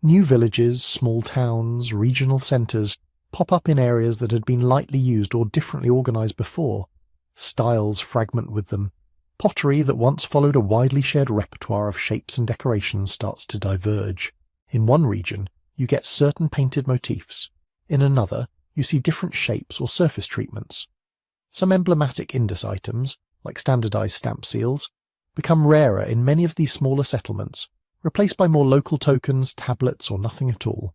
New villages, small towns, regional centres pop up in areas that had been lightly used or differently organised before. Styles fragment with them. Pottery that once followed a widely shared repertoire of shapes and decorations starts to diverge. In one region, you get certain painted motifs. In another, you see different shapes or surface treatments. Some emblematic Indus items, like standardized stamp seals, become rarer in many of these smaller settlements, replaced by more local tokens, tablets, or nothing at all.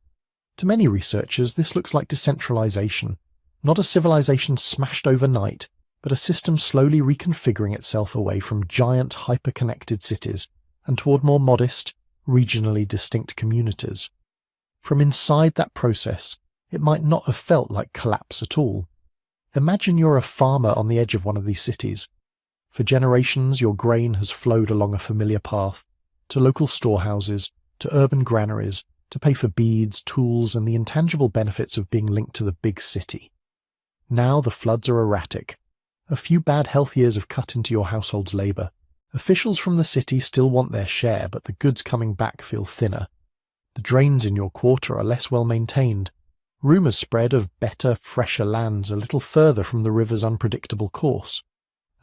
To many researchers, this looks like decentralization, not a civilization smashed overnight, but a system slowly reconfiguring itself away from giant hyper-connected cities and toward more modest, regionally distinct communities. From inside that process, it might not have felt like collapse at all. Imagine you're a farmer on the edge of one of these cities. For generations, your grain has flowed along a familiar path, to local storehouses, to urban granaries, to pay for beads, tools, and the intangible benefits of being linked to the big city. Now the floods are erratic. A few bad health years have cut into your household's labour. Officials from the city still want their share, but the goods coming back feel thinner. The drains in your quarter are less well maintained. Rumours spread of better, fresher lands a little further from the river's unpredictable course.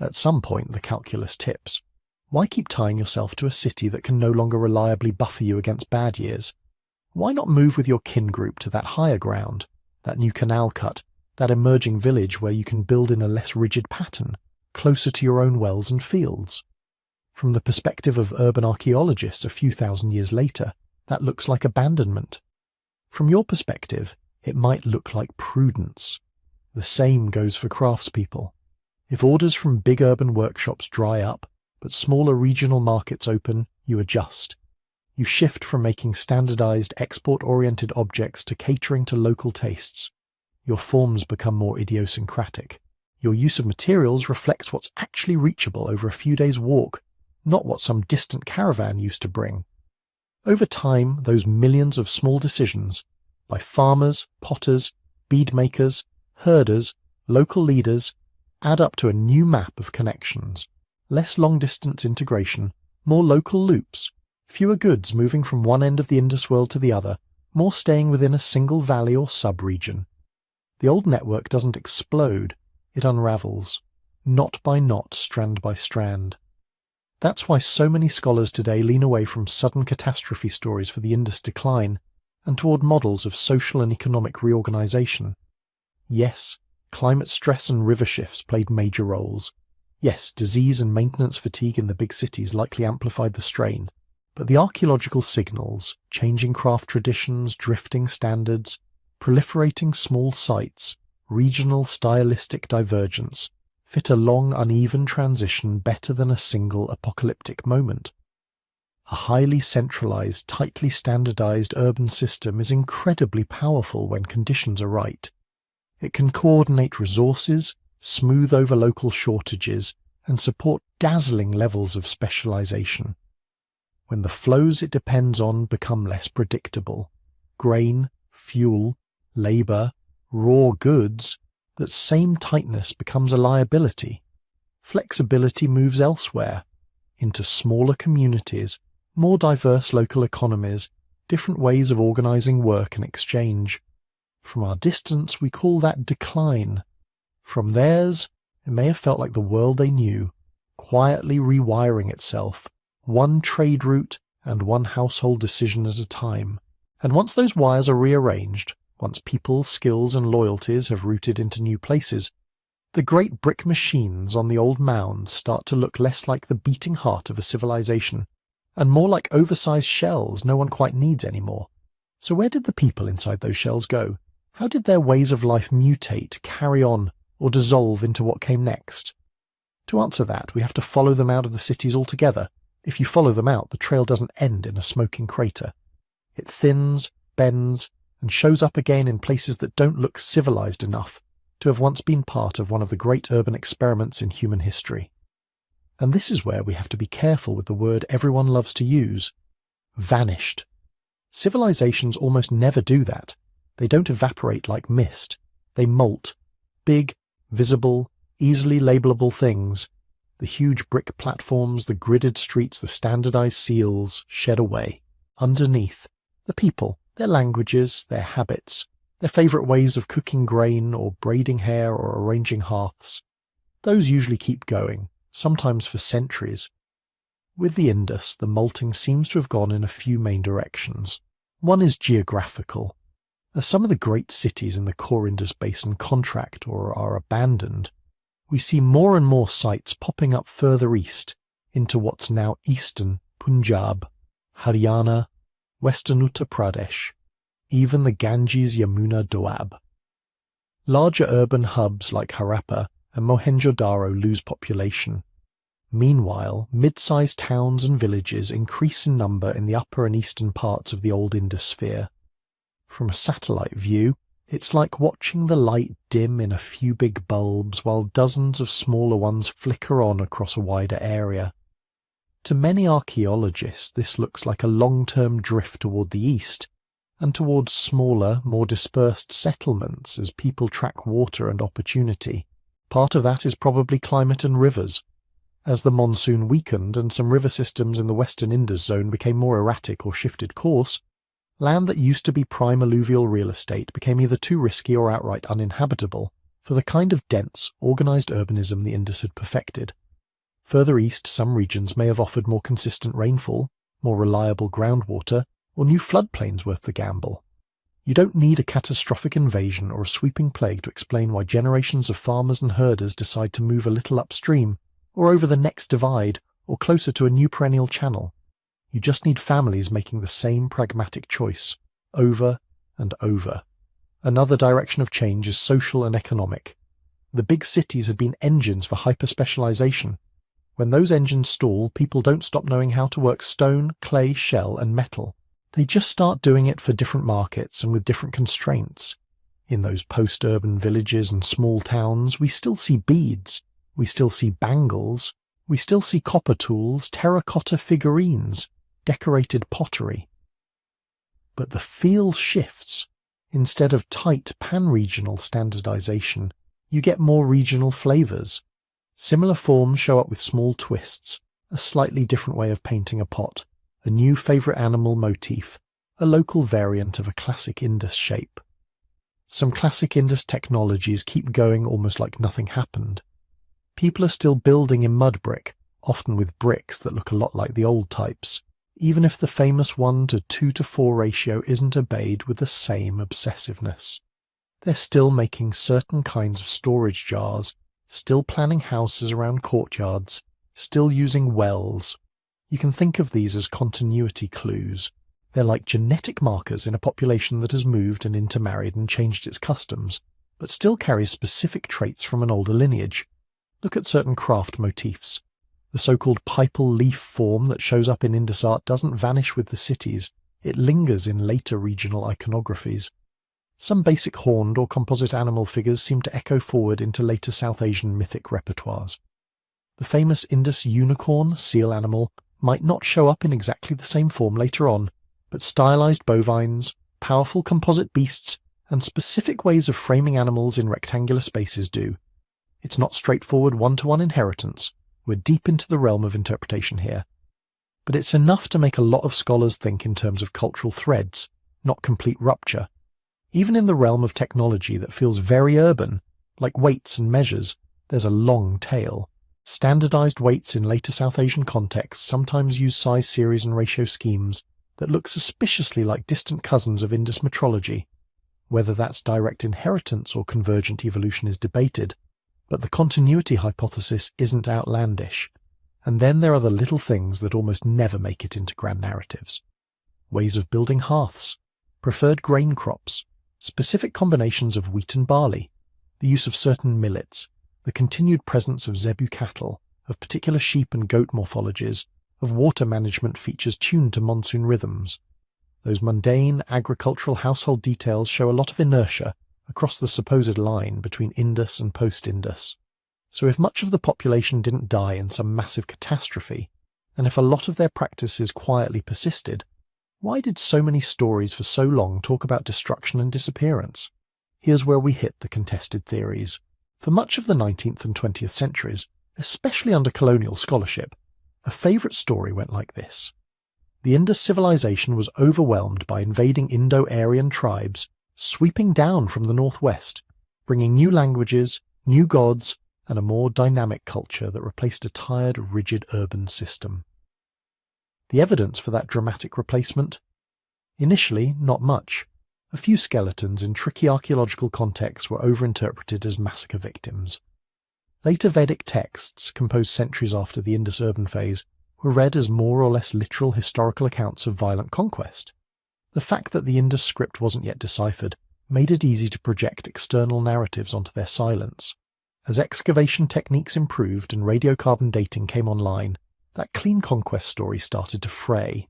At some point the calculus tips. Why keep tying yourself to a city that can no longer reliably buffer you against bad years? Why not move with your kin group to that higher ground, that new canal cut, that emerging village where you can build in a less rigid pattern, closer to your own wells and fields? From the perspective of urban archaeologists a few thousand years later, that looks like abandonment. From your perspective, it might look like prudence. The same goes for craftspeople. If orders from big urban workshops dry up, but smaller regional markets open, you adjust. You shift from making standardized, export-oriented objects to catering to local tastes. Your forms become more idiosyncratic. Your use of materials reflects what's actually reachable over a few days' walk, not what some distant caravan used to bring. Over time, those millions of small decisions, by farmers, potters, bead makers, herders, local leaders, add up to a new map of connections. Less long-distance integration, more local loops, fewer goods moving from one end of the Indus world to the other, more staying within a single valley or sub-region. The old network doesn't explode, it unravels, knot by knot, strand by strand. That's why so many scholars today lean away from sudden catastrophe stories for the Indus decline and toward models of social and economic reorganization. Yes, climate stress and river shifts played major roles. Yes, disease and maintenance fatigue in the big cities likely amplified the strain. But the archaeological signals, changing craft traditions, drifting standards, proliferating small sites, regional stylistic divergence, fit a long, uneven transition better than a single apocalyptic moment. A highly centralized, tightly standardized urban system is incredibly powerful when conditions are right. It can coordinate resources, smooth over local shortages, and support dazzling levels of specialization. When the flows it depends on become less predictable, grain, fuel, labor, raw goods, that same tightness becomes a liability. Flexibility moves elsewhere, into smaller communities, more diverse local economies, different ways of organizing work and exchange. From our distance, we call that decline. From theirs, it may have felt like the world they knew, quietly rewiring itself, one trade route and one household decision at a time. And once those wires are rearranged, once people, skills and loyalties have rooted into new places, the great brick machines on the old mounds start to look less like the beating heart of a civilization, and more like oversized shells no one quite needs anymore. So where did the people inside those shells go? How did their ways of life mutate, carry on, or dissolve into what came next? To answer that, we have to follow them out of the cities altogether. If you follow them out, the trail doesn't end in a smoking crater. It thins, bends, and shows up again in places that don't look civilized enough to have once been part of one of the great urban experiments in human history. And this is where we have to be careful with the word everyone loves to use, vanished. Civilizations almost never do that. They don't evaporate like mist. They molt. Big, visible, easily labelable things. The huge brick platforms, the gridded streets, the standardized seals shed away. Underneath, the people, their languages, their habits, their favourite ways of cooking grain or braiding hair or arranging hearths. Those usually keep going, sometimes for centuries. With the Indus, the molting seems to have gone in a few main directions. One is geographical. As some of the great cities in the core Indus basin contract or are abandoned, we see more and more sites popping up further east into what's now eastern Punjab, Haryana, western Uttar Pradesh, even the Ganges-Yamuna Doab. Larger urban hubs like Harappa and Mohenjo-Daro lose population. Meanwhile, mid-sized towns and villages increase in number in the upper and eastern parts of the old Indus sphere. From a satellite view, it's like watching the light dim in a few big bulbs while dozens of smaller ones flicker on across a wider area. To many archaeologists, this looks like a long-term drift toward the east, and towards smaller, more dispersed settlements as people track water and opportunity. Part of that is probably climate and rivers. As the monsoon weakened and some river systems in the western Indus zone became more erratic or shifted course, land that used to be prime alluvial real estate became either too risky or outright uninhabitable for the kind of dense, organised urbanism the Indus had perfected. Further east, some regions may have offered more consistent rainfall, more reliable groundwater, or new floodplains worth the gamble. You don't need a catastrophic invasion or a sweeping plague to explain why generations of farmers and herders decide to move a little upstream, or over the next divide, or closer to a new perennial channel. You just need families making the same pragmatic choice, over and over. Another direction of change is social and economic. The big cities had been engines for hyper-specialization. When those engines stall, people don't stop knowing how to work stone, clay, shell, and metal. They just start doing it for different markets and with different constraints. In those post-urban villages and small towns, we still see beads. We still see bangles, we still see copper tools, terracotta figurines, decorated pottery. But the feel shifts. Instead of tight pan-regional standardization, you get more regional flavours. Similar forms show up with small twists, a slightly different way of painting a pot, a new favourite animal motif, a local variant of a classic Indus shape. Some classic Indus technologies keep going almost like nothing happened. People are still building in mud brick, often with bricks that look a lot like the old types, even if the famous 1:2:4 ratio isn't obeyed with the same obsessiveness. They're still making certain kinds of storage jars, still planning houses around courtyards, still using wells. You can think of these as continuity clues. They're like genetic markers in a population that has moved and intermarried and changed its customs, but still carries specific traits from an older lineage. Look at certain craft motifs. The so-called pipal leaf form that shows up in Indus art doesn't vanish with the cities, it lingers in later regional iconographies. Some basic horned or composite animal figures seem to echo forward into later South Asian mythic repertoires. The famous Indus unicorn, seal animal, might not show up in exactly the same form later on, but stylized bovines, powerful composite beasts, and specific ways of framing animals in rectangular spaces do. It's not straightforward one-to-one inheritance. We're deep into the realm of interpretation here. But it's enough to make a lot of scholars think in terms of cultural threads, not complete rupture. Even in the realm of technology that feels very urban, like weights and measures, there's a long tail. Standardized weights in later South Asian contexts sometimes use size series and ratio schemes that look suspiciously like distant cousins of Indus metrology. Whether that's direct inheritance or convergent evolution is debated, but the continuity hypothesis isn't outlandish. And then there are the little things that almost never make it into grand narratives. Ways of building hearths, preferred grain crops, specific combinations of wheat and barley, the use of certain millets, the continued presence of zebu cattle, of particular sheep and goat morphologies, of water management features tuned to monsoon rhythms. Those mundane agricultural household details show a lot of inertia across the supposed line between Indus and post-Indus. So if much of the population didn't die in some massive catastrophe, and if a lot of their practices quietly persisted, Why did so many stories for so long talk about destruction and disappearance? Here's where we hit the contested theories. For much of the 19th and 20th centuries, especially under colonial scholarship, a favourite story went like this. The Indus civilization was overwhelmed by invading Indo-Aryan tribes sweeping down from the northwest, bringing new languages, new gods, and a more dynamic culture that replaced a tired, rigid urban system. The evidence for that dramatic replacement? Initially, not much. A few skeletons in tricky archaeological contexts were overinterpreted as massacre victims. Later Vedic texts, composed centuries after the Indus urban phase, were read as more or less literal historical accounts of violent conquest. The fact that the Indus script wasn't yet deciphered made it easy to project external narratives onto their silence. As excavation techniques improved and radiocarbon dating came online, that clean conquest story started to fray.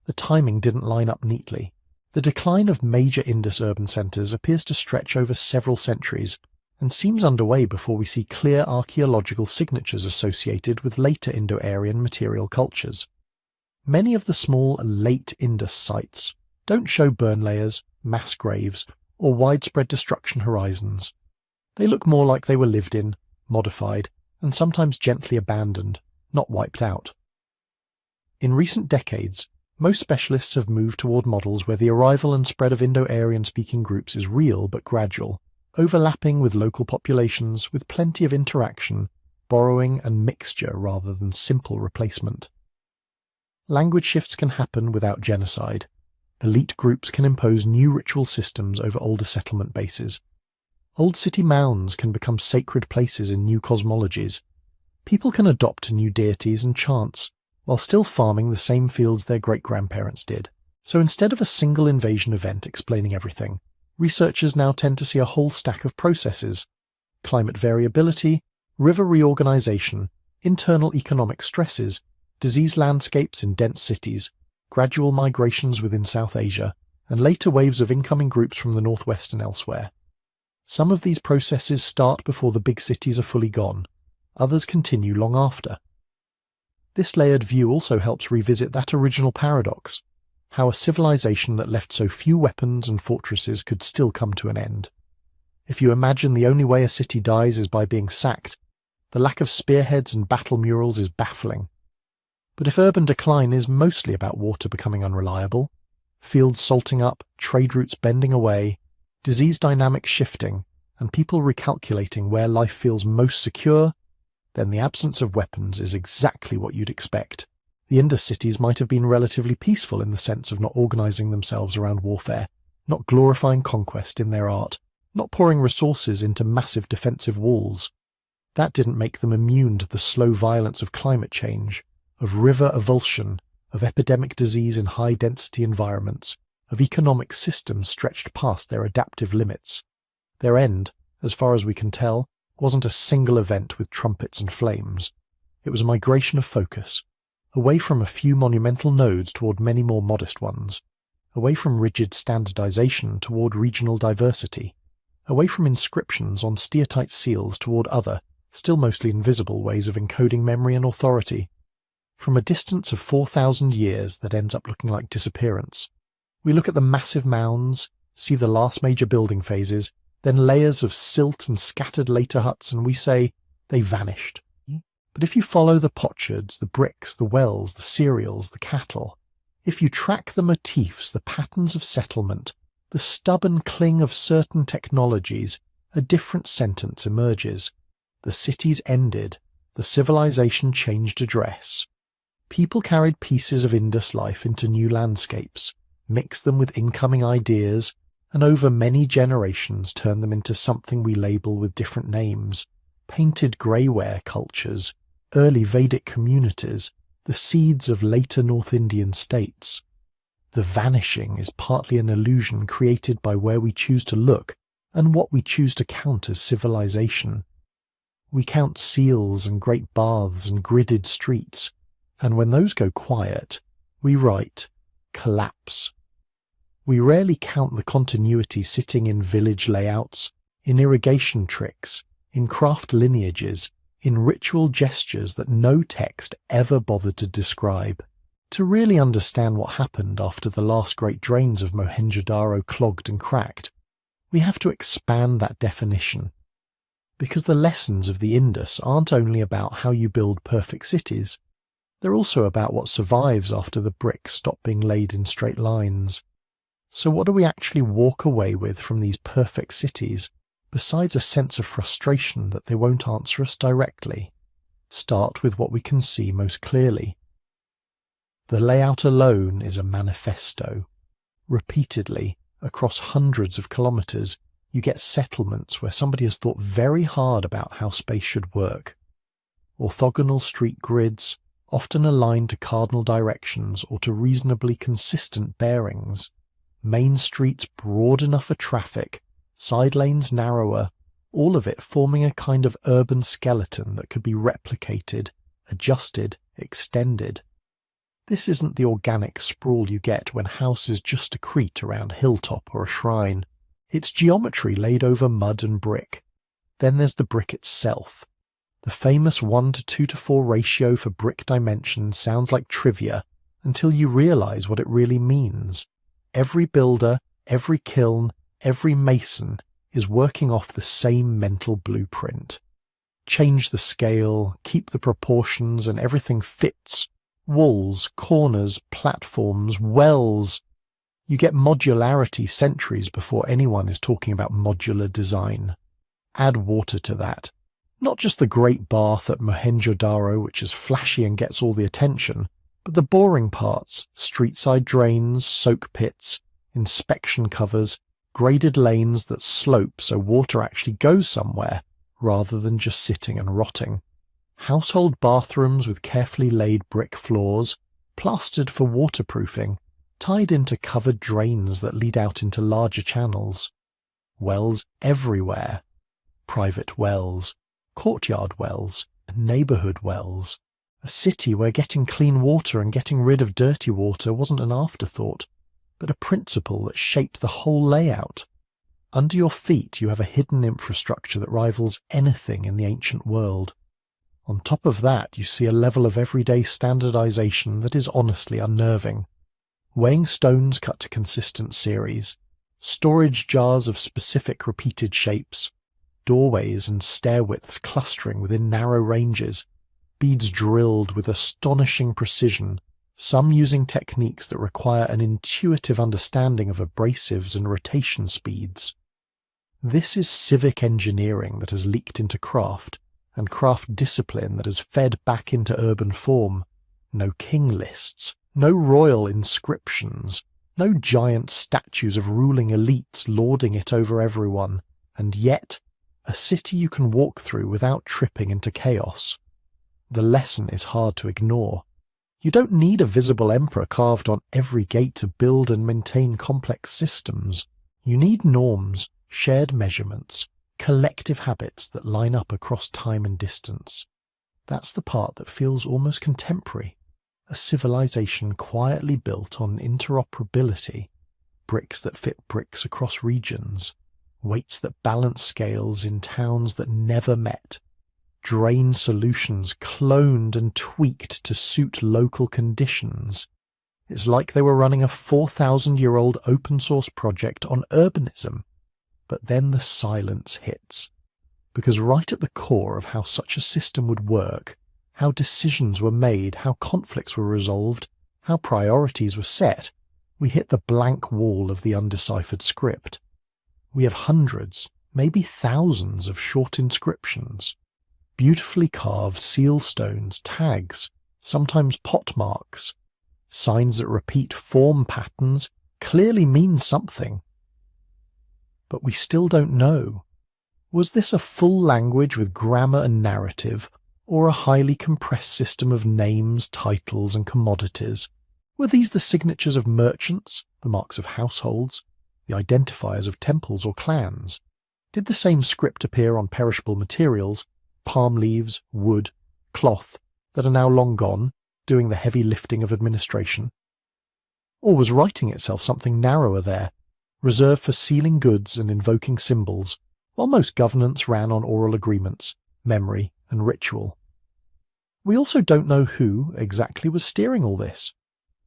The timing didn't line up neatly. The decline of major Indus urban centres appears to stretch over several centuries, and seems underway before we see clear archaeological signatures associated with later Indo-Aryan material cultures. Many of the small late Indus sites don't show burn layers, mass graves, or widespread destruction horizons. They look more like they were lived in, modified, and sometimes gently abandoned, not wiped out. In recent decades, most specialists have moved toward models where the arrival and spread of Indo-Aryan speaking groups is real but gradual, overlapping with local populations with plenty of interaction, borrowing and mixture rather than simple replacement. Language shifts can happen without genocide. Elite groups can impose new ritual systems over older settlement bases. Old city mounds can become sacred places in new cosmologies. People can adopt new deities and chants, while still farming the same fields their great-grandparents did. So instead of a single invasion event explaining everything, researchers now tend to see a whole stack of processes: climate variability, river reorganization, internal economic stresses, disease landscapes in dense cities, gradual migrations within South Asia, and later waves of incoming groups from the northwest and elsewhere. Some of these processes start before the big cities are fully gone. Others continue long after. This layered view also helps revisit that original paradox, how a civilization that left so few weapons and fortresses could still come to an end. If you imagine the only way a city dies is by being sacked, the lack of spearheads and battle murals is baffling. But if urban decline is mostly about water becoming unreliable, fields salting up, trade routes bending away, disease dynamics shifting, and people recalculating where life feels most secure, then the absence of weapons is exactly what you'd expect. The Indus cities might have been relatively peaceful in the sense of not organizing themselves around warfare, not glorifying conquest in their art, not pouring resources into massive defensive walls. That didn't make them immune to the slow violence of climate change, of river avulsion, of epidemic disease in high-density environments, of economic systems stretched past their adaptive limits. Their end, as far as we can tell, wasn't a single event with trumpets and flames. It was a migration of focus, away from a few monumental nodes toward many more modest ones, away from rigid standardization toward regional diversity, away from inscriptions on steatite seals toward other, still mostly invisible ways of encoding memory and authority. From a distance of 4,000 years that ends up looking like disappearance, we look at the massive mounds, see the last major building phases, then layers of silt and scattered later huts, and we say, they vanished. But if you follow the potsherds, the bricks, the wells, the cereals, the cattle, if you track the motifs, the patterns of settlement, the stubborn cling of certain technologies, a different sentence emerges. The cities ended, the civilization changed address. People carried pieces of Indus life into new landscapes, mixed them with incoming ideas, and over many generations turned them into something we label with different names: painted greyware cultures, early Vedic communities, the seeds of later North Indian states. The vanishing is partly an illusion created by where we choose to look and what we choose to count as civilization. We count seals and great baths and gridded streets, and when those go quiet, we write collapse. We rarely count the continuity sitting in village layouts, in irrigation tricks, in craft lineages, in ritual gestures that no text ever bothered to describe. To really understand what happened after the last great drains of Mohenjo-Daro clogged and cracked, we have to expand that definition. Because the lessons of the Indus aren't only about how you build perfect cities, they're also about what survives after the bricks stop being laid in straight lines. So what do we actually walk away with from these perfect cities, besides a sense of frustration that they won't answer us directly? Start with what we can see most clearly. The layout alone is a manifesto. Repeatedly, across hundreds of kilometres, you get settlements where somebody has thought very hard about how space should work. Orthogonal street grids, often aligned to cardinal directions or to reasonably consistent bearings. Main streets broad enough for traffic, side lanes narrower, all of it forming a kind of urban skeleton that could be replicated, adjusted, extended. This isn't the organic sprawl you get when houses just accrete around a hilltop or a shrine. It's geometry laid over mud and brick. Then there's the brick itself. The famous 1:2:4 ratio for brick dimensions sounds like trivia until you realise what it really means. Every builder, every kiln, every mason is working off the same mental blueprint. Change the scale, keep the proportions, and everything fits. Walls, corners, platforms, wells. You get modularity centuries before anyone is talking about modular design. Add water to that. Not just the great bath at Mohenjo-Daro, which is flashy and gets all the attention, but the boring parts, street-side drains, soak pits, inspection covers, graded lanes that slope so water actually goes somewhere, rather than just sitting and rotting. Household bathrooms with carefully laid brick floors, plastered for waterproofing, tied into covered drains that lead out into larger channels. Wells everywhere. Private wells, courtyard wells, neighbourhood wells. A city where getting clean water and getting rid of dirty water wasn't an afterthought, but a principle that shaped the whole layout. Under your feet you have a hidden infrastructure that rivals anything in the ancient world. On top of that, you see a level of everyday standardization that is honestly unnerving. Weighing stones cut to consistent series, storage jars of specific repeated shapes, doorways and stair widths clustering within narrow ranges, beads drilled with astonishing precision, some using techniques that require an intuitive understanding of abrasives and rotation speeds. This is civic engineering that has leaked into craft, and craft discipline that has fed back into urban form. No king lists, no royal inscriptions, no giant statues of ruling elites lording it over everyone, and yet a city you can walk through without tripping into chaos. The lesson is hard to ignore. You don't need a visible emperor carved on every gate to build and maintain complex systems. You need norms, shared measurements, collective habits that line up across time and distance. That's the part that feels almost contemporary. A civilization quietly built on interoperability, bricks that fit bricks across regions, weights that balance scales in towns that never met, drain solutions cloned and tweaked to suit local conditions. It's like they were running a 4,000-year-old open-source project on urbanism. But then the silence hits. Because right at the core of how such a system would work, how decisions were made, how conflicts were resolved, how priorities were set, we hit the blank wall of the undeciphered script. We have hundreds, maybe thousands of short inscriptions. Beautifully carved seal stones, tags, sometimes pot marks. Signs that repeat form patterns clearly mean something. But we still don't know. Was this a full language with grammar and narrative, or a highly compressed system of names, titles, and commodities? Were these the signatures of merchants, the marks of households, the identifiers of temples or clans? Did the same script appear on perishable materials, palm leaves, wood, cloth, that are now long gone, doing the heavy lifting of administration? Or was writing itself something narrower there, reserved for sealing goods and invoking symbols, while most governance ran on oral agreements, memory, and ritual? We also don't know who exactly was steering all this.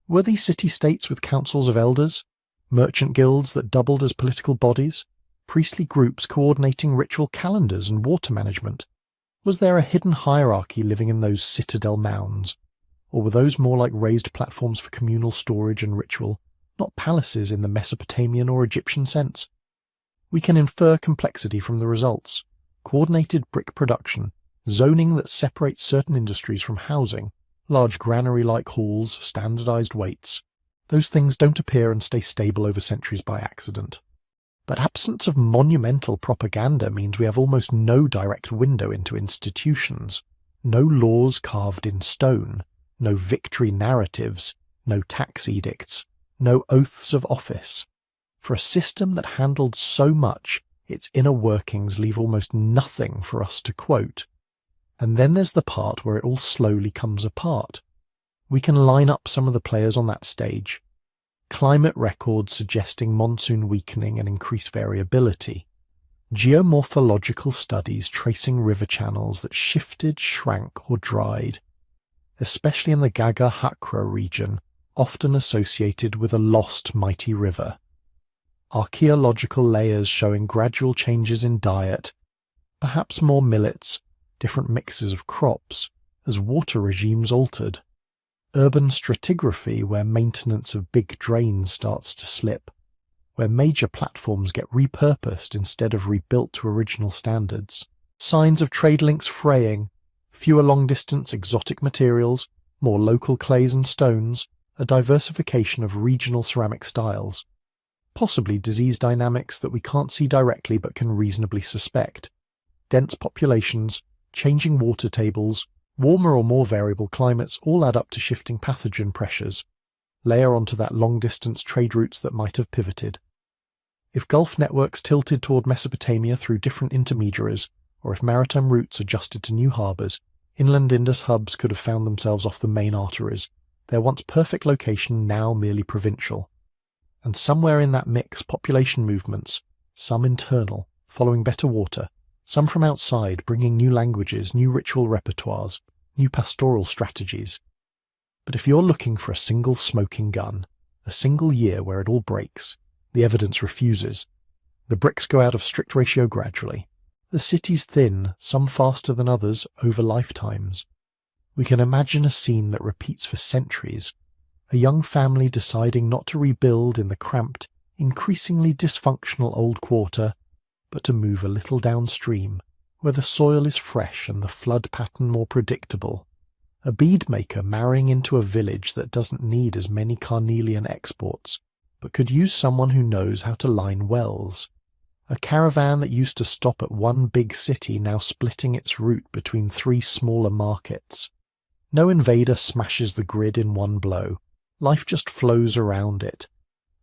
Were these city-states with councils of elders, merchant guilds that doubled as political bodies, priestly groups coordinating ritual calendars and water management? Was there a hidden hierarchy living in those citadel mounds? Or were those more like raised platforms for communal storage and ritual, not palaces in the Mesopotamian or Egyptian sense? We can infer complexity from the results: coordinated brick production, zoning that separates certain industries from housing, large granary-like halls, standardized weights. Those things don't appear and stay stable over centuries by accident. But absence of monumental propaganda means we have almost no direct window into institutions, no laws carved in stone, no victory narratives, no tax edicts, no oaths of office. For a system that handled so much, its inner workings leave almost nothing for us to quote. And then there's the part where it all slowly comes apart. We can line up some of the players on that stage. Climate records suggesting monsoon weakening and increased variability. Geomorphological studies tracing river channels that shifted, shrank, or dried, especially in the Gaga Hakra region, often associated with a lost mighty river. Archaeological layers showing gradual changes in diet, perhaps more millets, different mixes of crops, as water regimes altered. Urban stratigraphy where maintenance of big drains starts to slip, where major platforms get repurposed instead of rebuilt to original standards. Signs of trade links fraying, fewer long-distance exotic materials, more local clays and stones, a diversification of regional ceramic styles. Possibly disease dynamics that we can't see directly but can reasonably suspect. Dense populations, changing water tables, warmer or more variable climates all add up to shifting pathogen pressures. Layer onto that long-distance trade routes that might have pivoted. If Gulf networks tilted toward Mesopotamia through different intermediaries, or if maritime routes adjusted to new harbours, inland Indus hubs could have found themselves off the main arteries, their once perfect location now merely provincial. And somewhere in that mix, population movements, some internal, following better water, some from outside, bringing new languages, new ritual repertoires, new pastoral strategies. But if you're looking for a single smoking gun, a single year where it all breaks, the evidence refuses. The bricks go out of strict ratio gradually. The cities thin, some faster than others, over lifetimes. We can imagine a scene that repeats for centuries, a young family deciding not to rebuild in the cramped, increasingly dysfunctional old quarter, but to move a little downstream, where the soil is fresh and the flood pattern more predictable. A bead maker marrying into a village that doesn't need as many carnelian exports, but could use someone who knows how to line wells. A caravan that used to stop at one big city now splitting its route between 3 smaller markets. No invader smashes the grid in one blow. Life just flows around it.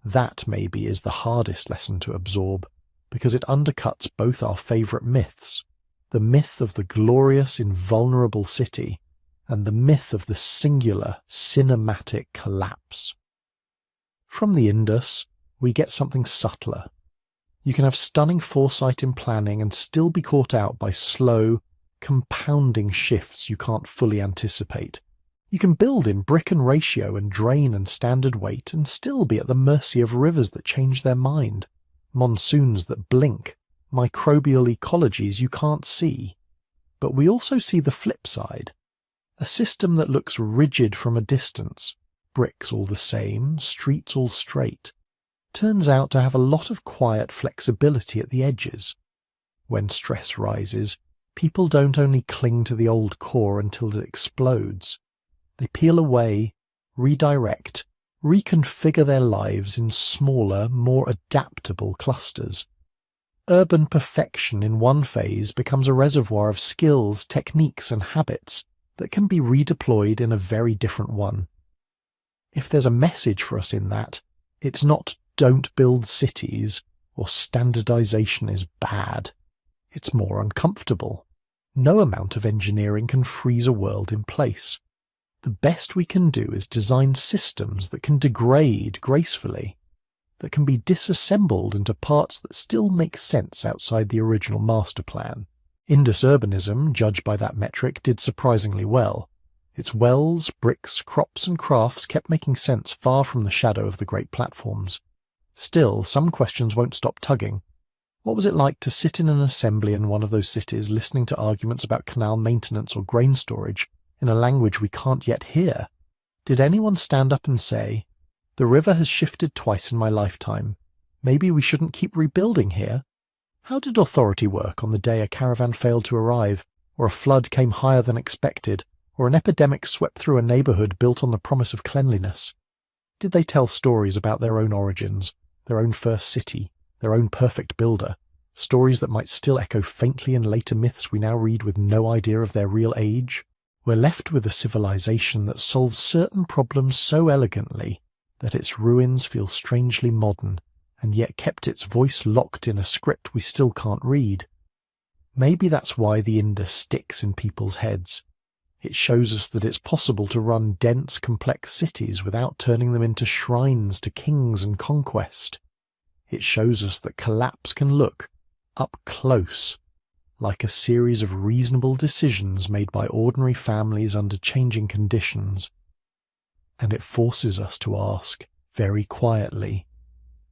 That, maybe, is the hardest lesson to absorb, because it undercuts both our favourite myths, the myth of the glorious, invulnerable city, and the myth of the singular, cinematic collapse. From the Indus, we get something subtler. You can have stunning foresight in planning and still be caught out by slow, compounding shifts you can't fully anticipate. You can build in brick and ratio and drain and standard weight and still be at the mercy of rivers that change their mind, monsoons that blink, microbial ecologies you can't see. But we also see the flip side. A system that looks rigid from a distance, bricks all the same, streets all straight, turns out to have a lot of quiet flexibility at the edges. When stress rises, people don't only cling to the old core until it explodes. They peel away, redirect, reconfigure their lives in smaller, more adaptable clusters. Urban perfection in one phase becomes a reservoir of skills, techniques and habits that can be redeployed in a very different one. If there's a message for us in that, it's not "don't build cities" or "standardization is bad." It's more uncomfortable. No amount of engineering can freeze a world in place. The best we can do is design systems that can degrade gracefully, that can be disassembled into parts that still make sense outside the original master plan. Indus urbanism, judged by that metric, did surprisingly well. Its wells, bricks, crops and crafts kept making sense far from the shadow of the great platforms. Still, some questions won't stop tugging. What was it like to sit in an assembly in one of those cities listening to arguments about canal maintenance or grain storage in a language we can't yet hear? Did anyone stand up and say, "The river has shifted twice in my lifetime. Maybe we shouldn't keep rebuilding here"? How did authority work on the day a caravan failed to arrive, or a flood came higher than expected, or an epidemic swept through a neighbourhood built on the promise of cleanliness? Did they tell stories about their own origins, their own first city, their own perfect builder, stories that might still echo faintly in later myths we now read with no idea of their real age? We're left with a civilization that solves certain problems so elegantly that its ruins feel strangely modern, and yet kept its voice locked in a script we still can't read. Maybe that's why the Indus sticks in people's heads. It shows us that it's possible to run dense, complex cities without turning them into shrines to kings and conquest. It shows us that collapse can look, up close, like a series of reasonable decisions made by ordinary families under changing conditions. And it forces us to ask, very quietly,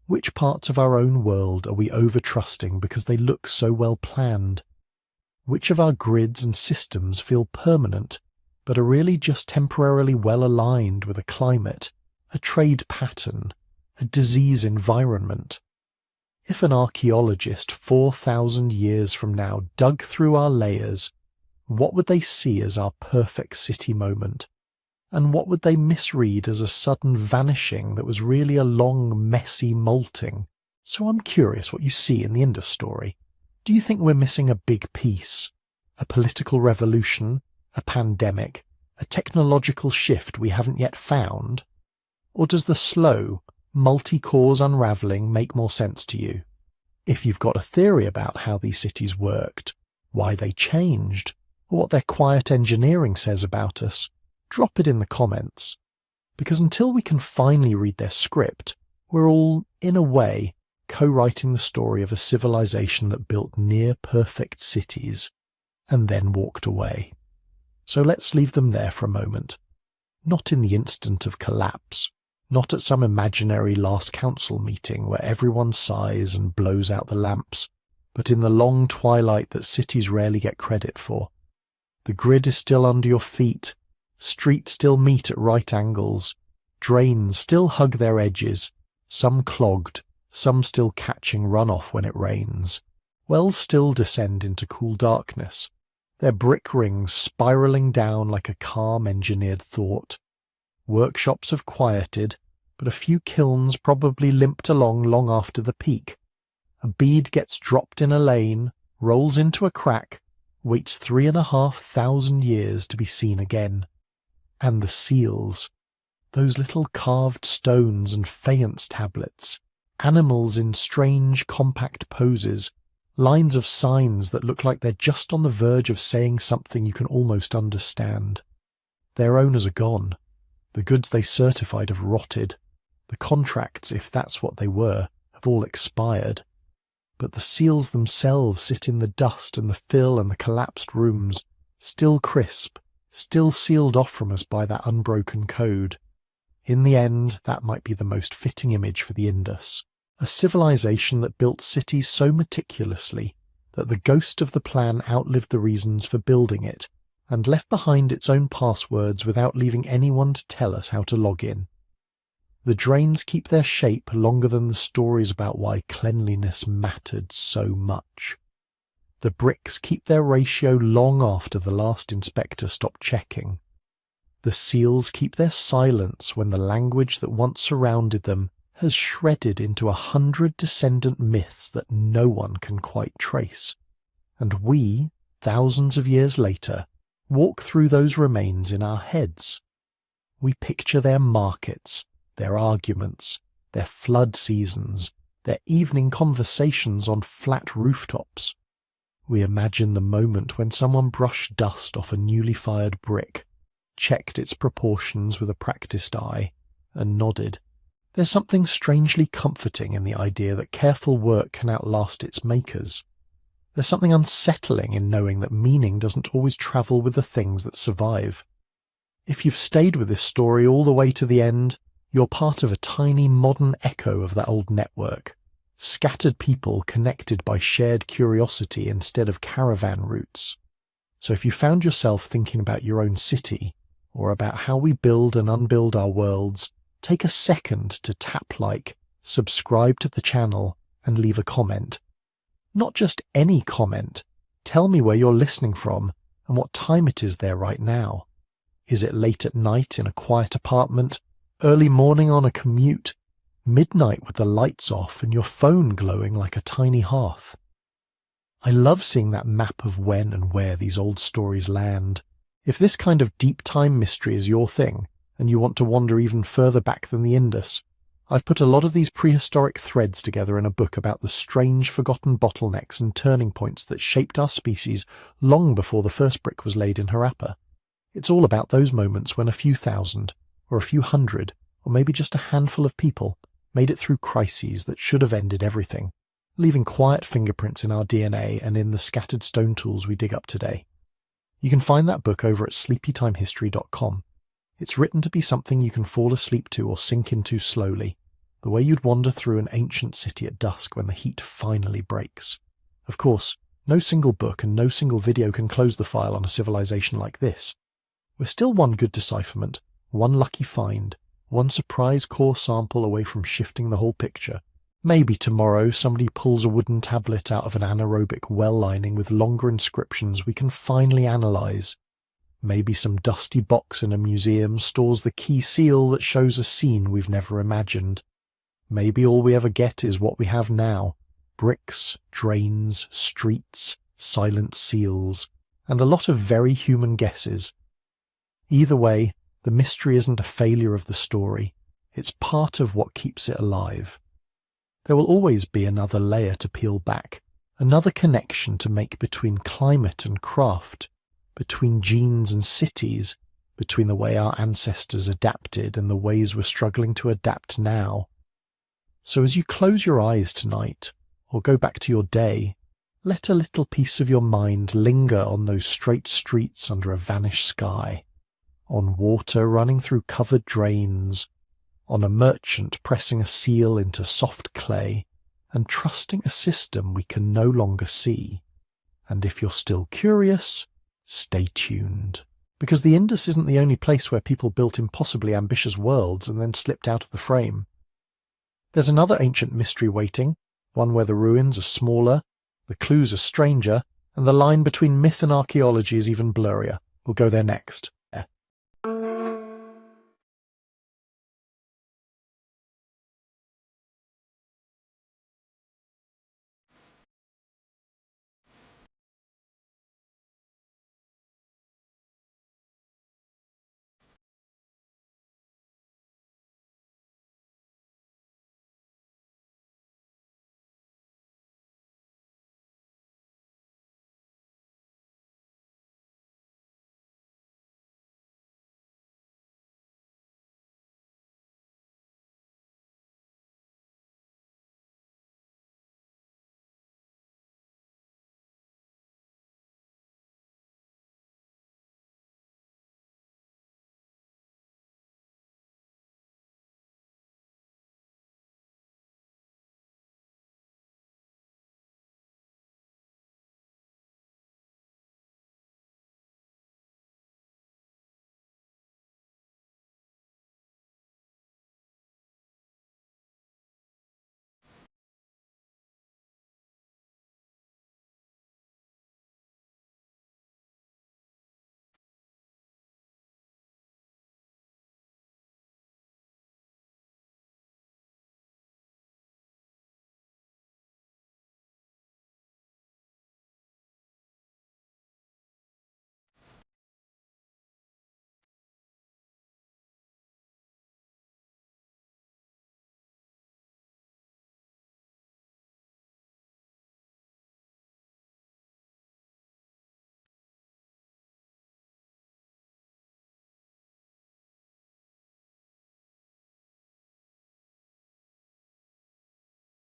which parts of our own world are we over-trusting because they look so well planned? Which of our grids and systems feel permanent, but are really just temporarily well aligned with a climate, a trade pattern, a disease environment? If an archaeologist 4,000 years from now dug through our layers, what would they see as our perfect city moment? And what would they misread as a sudden vanishing that was really a long, messy molting? So I'm curious what you see in the Indus story. Do you think we're missing a big piece? A political revolution? A pandemic? A technological shift we haven't yet found? Or does the slow, multi-cause unraveling make more sense to you? If you've got a theory about how these cities worked, why they changed, or what their quiet engineering says about us, drop it in the comments. Because until we can finally read their script, we're all, in a way, co-writing the story of a civilization that built near-perfect cities and then walked away. So let's leave them there for a moment. Not in the instant of collapse, not at some imaginary last council meeting where everyone sighs and blows out the lamps, but in the long twilight that cities rarely get credit for. The grid is still under your feet, streets still meet at right angles, drains still hug their edges, some clogged, some still catching runoff when it rains. Wells still descend into cool darkness, their brick rings spiralling down like a calm engineered thought. Workshops have quieted, but a few kilns probably limped along long after the peak. A bead gets dropped in a lane, rolls into a crack, waits 3,500 years to be seen again. And the seals, those little carved stones and faience tablets, animals in strange compact poses, lines of signs that look like they're just on the verge of saying something you can almost understand. Their owners are gone. The goods they certified have rotted. The contracts, if that's what they were, have all expired. But the seals themselves sit in the dust and the fill and the collapsed rooms, still crisp, still sealed off from us by that unbroken code. In the end, that might be the most fitting image for the Indus. A civilization that built cities so meticulously that the ghost of the plan outlived the reasons for building it, and left behind its own passwords without leaving anyone to tell us how to log in. The drains keep their shape longer than the stories about why cleanliness mattered so much. The bricks keep their ratio long after the last inspector stopped checking. The seals keep their silence when the language that once surrounded them has shredded into 100 descendant myths that no one can quite trace. And we, thousands of years later, walk through those remains in our heads. We picture their markets, their arguments, their flood seasons, their evening conversations on flat rooftops. We imagine the moment when someone brushed dust off a newly fired brick, checked its proportions with a practiced eye, and nodded. There's something strangely comforting in the idea that careful work can outlast its makers. There's something unsettling in knowing that meaning doesn't always travel with the things that survive. If you've stayed with this story all the way to the end, you're part of a tiny modern echo of that old network. Scattered people connected by shared curiosity instead of caravan routes. So if you found yourself thinking about your own city, or about how we build and unbuild our worlds, take a second to tap like, subscribe to the channel, and leave a comment. Not just any comment. Tell me where you're listening from and what time it is there right now. Is it late at night in a quiet apartment, early morning on a commute, midnight with the lights off and your phone glowing like a tiny hearth? I love seeing that map of when and where these old stories land. If this kind of deep time mystery is your thing, and you want to wander even further back than the Indus, I've put a lot of these prehistoric threads together in a book about the strange forgotten bottlenecks and turning points that shaped our species long before the first brick was laid in Harappa. It's all about those moments when a few thousand, or a few hundred, or maybe just a handful of people made it through crises that should have ended everything, leaving quiet fingerprints in our DNA and in the scattered stone tools we dig up today. You can find that book over at sleepytimehistory.com. It's written to be something you can fall asleep to or sink into slowly, the way you'd wander through an ancient city at dusk when the heat finally breaks. Of course, no single book and no single video can close the file on a civilization like this. We're still one good decipherment, one lucky find, one surprise core sample away from shifting the whole picture. Maybe tomorrow somebody pulls a wooden tablet out of an anaerobic well lining with longer inscriptions we can finally analyse. Maybe some dusty box in a museum stores the key seal that shows a scene we've never imagined. Maybe all we ever get is what we have now: bricks, drains, streets, silent seals, and a lot of very human guesses. Either way, the mystery isn't a failure of the story. It's part of what keeps it alive. There will always be another layer to peel back, another connection to make between climate and craft, between genes and cities, between the way our ancestors adapted and the ways we're struggling to adapt now. So as you close your eyes tonight, or go back to your day, let a little piece of your mind linger on those straight streets under a vanished sky, on water running through covered drains, on a merchant pressing a seal into soft clay and trusting a system we can no longer see. And if you're still curious, stay tuned. Because the Indus isn't the only place where people built impossibly ambitious worlds and then slipped out of the frame. There's another ancient mystery waiting, one where the ruins are smaller, the clues are stranger, and the line between myth and archaeology is even blurrier. We'll go there next.